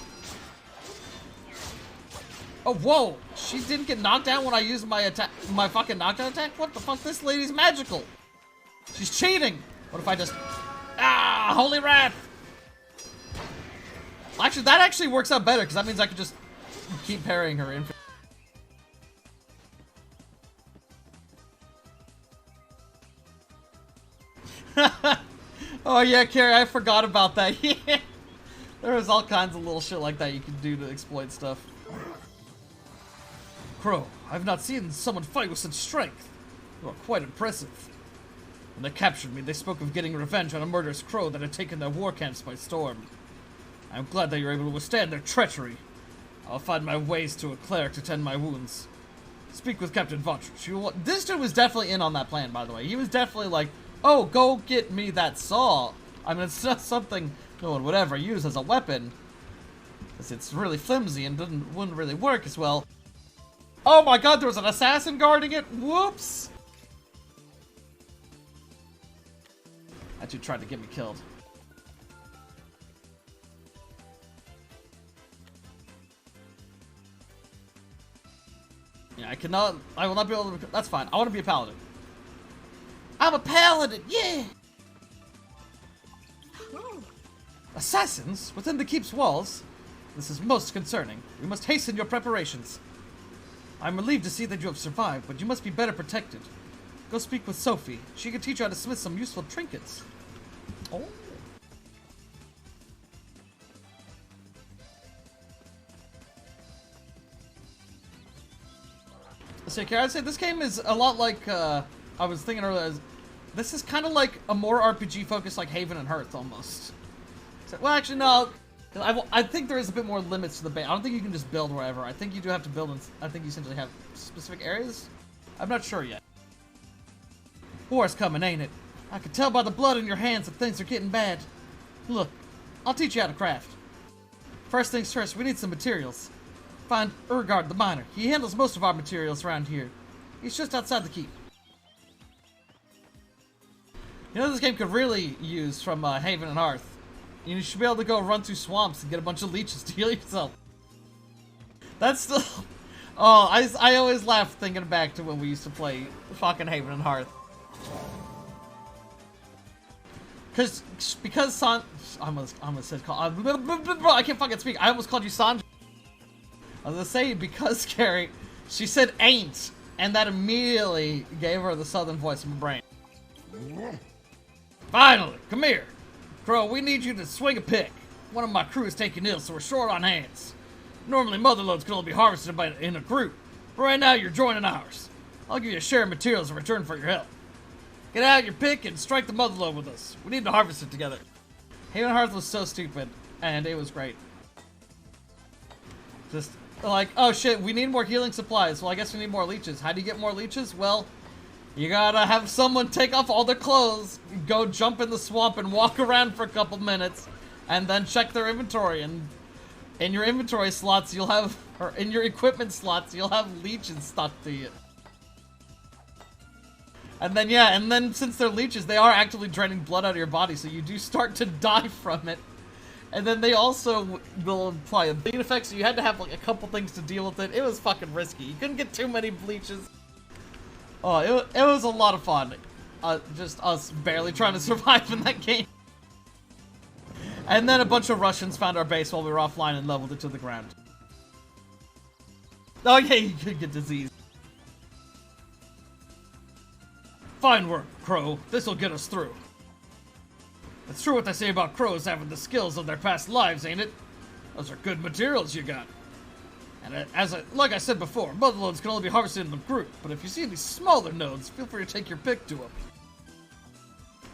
Oh, whoa! She didn't get knocked down when I used my attack, my fucking knockdown attack? What the fuck? This lady's magical! She's cheating! What if I just... Ah! Holy wrath! Actually, that actually works out better, because that means I could just keep parrying her in. Oh yeah, Carrie, I forgot about that. Yeah. There was all kinds of little shit like that you could do to exploit stuff. Crow, I've not seen someone fight with such strength. You are quite impressive. When they captured me, they spoke of getting revenge on a murderous crow that had taken their war camps by storm. I'm glad that you're able to withstand their treachery. I'll find my ways to a cleric to tend my wounds. Speak with Captain Votrich. This dude was definitely in on that plan, by the way. He was definitely like, oh, go get me that saw. I mean, it's not something no one would ever use as a weapon, because it's really flimsy and wouldn't really work as well. Oh my god, there was an assassin guarding it? Whoops! That dude tried to get me killed. Yeah, I will not be able to, that's fine. I want to be a paladin. I'm a paladin, yeah! Assassins within the keep's walls? This is most concerning. We must hasten your preparations. I'm relieved to see that you have survived, but you must be better protected. Go speak with Sophie. She can teach you how to smith some useful trinkets. Oh. So, I'd say this game is a lot like, I was thinking earlier, this is kind of like a more RPG focused like Haven and Hearth almost. So, well, actually, no. I think there is a bit more limits to the base. I don't think you can just build wherever. I think you do have to build, I think you essentially have specific areas. I'm not sure yet. War's coming, ain't it? I can tell by the blood in your hands that things are getting bad. Look, I'll teach you how to craft. First things first, we need some materials. Find Urgard the miner. He handles most of our materials around here. He's just outside the keep. You know this game could really use from Haven and Hearth. You should be able to go run through swamps and get a bunch of leeches to heal yourself. That's still... Oh, I always laugh thinking back to when we used to play fucking Haven and Hearth. Because San... I almost said call... I can't fucking speak. I almost called you Sanj. I was gonna say, because Carrie, she said ain't, and that immediately gave her the southern voice in my brain. Finally, come here. Crow, we need you to swing a pick. One of my crew is taking ill, so we're short on hands. Normally, motherloads can only be harvested in a group, but right now you're joining ours. I'll give you a share of materials in return for your help. Get out your pick and strike the motherlode with us. We need to harvest it together. Haven Hearth was so stupid, and it was great. Just like, oh shit, we need more healing supplies. Well, I guess we need more leeches. How do you get more leeches? Well, you gotta have someone take off all their clothes, go jump in the swamp and walk around for a couple minutes, and then check their inventory. And in your inventory slots, you'll have, or in your equipment slots, you'll have leeches stuck to you. And then, yeah, and then since they're leeches, they are actively draining blood out of your body, so you do start to die from it. And then they also will apply a bleed effect, so you had to have like a couple things to deal with it. It was fucking risky. You couldn't get too many bleaches. Oh, it was a lot of fun. Just us barely trying to survive in that game. And then a bunch of Russians found our base while we were offline and leveled it to the ground. Oh yeah, you could get disease. Fine work, Crow. This'll get us through. It's true what they say about crows having the skills of their past lives, ain't it? Those are good materials you got. And like I said before, motherloads can only be harvested in the group, but if you see these smaller nodes, feel free to take your pick to them.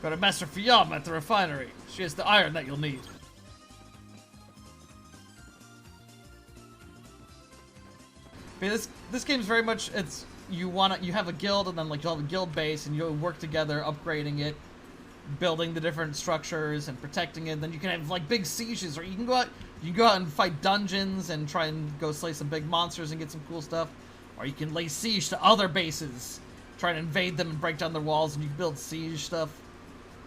Go to Master Fiam at the refinery. She has the iron that you'll need. But this game's very much, it's, you have a guild, and then like you'll have a guild base, and you'll work together upgrading it, building the different structures and protecting it. Then you can have like big sieges, or you can go out and fight dungeons and try and go slay some big monsters and get some cool stuff. Or you can lay siege to other bases, try to invade them and break down their walls, and you can build siege stuff.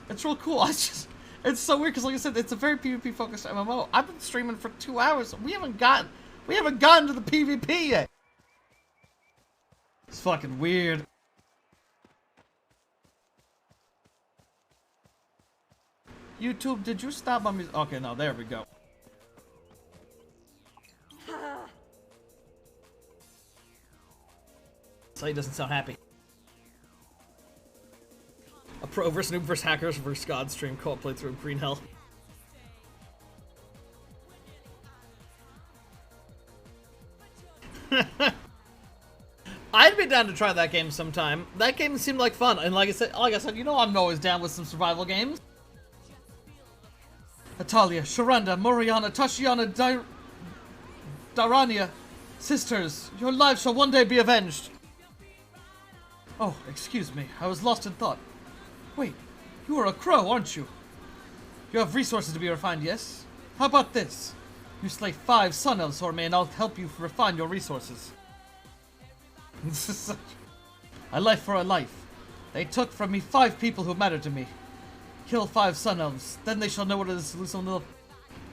It's real cool. It's so weird because, like I said, it's a very PvP focused MMO. I've been streaming for 2 hours. We haven't gotten to the PvP yet. It's fucking weird. YouTube, did you stop my music? Okay, no, there we go. So he doesn't sound happy. A pro versus noob versus hackers versus god stream co-op playthrough of Green Hell. I'd be down to try that game sometime. That game seemed like fun, and like I said, you know I'm always down with some survival games. Natalia, Sharonda, Moriana, Tashiana, Darania, sisters, your lives shall one day be avenged. Oh, excuse me, I was lost in thought. Wait, you are a crow, aren't you? You have resources to be refined, yes? How about this? You slay 5 sun elves for me and I'll help you refine your resources. A life for a life. They took from me 5 people who mattered to me. Kill 5 sun elves, then they shall know what it is to lose someone.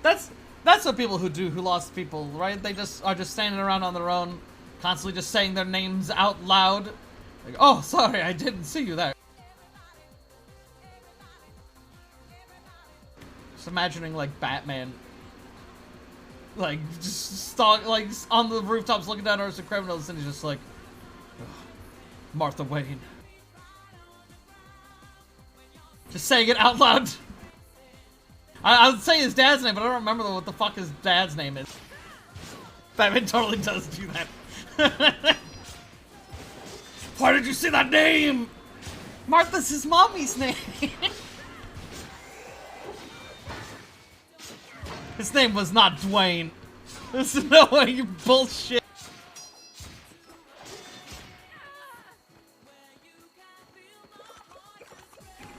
That's what people who lost people, right? They just are just standing around on their own, constantly just saying their names out loud. Like, oh, sorry, I didn't see you there. Just imagining like Batman, like just like on the rooftops looking down at the criminals, and he's just like, Martha Wayne. Just saying it out loud. I would say his dad's name, but I don't remember what the fuck his dad's name is. Batman totally does do that. Why did you say that name? Martha's his mommy's name. His name was not Dwayne. There's no way, you bullshit.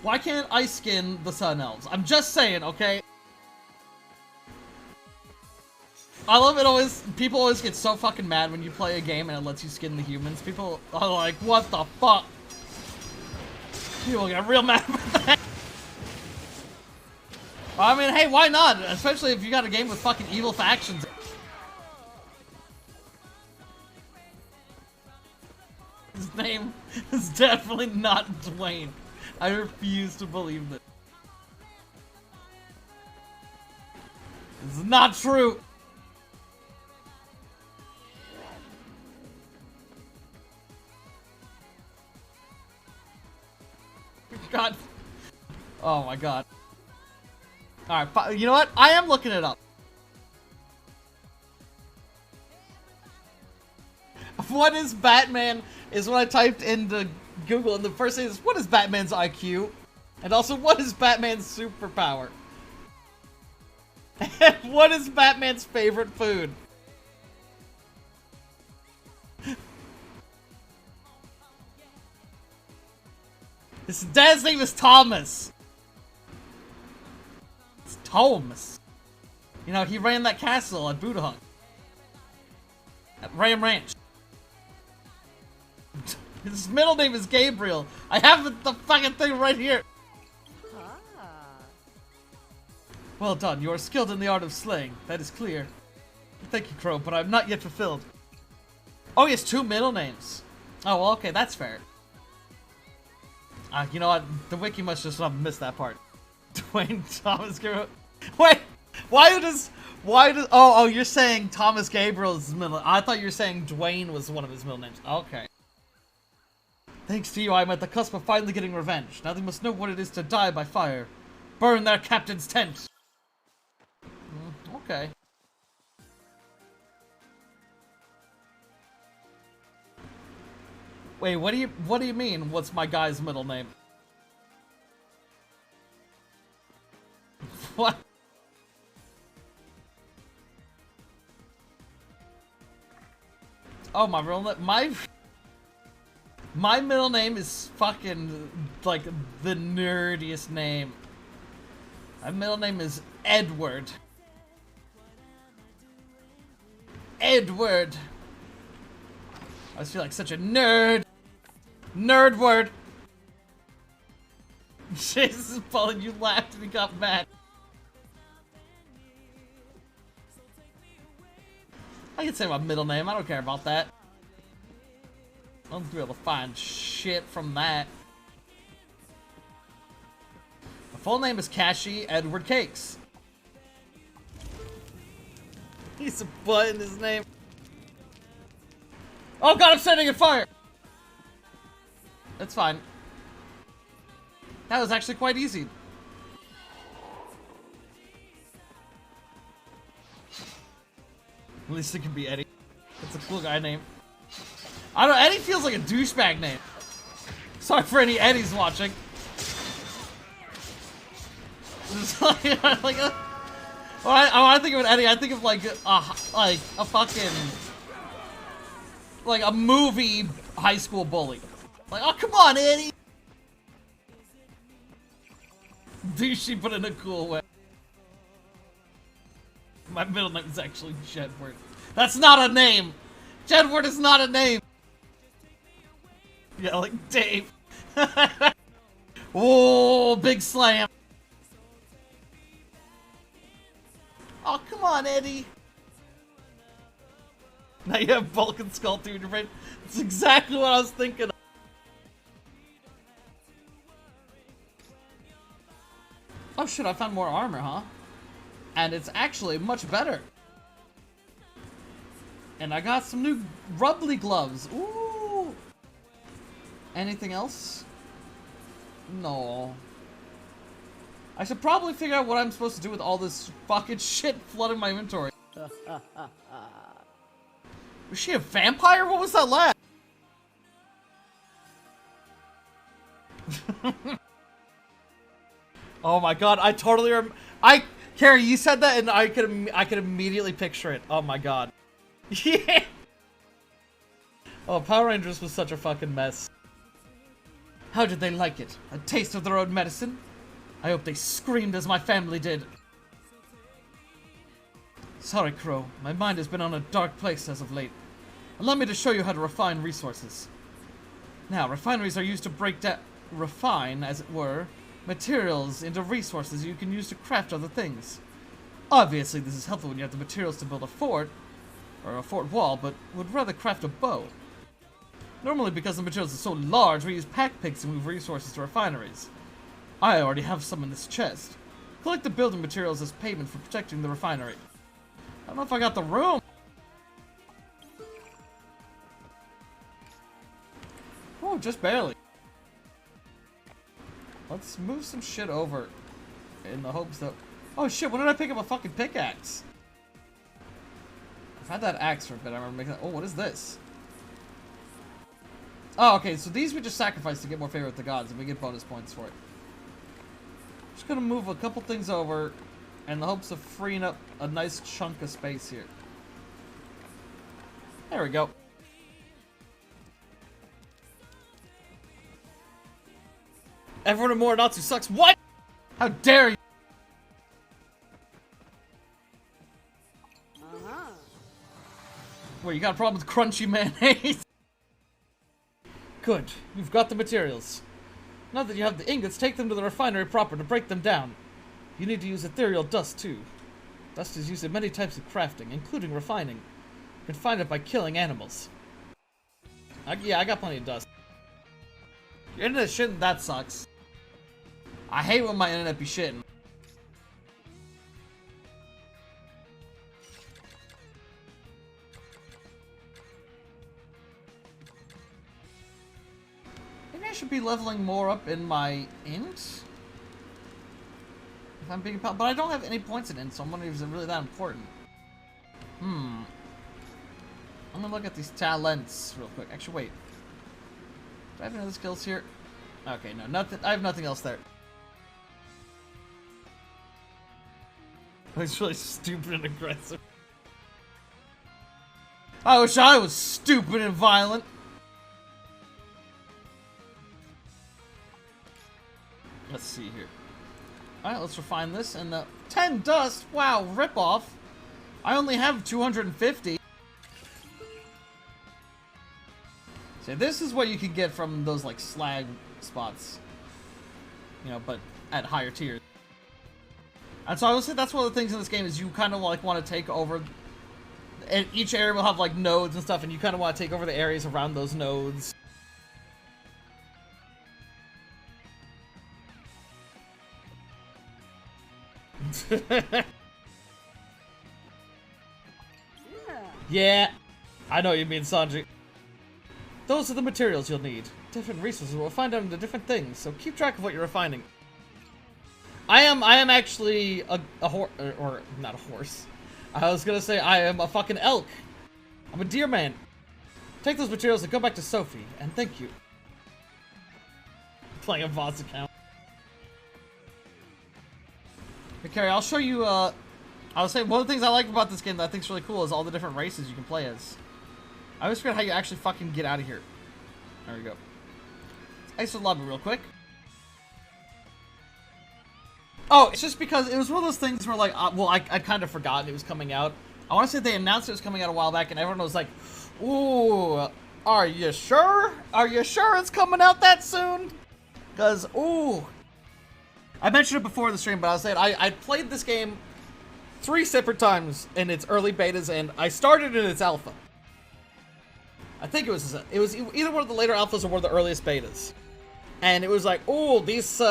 Why can't I skin the Sun Elves? I'm just saying, okay? I love it always, people always get so fucking mad when you play a game and it lets you skin the humans. People are like, what the fuck? People get real mad about that. I mean, hey, why not? Especially if you got a game with fucking evil factions. His name is definitely not Dwayne. I refuse to believe that. It's not true. God. Oh my god. Alright, you know what? I am looking it up. What is Batman is what I typed into Google, and the first thing is, what is Batman's IQ? And also, what is Batman's superpower? And what is Batman's favorite food? His dad's name is Thomas. It's Thomas. You know, he ran that castle at Budahunk. At Ram Ranch. His middle name is Gabriel. I have the fucking thing right here. Well done. You are skilled in the art of slaying. That is clear. Thank you, Crow, but I'm not yet fulfilled. Oh, he has 2 middle names. Oh, well, okay, that's fair. You know what? The wiki must just have missed that part. Dwayne Thomas Gabriel. Wait, why does? Oh, you're saying Thomas Gabriel's middle. I thought you were saying Dwayne was one of his middle names. Okay. Thanks to you, I'm at the cusp of finally getting revenge. Now they must know what it is to die by fire. Burn their captain's tent. Okay. Wait, what do you mean? What's my guy's middle name? What? Oh, my real name, my middle name is fucking like the nerdiest name. My middle name is Edward. Edward. I just feel like such a nerd. Nerd word. Jesus, Paul, you laughed and you got mad. I can say my middle name. I don't care about that. I don't be able to find shit from that. My full name is Kashi Edward Cakes. He's a butt in his name. Oh god, I'm setting a fire! That's fine. That was actually quite easy. At least it can be Eddie. That's a cool guy name. I don't know, Eddie feels like a douchebag name. Sorry for any Eddies watching. When I think of an Eddie, I think of like a fucking, like a movie high school bully. Like, oh come on, Eddie. Douchey, but in a cool way. My middle name is actually Jedward. That's not a name. Jedward is not a name. Yeah, like Dave. Oh, big slam. Oh, come on, Eddie. Now you have Vulcan Skull through your brain. That's exactly what I was thinking of. Oh shit, I found more armor, huh? And it's actually much better. And I got some new rubbly gloves. Ooh. Anything else? No. I should probably figure out what I'm supposed to do with all this fucking shit flooding my inventory. Was she a vampire? What was that laugh? Oh my god, I totally Carrie, you said that and I could immediately picture it. Oh my god. Yeah. Oh, Power Rangers was such a fucking mess. How did they like it? A taste of their own medicine? I hope they screamed as my family did. Sorry, Crow. My mind has been on a dark place as of late. Allow me to show you how to refine resources. Now, refineries are used to break down, refine, as it were, materials into resources you can use to craft other things. Obviously, this is helpful when you have the materials to build a fort, or a fort wall, but would rather craft a bow. Normally, because the materials are so large, we use pack picks to move resources to refineries. I already have some in this chest. Collect the building materials as payment for protecting the refinery. I don't know if I got the room. Oh, just barely. Let's move some shit over in the hopes that... Oh shit, when did I pick up a fucking pickaxe? I've had that axe for a bit, I remember making that... Oh, what is this? Oh, okay, so these we just sacrifice to get more favor with the gods, and we get bonus points for it. Just gonna move a couple things over in the hopes of freeing up a nice chunk of space here. There we go. Everyone in Morinatsu sucks. What? How dare you? Wait, you got a problem with crunchy mayonnaise? Good. You've got the materials. Now that you have the ingots, take them to the refinery proper to break them down. You need to use ethereal dust, too. Dust is used in many types of crafting, including refining. You can find it by killing animals. Yeah, I got plenty of dust. Your internet shitting, that sucks. I hate when my internet be shitting. Maybe I should be leveling more up in my int? If I'm being... But I don't have any points in int, so I'm wondering if it's really that important. I'm gonna look at these talents real quick. Actually, wait. Do I have any other skills here? Okay, no, nothing. I have nothing else there. It's really stupid and aggressive. I wish I was stupid and violent. Let's see here. Alright, let's refine this. And 10 dust? Wow, ripoff. I only have 250. So this is what you can get from those, like, slag spots. You know, but at higher tiers. And so I would say that's one of the things in this game is you kind of, like, want to take over... And each area will have, like, nodes and stuff, and you kind of want to take over the areas around those nodes. Yeah, I know what you mean, Sanji. Those are the materials you'll need. Different resources will find them into different things, so keep track of what you're refining. I am actually a horse, or not a horse. I was gonna say I am a fucking elk. I'm a deer man. Take those materials and go back to Sophie, and thank you. Playing a VOD's account. Hey, Carrie, I'll show you, I was saying, one of the things I like about this game that I think is really cool is all the different races you can play as. I always forget how you actually fucking get out of here. There we go. Let's exit the lobby real quick. Oh, it's just because it was one of those things where, like, well, I kind of forgot it was coming out. I want to say they announced it was coming out a while back, and everyone was like, ooh, are you sure? Are you sure it's coming out that soon? Because, ooh. I mentioned it before the stream, but I was saying I played this game 3 separate times in its early betas, and I started in its alpha. I think it was either one of the later alphas or one of the earliest betas. And it was like, ooh, this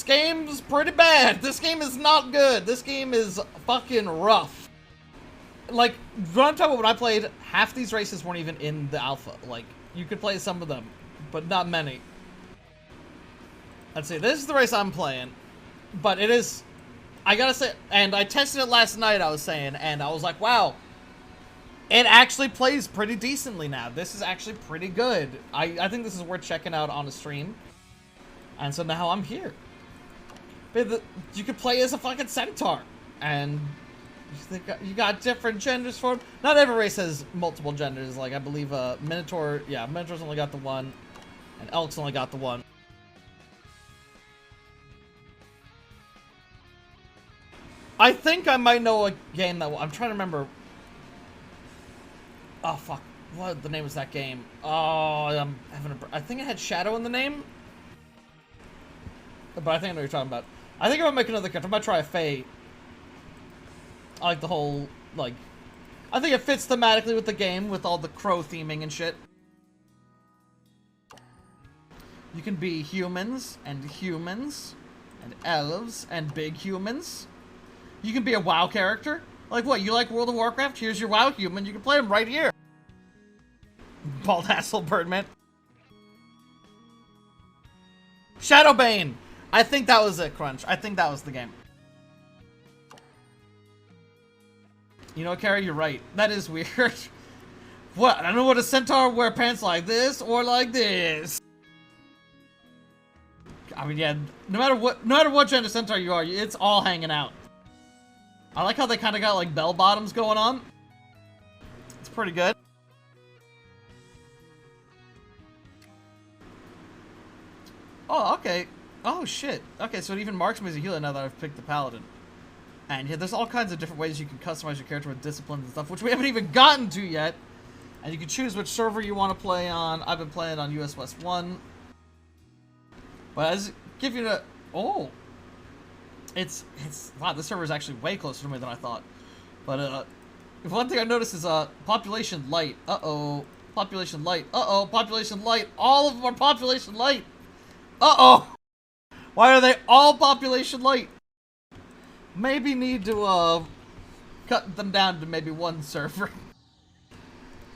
game's pretty bad. This game is not good. This game is fucking rough. Like, what I'm talking about, when I played, half these races weren't even in the alpha. Like, you could play some of them, but not many. Let's see, this is the race I'm playing. But it is, I gotta say, and I tested it last night, I was saying, and I was like, wow. It actually plays pretty decently now. This is actually pretty good. I think this is worth checking out on a stream. And so now I'm here. But you could play as a fucking centaur. And you got different genders for them. Not every race has multiple genders. Like, I believe Minotaur, yeah, Minotaur's only got the one. And Elk's only got the one. I think I might know a game that... I'm trying to remember... Oh, fuck. What the name was that game? Oh, I'm having a... I think it had Shadow in the name. But I think I know what you're talking about. I think I'm gonna make another character. I'm gonna try a Fae. I like the whole, like... I think it fits thematically with the game, with all the crow theming and shit. You can be humans, and elves, and big humans. You can be a WoW character. Like what, you like World of Warcraft? Here's your WoW human, you can play him right here. Bald asshole Birdman. Shadowbane! I think that was it, Crunch. I think that was the game. You know, Carrie, you're right. That is weird. What? I don't know what a centaur wear pants like this or like this. I mean, yeah, no matter what gender centaur you are, it's all hanging out. I like how they kind of got like bell bottoms going on. It's pretty good. Oh, okay. Oh, shit. Okay, so it even marks me as a healer now that I've picked the paladin. And yeah, there's all kinds of different ways you can customize your character with disciplines and stuff, which we haven't even gotten to yet. And you can choose which server you want to play on. I've been playing on US West 1. But as give you the... Oh! It's... Wow, this server is actually way closer to me than I thought. But, one thing I noticed is, population light. Uh-oh. Population light. Uh-oh. Population light. All of them are population light. Uh-oh! Why are they all population light? Maybe need to, cut them down to maybe one server.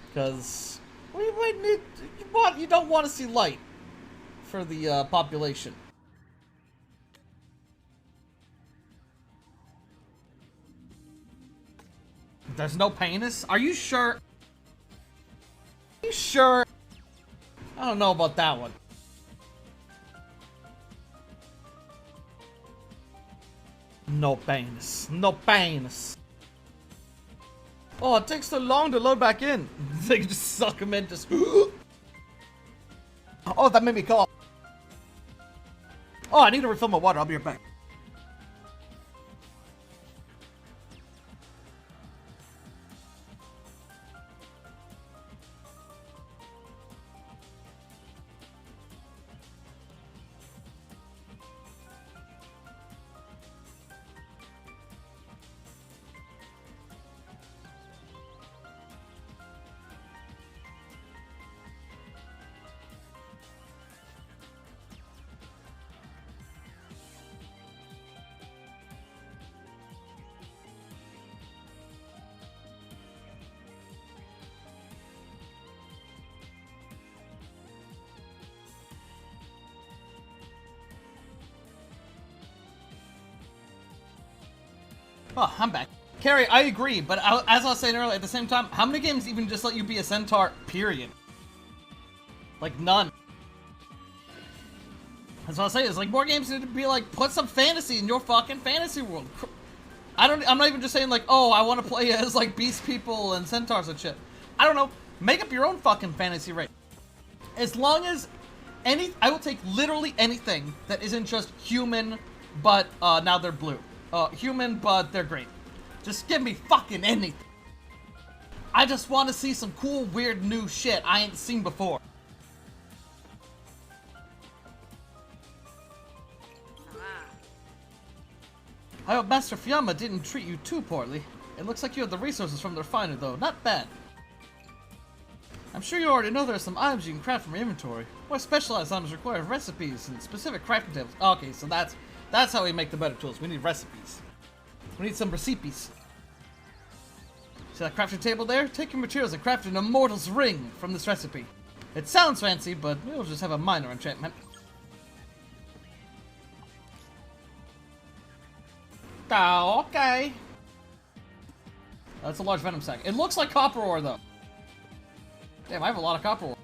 Because we might need... You don't want to see light for the, population. There's no penis? Are you sure? Are you sure? I don't know about that one. No penis. No penis. Oh, it takes so long to load back in. They can just suck him in, just... Oh, that made me cough. Oh, I need to refill my water. I'll be right back. Oh, I'm back. Carrie, I agree, but as I was saying earlier, at the same time, how many games even just let you be a centaur, period? Like, none. That's what I was saying, is like, more games need to be like, put some fantasy in your fucking fantasy world. I'm not even just saying like, oh, I want to play as like beast people and centaurs and shit. I don't know, make up your own fucking fantasy race. As long as I will take literally anything that isn't just human, but now they're blue. Human, but they're green. Just give me fucking anything. I just want to see some cool, weird, new shit I ain't seen before. I hope Master Fiamma didn't treat you too poorly. It looks like you have the resources from the refinery, though. Not bad. I'm sure you already know there are some items you can craft from your inventory. More specialized items require recipes and specific crafting tables. Okay, so that's how we make the better tools. We need recipes. We need some recipes. See that crafting table there? Take your materials and craft an immortal's ring from this recipe. It sounds fancy, but we'll just have a minor enchantment. Oh, okay. That's a large venom sac. It looks like copper ore, though. Damn, I have a lot of copper ore.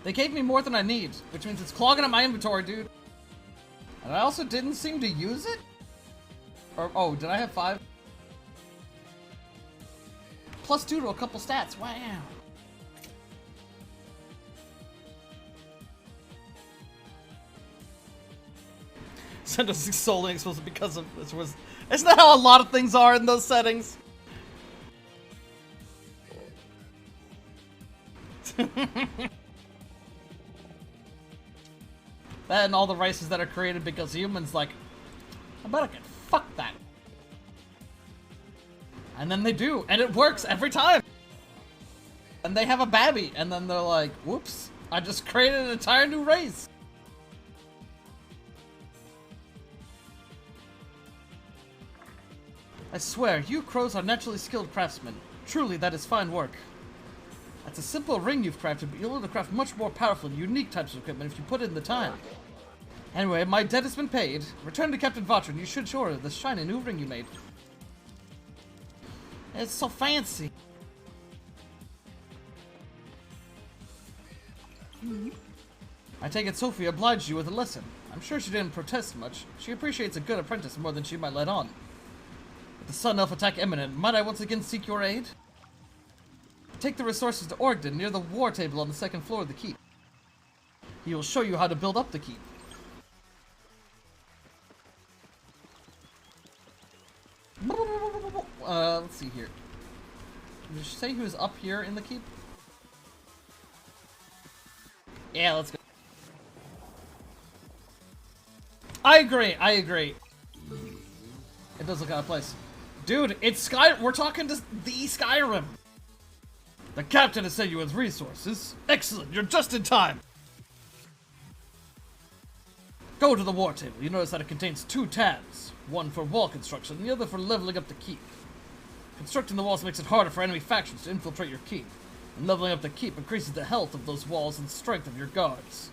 They gave me more than I need, which means it's clogging up my inventory, dude. And I also didn't seem to use it? Or, oh, did I have 5? +2 to a couple stats, wow. Send us solely exposed because of this was... Isn't that how a lot of things are in those settings? That and all the races that are created because humans like, I bet I can fuck that. And then they do, and it works every time. And they have a babby, and then they're like, whoops, I just created an entire new race. I swear, you crows are naturally skilled craftsmen. Truly, that is fine work. That's a simple ring you've crafted, but you'll learn to craft much more powerful and unique types of equipment if you put in the time. Anyway, my debt has been paid. Return to Captain Vatra and you should show her the shiny new ring you made. It's so fancy. I take it Sophie obliged you with a lesson. I'm sure she didn't protest much. She appreciates a good apprentice more than she might let on. With the Sun Elf attack imminent, might I once again seek your aid? Take the resources to Orgden near the war table on the second floor of the keep. He will show you how to build up the keep. Let's see here. Did you say he was up here in the keep? Yeah, let's go. I agree. It does look out of place. Dude, it's we're talking to the Skyrim. The captain has sent you with resources. Excellent, you're just in time. Go to the war table. You notice that it contains 2 tabs. One for wall construction, and the other for leveling up the keep. Constructing the walls makes it harder for enemy factions to infiltrate your keep. And leveling up the keep increases the health of those walls and strength of your guards.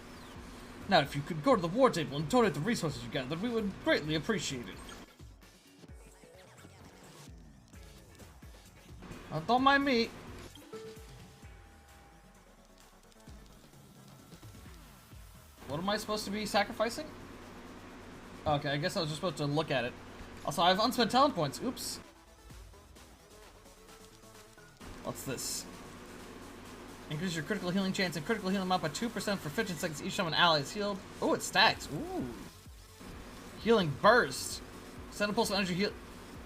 Now, if you could go to the war table and donate the resources you gathered, we would greatly appreciate it. Don't mind me. What am I supposed to be sacrificing? Okay, I guess I was just supposed to look at it. Also, I have unspent talent points. Oops. What's this? Increase your critical healing chance and critical healing amount by 2% for 15 seconds each time an ally is healed. Oh, it stacks. Ooh. Healing burst. Send a pulse of energy heal.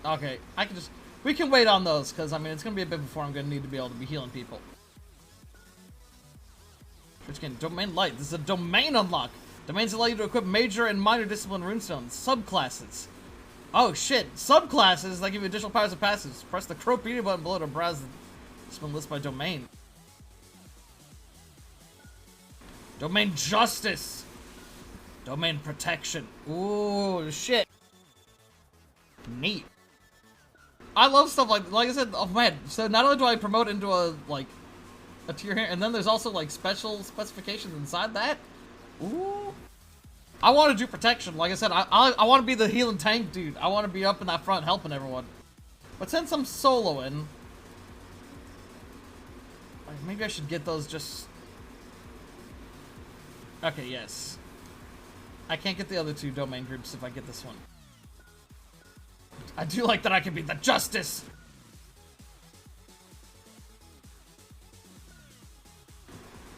Okay, I can just... We can wait on those, because, I mean, it's going to be a bit before I'm going to need to be able to be healing people. Which again, Domain Light. This is a domain unlock. Domains allow you to equip major and minor discipline runestones. Subclasses. Oh, shit. Subclasses that give you additional powers and passives. Press the Crowfallen button below to browse the discipline list by domain. Domain Justice. Domain Protection. Ooh, shit. Neat. I love stuff like I said, oh man, so not only do I promote into a tier here, and then there's also like special specifications inside that. Ooh. I want to do protection. Like I said, I want to be the healing tank dude. I want to be up in that front helping everyone. But since I'm soloing, like, maybe I should get those just... Okay, yes. I can't get the other 2 domain groups if I get this one. I do like that I can be the Justice!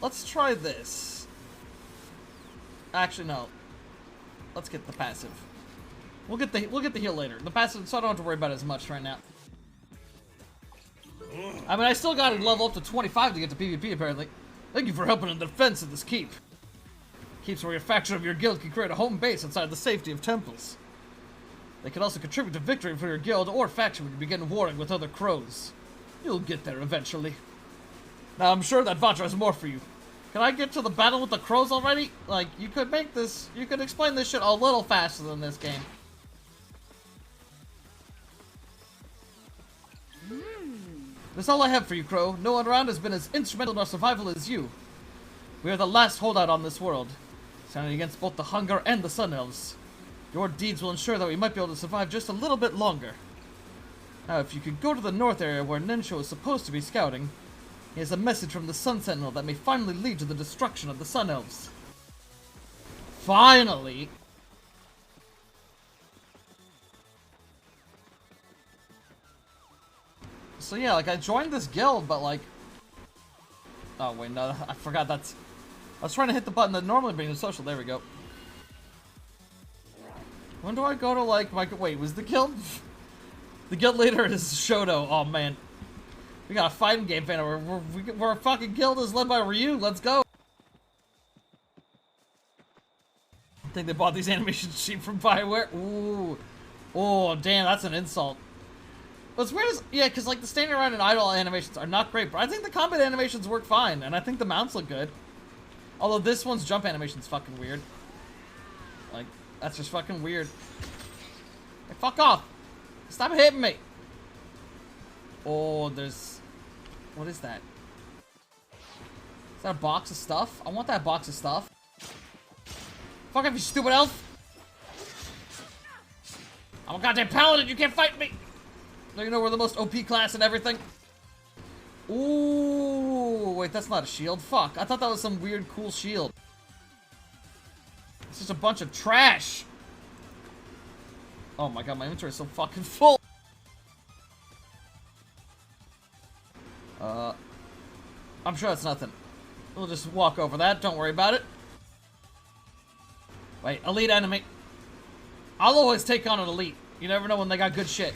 Let's try this. Actually, no. Let's get the passive. We'll get the heal later. The passive, so I don't have to worry about it as much right now. I mean, I still gotta level up to 25 to get to PvP, apparently. Thank you for helping in the defense of this keep. Keeps where your faction of your guild can create a home base inside the safety of temples. They can also contribute to victory for your guild or faction when you begin warring with other crows. You'll get there eventually. Now, I'm sure that Vatra has more for you. Can I get to the battle with the crows already? Like, you could make this... You could explain this shit a little faster than this game. That's all I have for you, Crow. No one around has been as instrumental in our survival as you. We are the last holdout on this world, standing against both the hunger and the Sun Elves. Your deeds will ensure that we might be able to survive just a little bit longer. Now, if you could go to the north area where Nensho is supposed to be scouting, he has a message from the Sun Sentinel that may finally lead to the destruction of the Sun Elves. Finally! So yeah, like, I joined this guild, but like... Oh, wait, no, I forgot that's... I was trying to hit the button that normally brings the social. There we go. When do I go to, like, my... Wait, was the guild... The guild leader is Shoto. Oh, man. We got a fighting game fan. We're fucking guild is led by Ryu. Let's go. I think they bought these animations cheap from Bioware. Ooh. Oh, damn, that's an insult. What's weird is, yeah, because, like, the standing around and idle animations are not great, but I think the combat animations work fine, and I think the mounts look good. Although this one's jump animation's fucking weird. Like, that's just fucking weird. Hey, fuck off! Stop hitting me! Oh, there's... What is that? Is that a box of stuff? I want that box of stuff. Fuck off, you stupid elf! I'm a goddamn paladin, you can't fight me! Now you know we're the most OP class and everything. Ooh, wait, that's not a shield. Fuck, I thought that was some weird, cool shield. It's just a bunch of trash. Oh my god, my inventory is so fucking full. I'm sure that's nothing. We'll just walk over that, don't worry about it. Wait, elite enemy. I'll always take on an elite. You never know when they got good shit.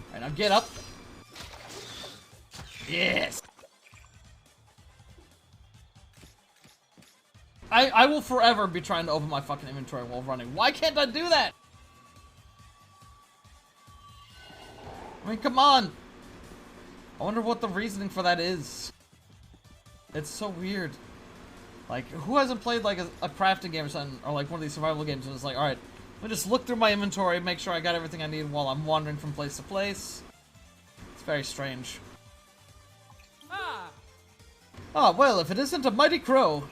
Alright, now get up. Yes! I will forever be trying to open my fucking inventory while running. Why can't I do that? I mean, come on! I wonder what the reasoning for that is. It's so weird. Like, who hasn't played, like, a crafting game or something, or, like, one of these survival games, and it's like, alright, let me just look through my inventory, make sure I got everything I need while I'm wandering from place to place. It's very strange. Ah, well, if it isn't a mighty crow.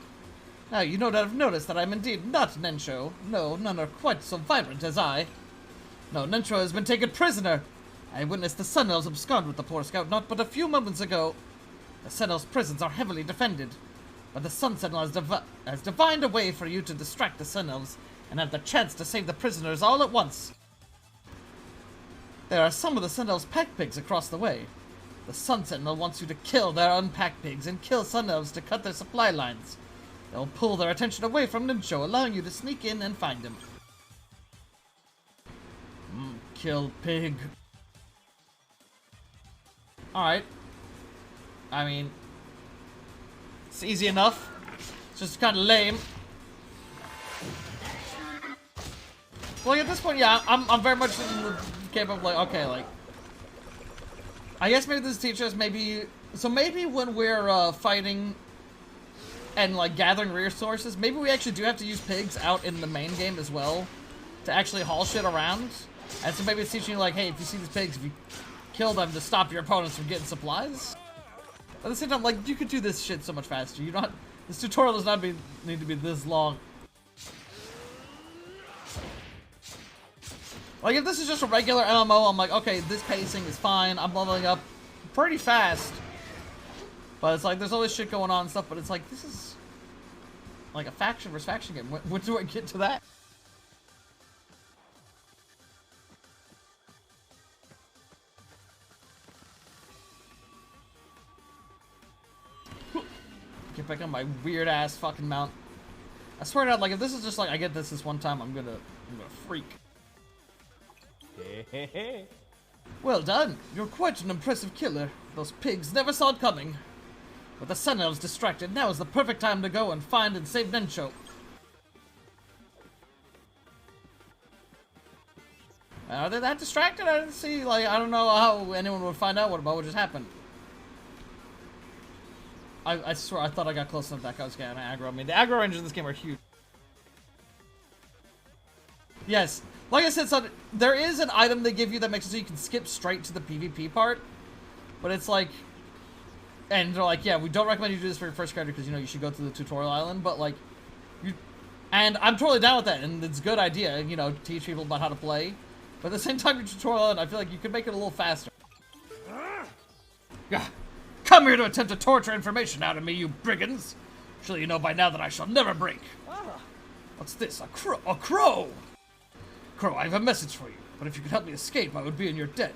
Now, you no doubt have noticed that I'm indeed not Nensho. No, none are quite so vibrant as I. No, Nensho has been taken prisoner. I witnessed the Sun Elves abscond with the poor scout not but a few moments ago. The Sun Elves' prisons are heavily defended, but the Sun Sentinel has divined a way for you to distract the Sun Elves and have the chance to save the prisoners all at once. There are some of the Sun Elves' pack pigs across the way. The Sun Sentinel wants you to kill their unpacked pigs and kill Sun Elves to cut their supply lines. They'll pull their attention away from Ninsho, allowing you to sneak in and find him. Kill pig. Alright. I mean, it's easy enough. It's just kind of lame. Well, at this point, yeah, I'm very much capable of, like, okay, like, I guess maybe this teaches maybe, so maybe when we're fighting and, like, gathering resources, maybe we actually do have to use pigs out in the main game as well to actually haul shit around. And so maybe it's teaching you, like, hey, if you see these pigs, if you kill them to stop your opponents from getting supplies. At the same time, like, you could do this shit so much faster. You don't. This tutorial does not need to be this long. Like, if this is just a regular MMO, I'm like, okay, this pacing is fine. I'm leveling up pretty fast. But it's like, there's always shit going on and stuff, but it's like, this is like a faction versus faction game. When do I get to that? Get back on my weird ass fucking mount. I swear to God, like, if this is just like I get this one time, I'm gonna freak. Well done. You're quite an impressive killer. Those pigs never saw it coming. With the Sun Elves distracted, now is the perfect time to go and find and save Nensho. Are they that distracted? I didn't see, like, I don't know how anyone would find out what just happened. I swear, I thought I got close enough that guy was getting aggro. I mean, the aggro ranges in this game are huge. Yes, like I said, so there is an item they give you that makes it so you can skip straight to the PvP part. But it's like, and they're like, yeah, we don't recommend you do this for your first character because, you know, you should go through the tutorial island. But, like, and I'm totally down with that, and it's a good idea, you know, teach people about how to play. But at the same time, your tutorial island, I feel like you could make it a little faster. Yeah. Come here to attempt to torture information out of me, you brigands! Surely you know by now that I shall never break. What's this? A crow? A crow! Crow, I have a message for you. But if you could help me escape, I would be in your debt.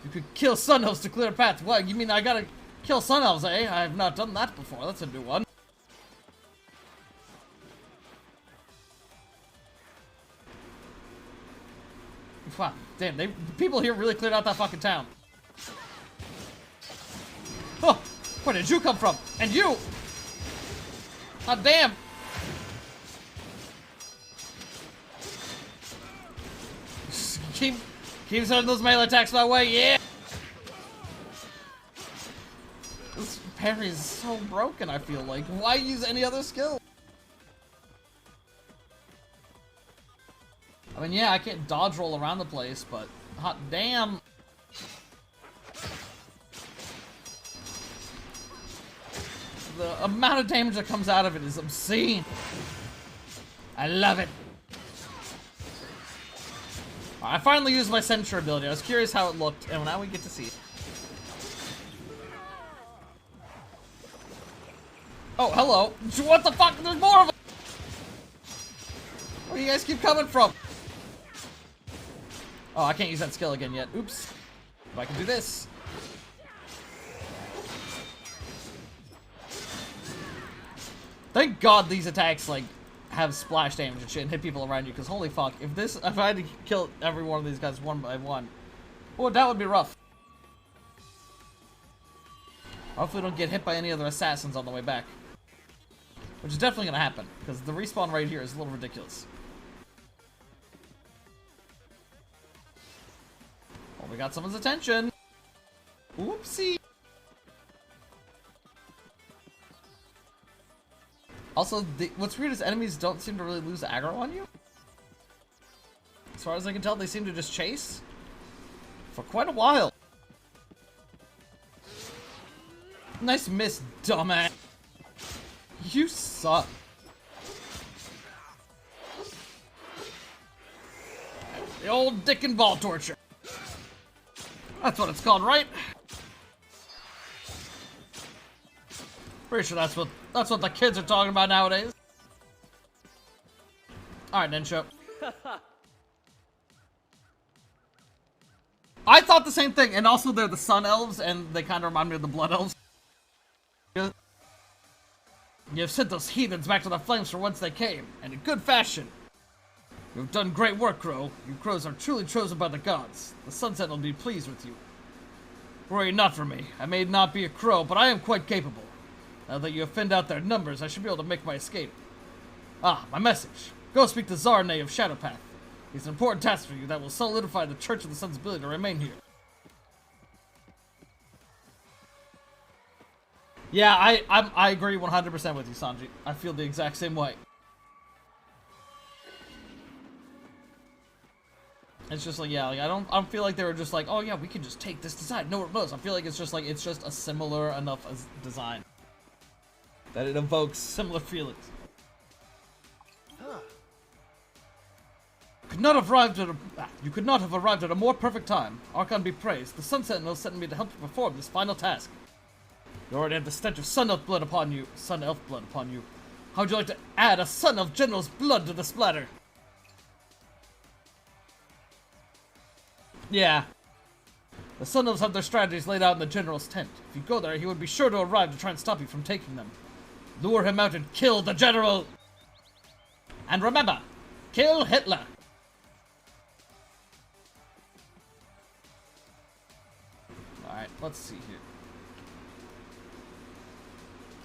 You could kill Sun Elves to clear a path. What? You mean I gotta kill Sun Elves, eh? I have not done that before. That's a new one. Wow, damn, the people here really cleared out that fucking town. Oh, where did you come from? And you! God damn! Keep sending those melee attacks my way, yeah! This parry is so broken, I feel like. Why use any other skill? I mean, yeah, I can't dodge roll around the place, but hot damn! the amount of damage that comes out of it is obscene. I love it. I finally used my censure ability. I was curious how it looked, and now we get to see it. Oh, hello. What the fuck? There's more of them! Where do you guys keep coming from? Oh, I can't use that skill again yet. Oops. If I can do this. Thank God these attacks, like, have splash damage and shit and hit people around you, because holy fuck, if I had to kill every one of these guys one by one, oh, that would be rough. Hopefully we don't get hit by any other assassins on the way back. Which is definitely gonna happen, because the respawn right here is a little ridiculous. Well, we got someone's attention. Oopsie. Also, what's weird is enemies don't seem to really lose aggro on you. As far as I can tell, they seem to just chase for quite a while. Nice miss, dumbass. You suck. The old dick and ball torture. That's what it's called, right? Pretty sure that's what the kids are talking about nowadays. Alright, Nensho. I thought the same thing, and also they're the sun elves, and they kind of remind me of the blood elves. You've sent those heathens back to the flames from whence they came, and in good fashion. You've done great work, Crow. You crows are truly chosen by the gods. The sunset will be pleased with you. Worry not for me. I may not be a crow, but I am quite capable. Now that you have thinned out their numbers, I should be able to make my escape. Ah, my message. Go speak to Zarnay of Shadowpath. He's an important task for you that will solidify the Church of the Sun's ability to remain here. Yeah, I agree 100% with you, Sanji. I feel the exact same way. It's just like, yeah, like I don't feel like they were just like, oh yeah, we can just take this design. No, it was. I feel like it's just a similar enough as design that it evokes similar feelings. You could not have arrived at a more perfect time. Archon be praised. The Sun Sentinel sent me to help you perform this final task. You already have the stench of Sun Elf blood upon you. How would you like to add a Sun Elf General's blood to the splatter? Yeah. The Sun Elves have their strategies laid out in the General's tent. If you go there, he would be sure to arrive to try and stop you from taking them. Lure him out and kill the General! And remember, kill Hitler! Alright, let's see here.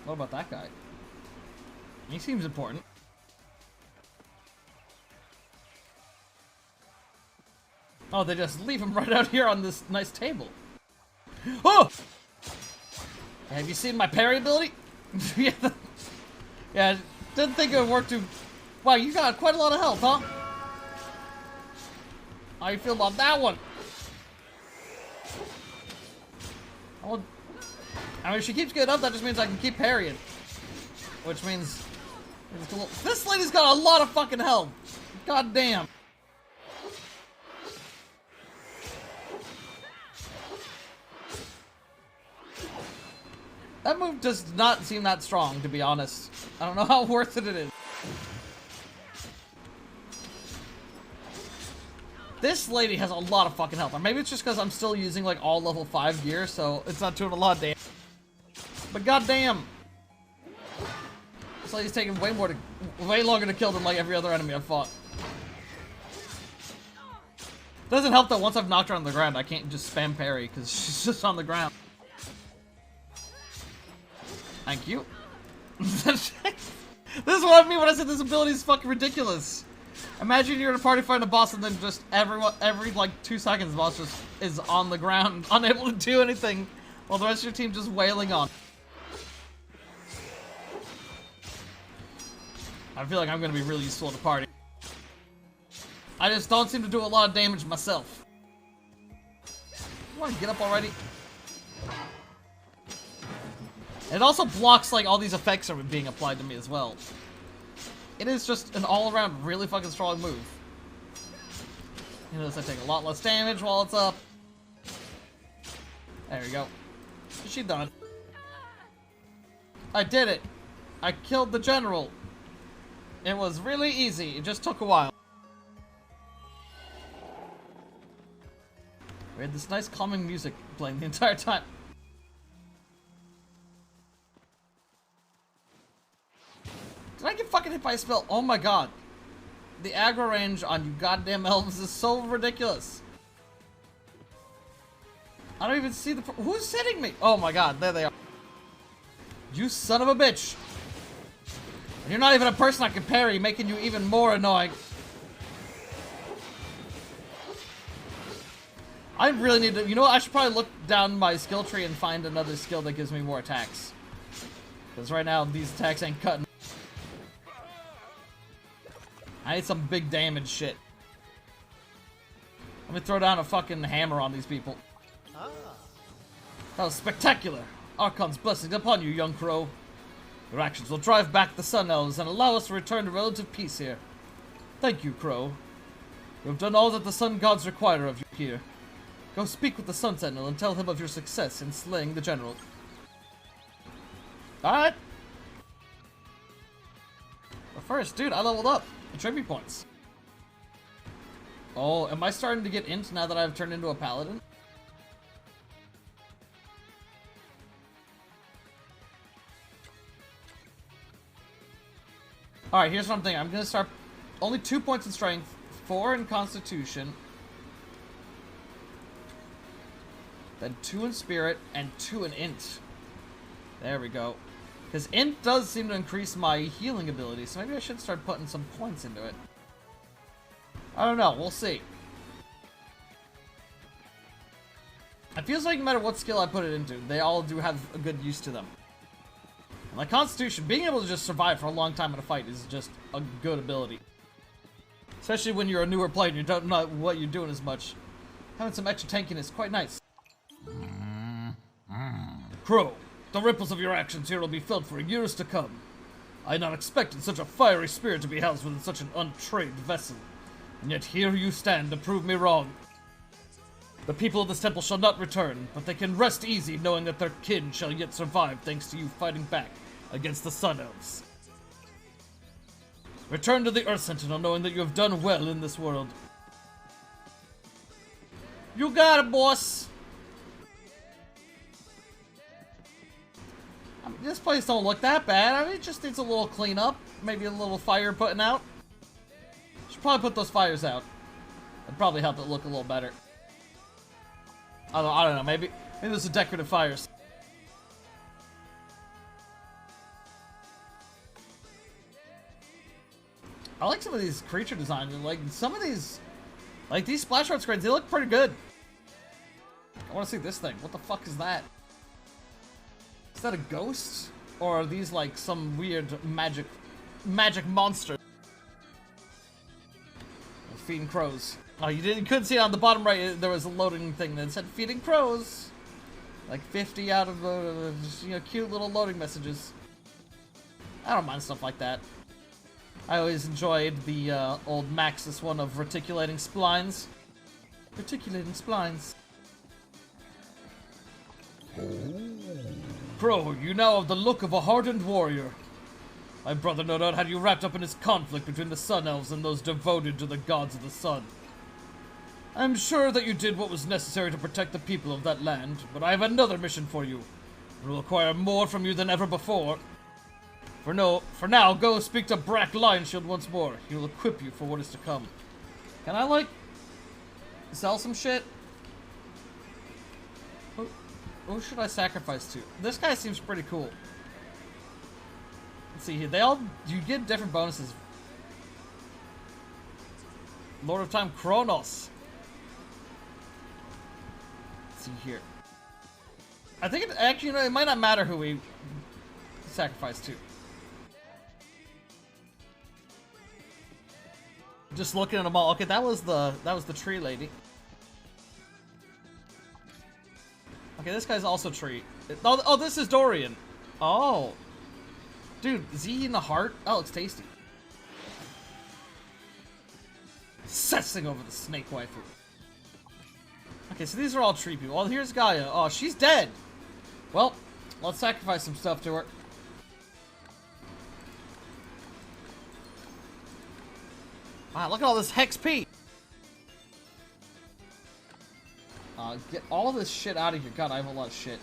What about that guy? He seems important. Oh, they just leave him right out here on this nice table. Oh! Have you seen my parry ability? Yeah, didn't think it would work too... Wow, you got quite a lot of health, huh? How you feel about that one? I mean, if she keeps getting up, that just means I can keep parrying. Which means... This lady's got a lot of fucking health. God damn. That move does not seem that strong, to be honest. I don't know how worth it is. This lady has a lot of fucking health. Or maybe it's just because I'm still using, like, all level 5 gear, so it's not doing a lot of damage. But goddamn! This lady's taking way longer to kill than, like, every other enemy I've fought. Doesn't help that once I've knocked her on the ground, I can't just spam parry, because she's just on the ground. Thank you. This is what I mean when I said this ability is fucking ridiculous. Imagine you're in a party fighting a boss and then just every like 2 seconds the boss just is on the ground, unable to do anything, while the rest of your team just wailing on. I feel like I'm gonna be really useful at a party. I just don't seem to do a lot of damage myself. You wanna get up already? It also blocks, like, all these effects are being applied to me as well. It is just an all-around really fucking strong move. You notice I take a lot less damage while it's up. There we go. She done it. I did it. I killed the general. It was really easy. It just took a while. We had this nice calming music playing the entire time. Did I get fucking hit by a spell? Oh my god. The aggro range on you goddamn elves is so ridiculous. I don't even see the... Who's hitting me? Oh my god, there they are. You son of a bitch. And you're not even a person I can parry, making you even more annoying. I really need to... You know what? I should probably look down my skill tree and find another skill that gives me more attacks. Because right now, these attacks ain't cutting. I need some big damage shit. Let me throw down a fucking hammer on these people. That was spectacular. Archon's blessings upon you, young crow. Your actions will drive back the Sun Elves and allow us to return to relative peace here. Thank you, Crow. You have done all that the Sun Gods require of you here. Go speak with the Sun Sentinel and tell him of your success in slaying the General. Alright. But first, dude, I leveled up. Tribute points. Oh, am I starting to get int now that I've turned into a paladin? Alright, here's what I'm thinking. I'm gonna start only 2 points in strength, 4 in constitution, then 2 in spirit, and 2 in int. There we go. Because int does seem to increase my healing ability, so maybe I should start putting some points into it. I don't know, we'll see. It feels like no matter what skill I put it into, they all do have a good use to them. And like Constitution, being able to just survive for a long time in a fight is just a good ability. Especially when you're a newer player and you don't know what you're doing as much. Having some extra tankiness is quite nice. Crow. The ripples of your actions here will be felt for years to come. I had not expected such a fiery spirit to be housed within such an untrained vessel. And yet here you stand to prove me wrong. The people of this temple shall not return, but they can rest easy knowing that their kin shall yet survive thanks to you fighting back against the Sun Elves. Return to the Earth Sentinel knowing that you have done well in this world. You got it, boss! I mean, this place don't look that bad. I mean, it just needs a little cleanup. Maybe a little fire putting out. Should probably put those fires out. It'd probably help it look a little better. I don't know. Maybe there's a decorative fires. I like some of these creature designs. Like some of these, like these splash art screens, they look pretty good. I want to see this thing. What the fuck is that? Is that a ghost? Or are these like some weird magic monster? Feeding crows. Oh, you couldn't see it on the bottom right. There was a loading thing that said feeding crows. Like 50 out of cute little loading messages. I don't mind stuff like that. I always enjoyed the old Maxis one of reticulating splines. Reticulating splines. Crow, you now have the look of a hardened warrior. My brother no doubt had you wrapped up in his conflict between the Sun Elves and those devoted to the gods of the sun. I am sure that you did what was necessary to protect the people of that land, but I have another mission for you. It will require more from you than ever before. For now, go speak to Brack Lionshield once more. He will equip you for what is to come. Can I, like, sell some shit? Who should I sacrifice to? This guy seems pretty cool. Let's see here. You get different bonuses. Lord of Time Kronos. Let's see here. I think it actually, it might not matter who we sacrifice to. Just looking at them all. Okay, that was the tree lady. Okay, this guy's also tree. Oh, this is Dorian. Oh. Dude, is he eating the heart? Oh, it's tasty. Obsessing over the snake waifu. Okay, so these are all tree people. Well, here's Gaia. Oh, she's dead. Well, let's sacrifice some stuff to her. Wow, look at all this Hex P. Get all this shit out of here. God, I have a lot of shit.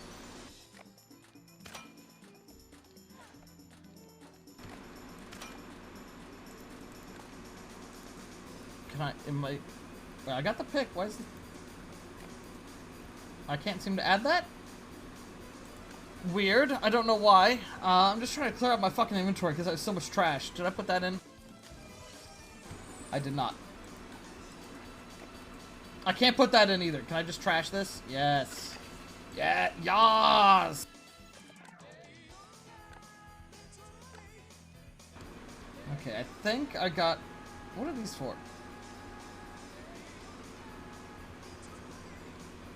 Can I, wait, I got the pick. Why is it? I can't seem to add that? Weird. I don't know why. I'm just trying to clear out my fucking inventory because I have so much trash. Did I put that in? I did not. I can't put that in either. Can I just trash this? Yes. Yeah. Yas. Okay, I think I got... What are these for?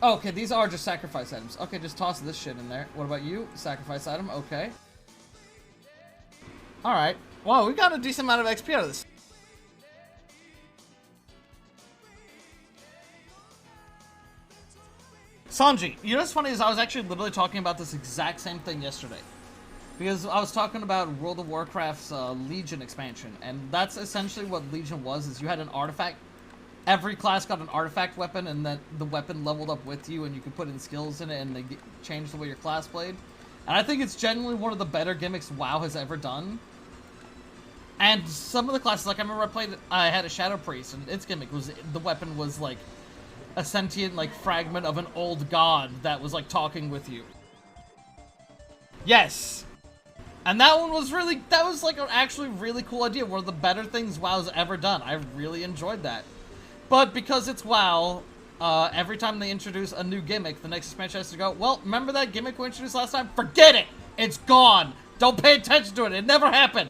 Oh, okay, these are just sacrifice items. Okay, just toss this shit in there. What about you? Sacrifice item. Okay. Alright. Wow, we got a decent amount of XP out of this. Sanji, you know what's funny is I was actually literally talking about this exact same thing yesterday. Because I was talking about World of Warcraft's Legion expansion, and that's essentially what Legion was, is you had an artifact. Every class got an artifact weapon, and then the weapon leveled up with you, and you could put in skills in it, and they changed the way your class played. And I think it's genuinely one of the better gimmicks WoW has ever done. And some of the classes, like I remember I had a Shadow Priest, and its gimmick was, the weapon was like a sentient, like, fragment of an old god that was, like, talking with you. Yes! And that one was really, that was, like, an actually really cool idea. One of the better things WoW's ever done. I really enjoyed that. But because it's WoW, every time they introduce a new gimmick, the next expansion has to go, well, remember that gimmick we introduced last time? Forget it! It's gone! Don't pay attention to it! It never happened!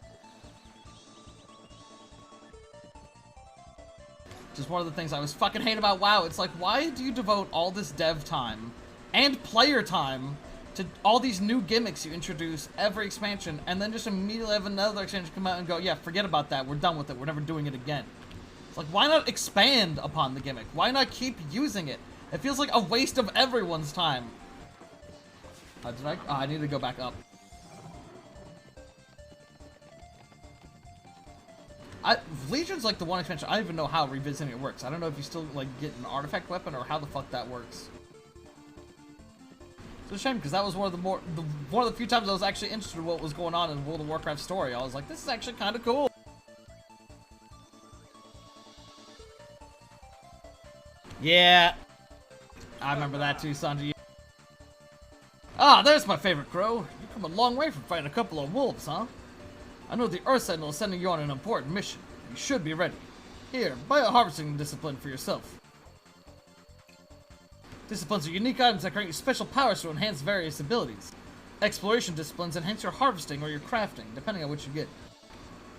Just one of the things I was fucking hate about WoW. It's like, why do you devote all this dev time and player time to all these new gimmicks you introduce every expansion, and then just immediately have another expansion come out and go, yeah, forget about that. We're done with it. We're never doing it again. It's like, why not expand upon the gimmick? Why not keep using it? It feels like a waste of everyone's time. I need to go back up. Legion's like the one expansion, I don't even know how revisiting it works. I don't know if you still, like, get an artifact weapon or how the fuck that works. It's a shame, because that was one of the few times I was actually interested in what was going on in World of Warcraft's story. I was like, this is actually kind of cool. Yeah. I remember that too, Sanji. Ah, there's my favorite crow. You've come a long way from fighting a couple of wolves, huh? I know the Earth Sentinel is sending you on an important mission. You should be ready. Here, buy a harvesting discipline for yourself. Disciplines are unique items that grant you special powers to enhance various abilities. Exploration disciplines enhance your harvesting or your crafting, depending on what you get.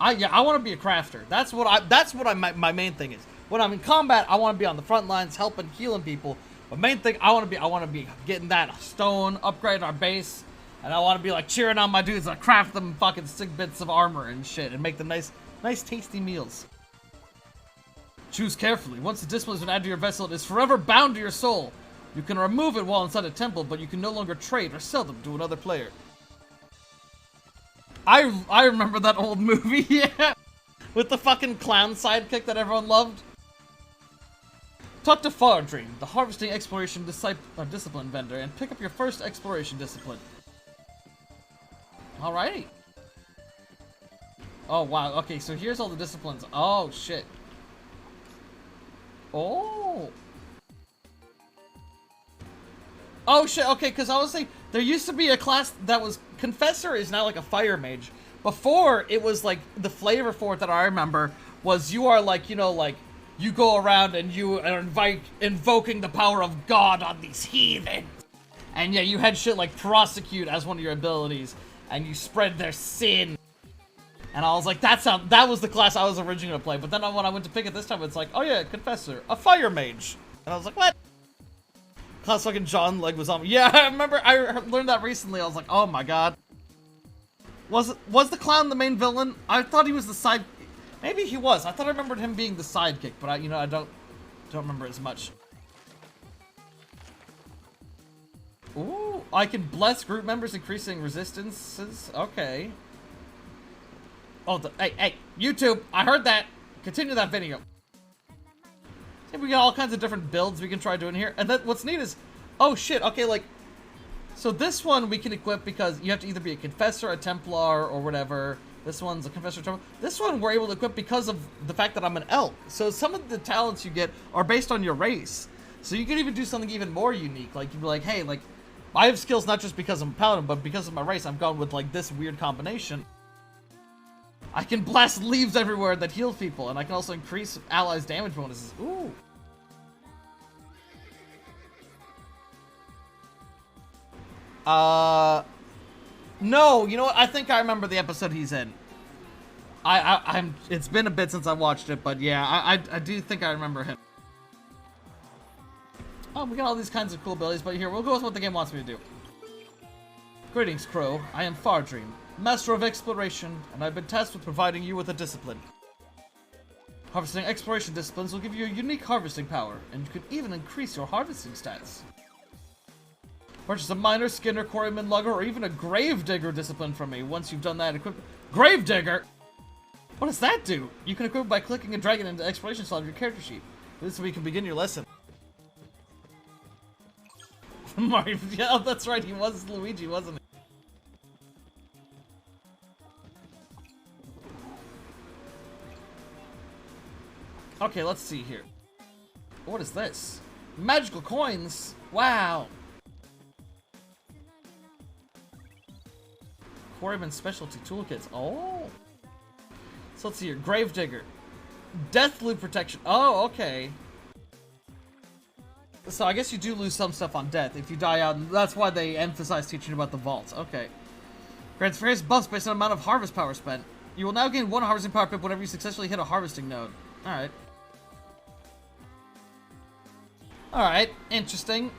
I want to be a crafter. That's what my main thing is. When I'm in combat, I want to be on the front lines, helping, healing people. But main thing, I want to be getting that stone, upgrading our base. And I want to be like cheering on my dudes that craft them fucking sick bits of armor and shit and make them nice tasty meals. Choose carefully. Once the discipline has been added to your vessel, it is forever bound to your soul. You can remove it while inside a temple, but you can no longer trade or sell them to another player. I remember that old movie, yeah. With the fucking clown sidekick that everyone loved. Talk to Fardream, the harvesting exploration discipline vendor, and pick up your first exploration discipline. Alrighty. Oh, wow. Okay, so here's all the disciplines. Oh, shit. Oh. Oh, shit. Okay, because I was saying, there used to be a class that was... Confessor is now like a fire mage. Before, it was like, the flavor for it that I remember was you are like, you know, like, you go around and you are invoking the power of God on these heathens. And yeah, you had shit like prosecute as one of your abilities. And you spread their sin. And I was like, that was the class I was originally going to play. But then when I went to pick it this time, it's like, oh yeah, Confessor, a fire mage. And I was like, what? Class fucking John, like, was on me. Yeah, I remember, I learned that recently. I was like, oh my god. Was the clown the main villain? I thought he was the side... Maybe he was. I thought I remembered him being the sidekick, but I don't remember as much. Ooh, I can bless group members, increasing resistances. Okay. Oh, hey, YouTube! I heard that. Continue that video. See, we got all kinds of different builds we can try doing here, and what's neat is, oh shit. Okay, like, so this one we can equip because you have to either be a confessor, a Templar, or whatever. This one's a confessor, Templar. This one we're able to equip because of the fact that I'm an elk. So some of the talents you get are based on your race. So you can even do something even more unique. Like you'd be like, hey, like, I have skills not just because I'm a paladin, but because of my race, I'm going with like this weird combination. I can blast leaves everywhere that heal people, and I can also increase allies' damage bonuses. Ooh. No, you know what? I think I remember the episode he's in. It's been a bit since I watched it, but yeah, I do think I remember him. Oh, we got all these kinds of cool abilities, but here, we'll go with what the game wants me to do. Greetings, Crow. I am Fardream, Master of Exploration, and I've been tasked with providing you with a discipline. Harvesting exploration disciplines will give you a unique harvesting power, and you can even increase your harvesting stats. Purchase a miner, skinner, quarryman, lugger, or even a gravedigger discipline from me. Once you've done that, equip... Gravedigger? What does that do? You can equip by clicking and dragging into the exploration slot of your character sheet. This is where you can begin your lesson. Mario, yeah, that's right, he was Luigi, wasn't he? Okay, let's see here. What is this? Magical coins? Wow! Quarryman specialty toolkits. Oh! So let's see here. Gravedigger. Deathloop protection. Oh, okay. So I guess you do lose some stuff on death if you die out, and that's why they emphasize teaching about the vaults. Okay. Grants various buffs based on the amount of harvest power spent. You will now gain 1 harvesting power pip whenever you successfully hit a harvesting node. Alright. Alright, interesting.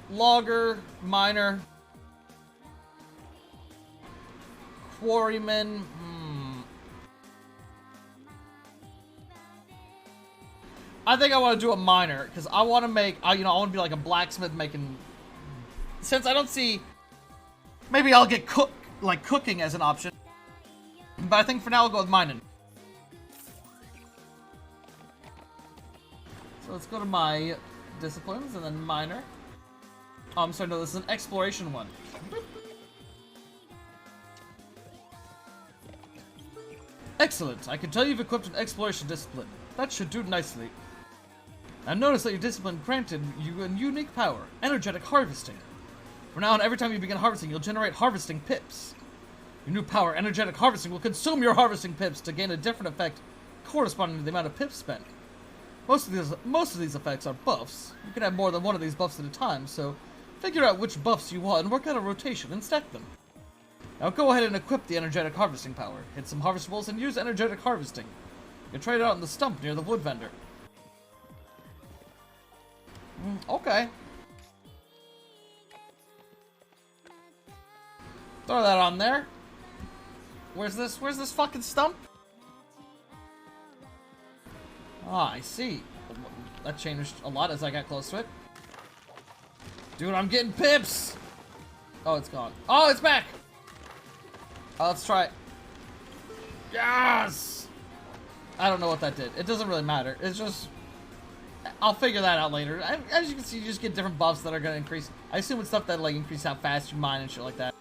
Logger, miner, quarryman. I think I want to do a miner because I want to make, I want to be like a blacksmith making. Since I don't see, maybe I'll get cooking as an option. But I think for now I'll go with mining. So let's go to my disciplines and then miner. Oh, I'm sorry, no, this is an exploration one. Excellent. I can tell you've equipped an exploration discipline. That should do nicely. Now notice that your discipline granted you a unique power, energetic harvesting. From now on, every time you begin harvesting, you'll generate harvesting pips. Your new power, energetic harvesting, will consume your harvesting pips to gain a different effect corresponding to the amount of pips spent. Most of these effects are buffs. You can have more than one of these buffs at a time, so figure out which buffs you want and work out a rotation and stack them. Now go ahead and equip the energetic harvesting power. Hit some harvestables and use energetic harvesting. You can try it out in the stump near the wood vendor. Okay. Throw that on there. Where's this fucking stump? Ah, I see. That changed a lot as I got close to it. Dude, I'm getting pips! Oh, it's gone. Oh, it's back! Let's try it. Yes! I don't know what that did. It doesn't really matter. It's just... I'll figure that out later. As you can see, you just get different buffs that are going to increase. I assume it's stuff that like increase how fast you mine and shit like that.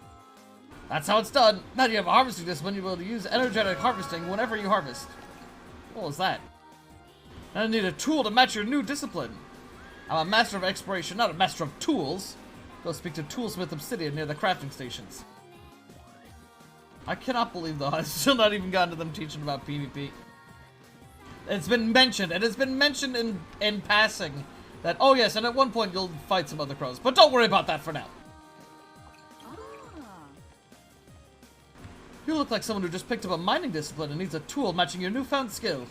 That's how it's done. Now that you have a harvesting discipline, you'll be able to use energetic harvesting whenever you harvest. What was that? I need a tool to match your new discipline. I'm a master of exploration, not a master of tools. Go speak to Toolsmith Obsidian near the crafting stations. I cannot believe, though, I've still not even gotten to them teaching about PvP. It's been mentioned, and it's been mentioned in passing that, oh yes, and at one point you'll fight some other crows. But don't worry about that for now. You look like someone who just picked up a mining discipline and needs a tool matching your newfound skill.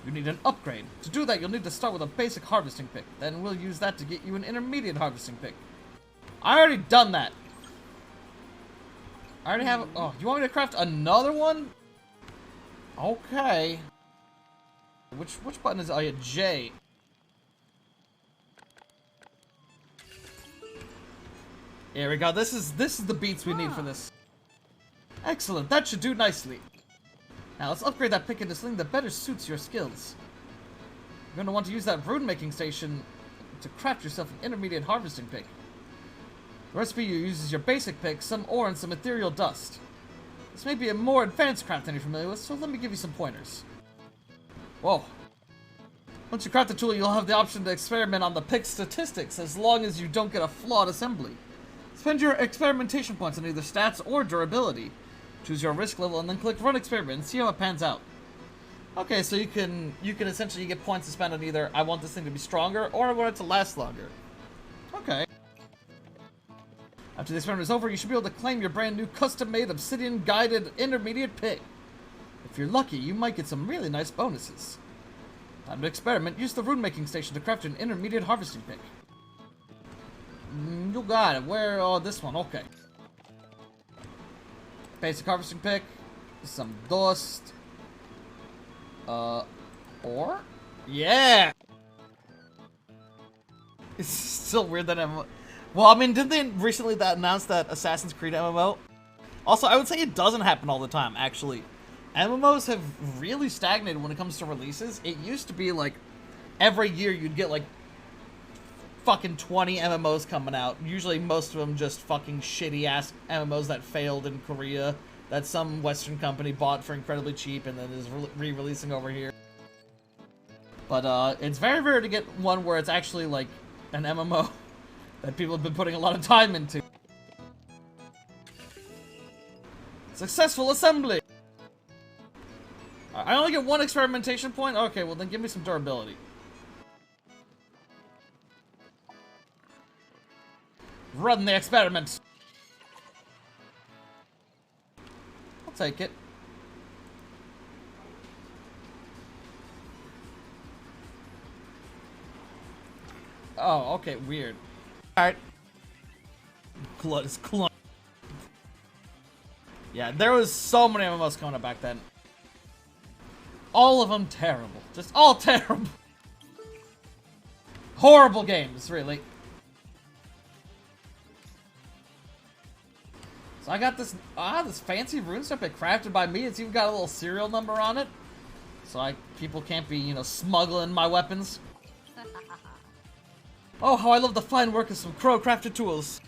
You need an upgrade. To do that, you'll need to start with a basic harvesting pick. Then we'll use that to get you an intermediate harvesting pick. I already done that. I already have... Oh, you want me to craft another one? Okay. Which button is it? Oh, yeah, J. Here we go. This is the beats we need for this. Excellent. That should do nicely. Now let's upgrade that pick into something that better suits your skills. You're going to want to use that rune making station to craft yourself an intermediate harvesting pick. The recipe you use is your basic pick, some ore, and some ethereal dust. This may be a more advanced craft than you're familiar with, so let me give you some pointers. Whoa. Once you craft the tool, you'll have the option to experiment on the pick's statistics, as long as you don't get a flawed assembly. Spend your experimentation points on either stats or durability. Choose your risk level and then click Run Experiment and see how it pans out. Okay, so you can essentially get points to spend on either I want this thing to be stronger or I want it to last longer. Okay. After the experiment is over, you should be able to claim your brand new custom-made obsidian-guided intermediate pick. If you're lucky, you might get some really nice bonuses. Time to experiment. Use the rune-making station to craft an intermediate harvesting pick. You got it. Where? Oh, this one. Okay. Basic harvesting pick. Some dust. Ore? Yeah! It's still weird that I'm... Well, I mean, didn't they recently announce that Assassin's Creed MMO? Also, I would say it doesn't happen all the time, actually. MMOs have really stagnated when it comes to releases. It used to be like, every year you'd get like, fucking 20 MMOs coming out. Usually most of them just fucking shitty-ass MMOs that failed in Korea, that some Western company bought for incredibly cheap and then is re-releasing over here. But, it's very rare to get one where it's actually, like, an MMO that people have been putting a lot of time into. Successful assembly! I only get one experimentation point? Okay, well then give me some durability. Run the experiment! I'll take it. Oh, okay, weird. Alright. Blood is clung. Yeah, there was so many MMOs coming up back then. All of them terrible. Just all terrible. Horrible games, really. So I got this, this fancy rune stuff crafted by me. It's even got a little serial number on it. So people can't be, you know, smuggling my weapons. Oh, how I love the fine work of some crow-crafted tools.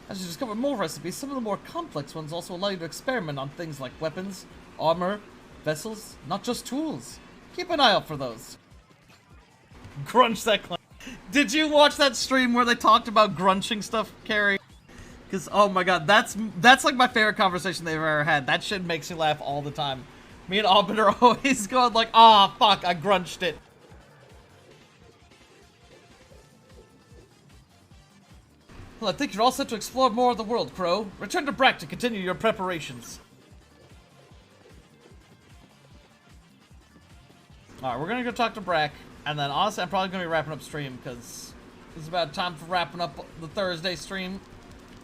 As you discover more recipes, some of the more complex ones also allow you to experiment on things like weapons, armor, vessels, not just tools. Keep an eye out for those. Grunch that clan. Did you watch that stream where they talked about grunching stuff, Carrie? Because, oh my god, that's like my favorite conversation they've ever had. That shit makes me laugh all the time. Me and Albin are always going like, ah, fuck, I grunched it. Well, I think you're all set to explore more of the world, Crow. Return to Brack to continue your preparations. Alright, we're gonna go talk to Brack, and then honestly, I'm probably gonna be wrapping up stream, because it's about time for wrapping up the Thursday stream.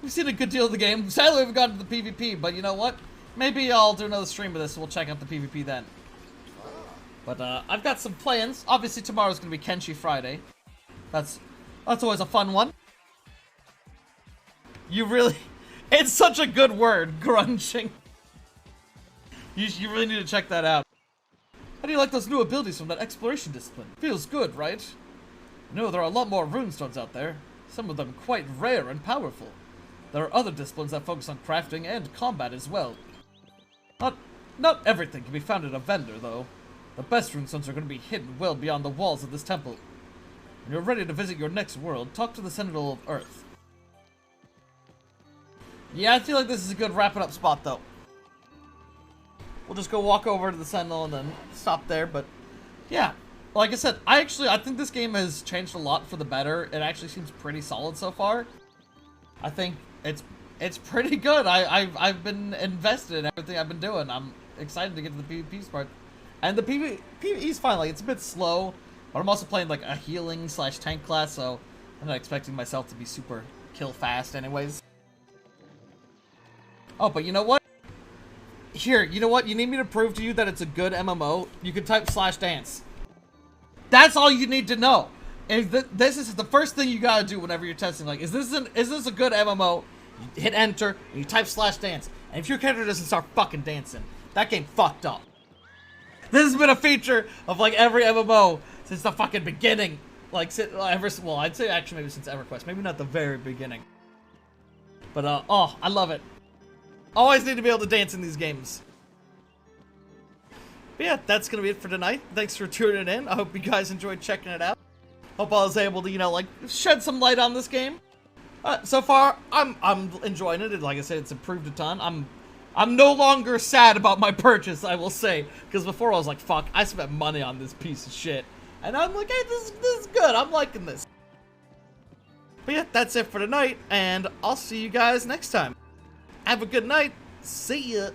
We've seen a good deal of the game. Sadly, we haven't gotten to the PvP, but you know what? Maybe I'll do another stream of this, and we'll check out the PvP then. But, I've got some plans. Obviously, tomorrow's gonna be Kenshi Friday. That's always a fun one. You really... It's such a good word, grunching. You really need to check that out. How do you like those new abilities from that exploration discipline? Feels good, right? You know, there are a lot more runestones out there. Some of them quite rare and powerful. There are other disciplines that focus on crafting and combat as well. Not everything can be found at a vendor, though. The best runestones are going to be hidden well beyond the walls of this temple. When you're ready to visit your next world, talk to the Sentinel of Earth. Yeah, I feel like this is a good wrapping up spot, though. We'll just go walk over to the Sentinel and then stop there, but yeah. Like I said, I think this game has changed a lot for the better. It actually seems pretty solid so far. I think it's pretty good. I've been invested in everything I've been doing. I'm excited to get to the PvP part. And the PvE's fine. Like, it's a bit slow, but I'm also playing like a healing / tank class, so I'm not expecting myself to be super kill fast anyways. Oh, but you know what? Here, you know what? You need me to prove to you that it's a good MMO? You can type /dance. That's all you need to know. If this is the first thing you gotta do whenever you're testing. Like, is this a good MMO? You hit enter and you type /dance. And if your character doesn't start fucking dancing, that game fucked up. This has been a feature of like every MMO since the fucking beginning. Like, well, I'd say actually maybe since EverQuest. Maybe not the very beginning. But, oh, I love it. Always need to be able to dance in these games. But yeah, that's gonna be it for tonight. Thanks for tuning in. I hope you guys enjoyed checking it out. Hope I was able to, you know, like, shed some light on this game. So far, I'm enjoying it. Like I said, it's improved a ton. I'm no longer sad about my purchase, I will say. Because before I was like, fuck, I spent money on this piece of shit. And I'm like, hey, this is good. I'm liking this. But yeah, that's it for tonight. And I'll see you guys next time. Have a good night. See ya.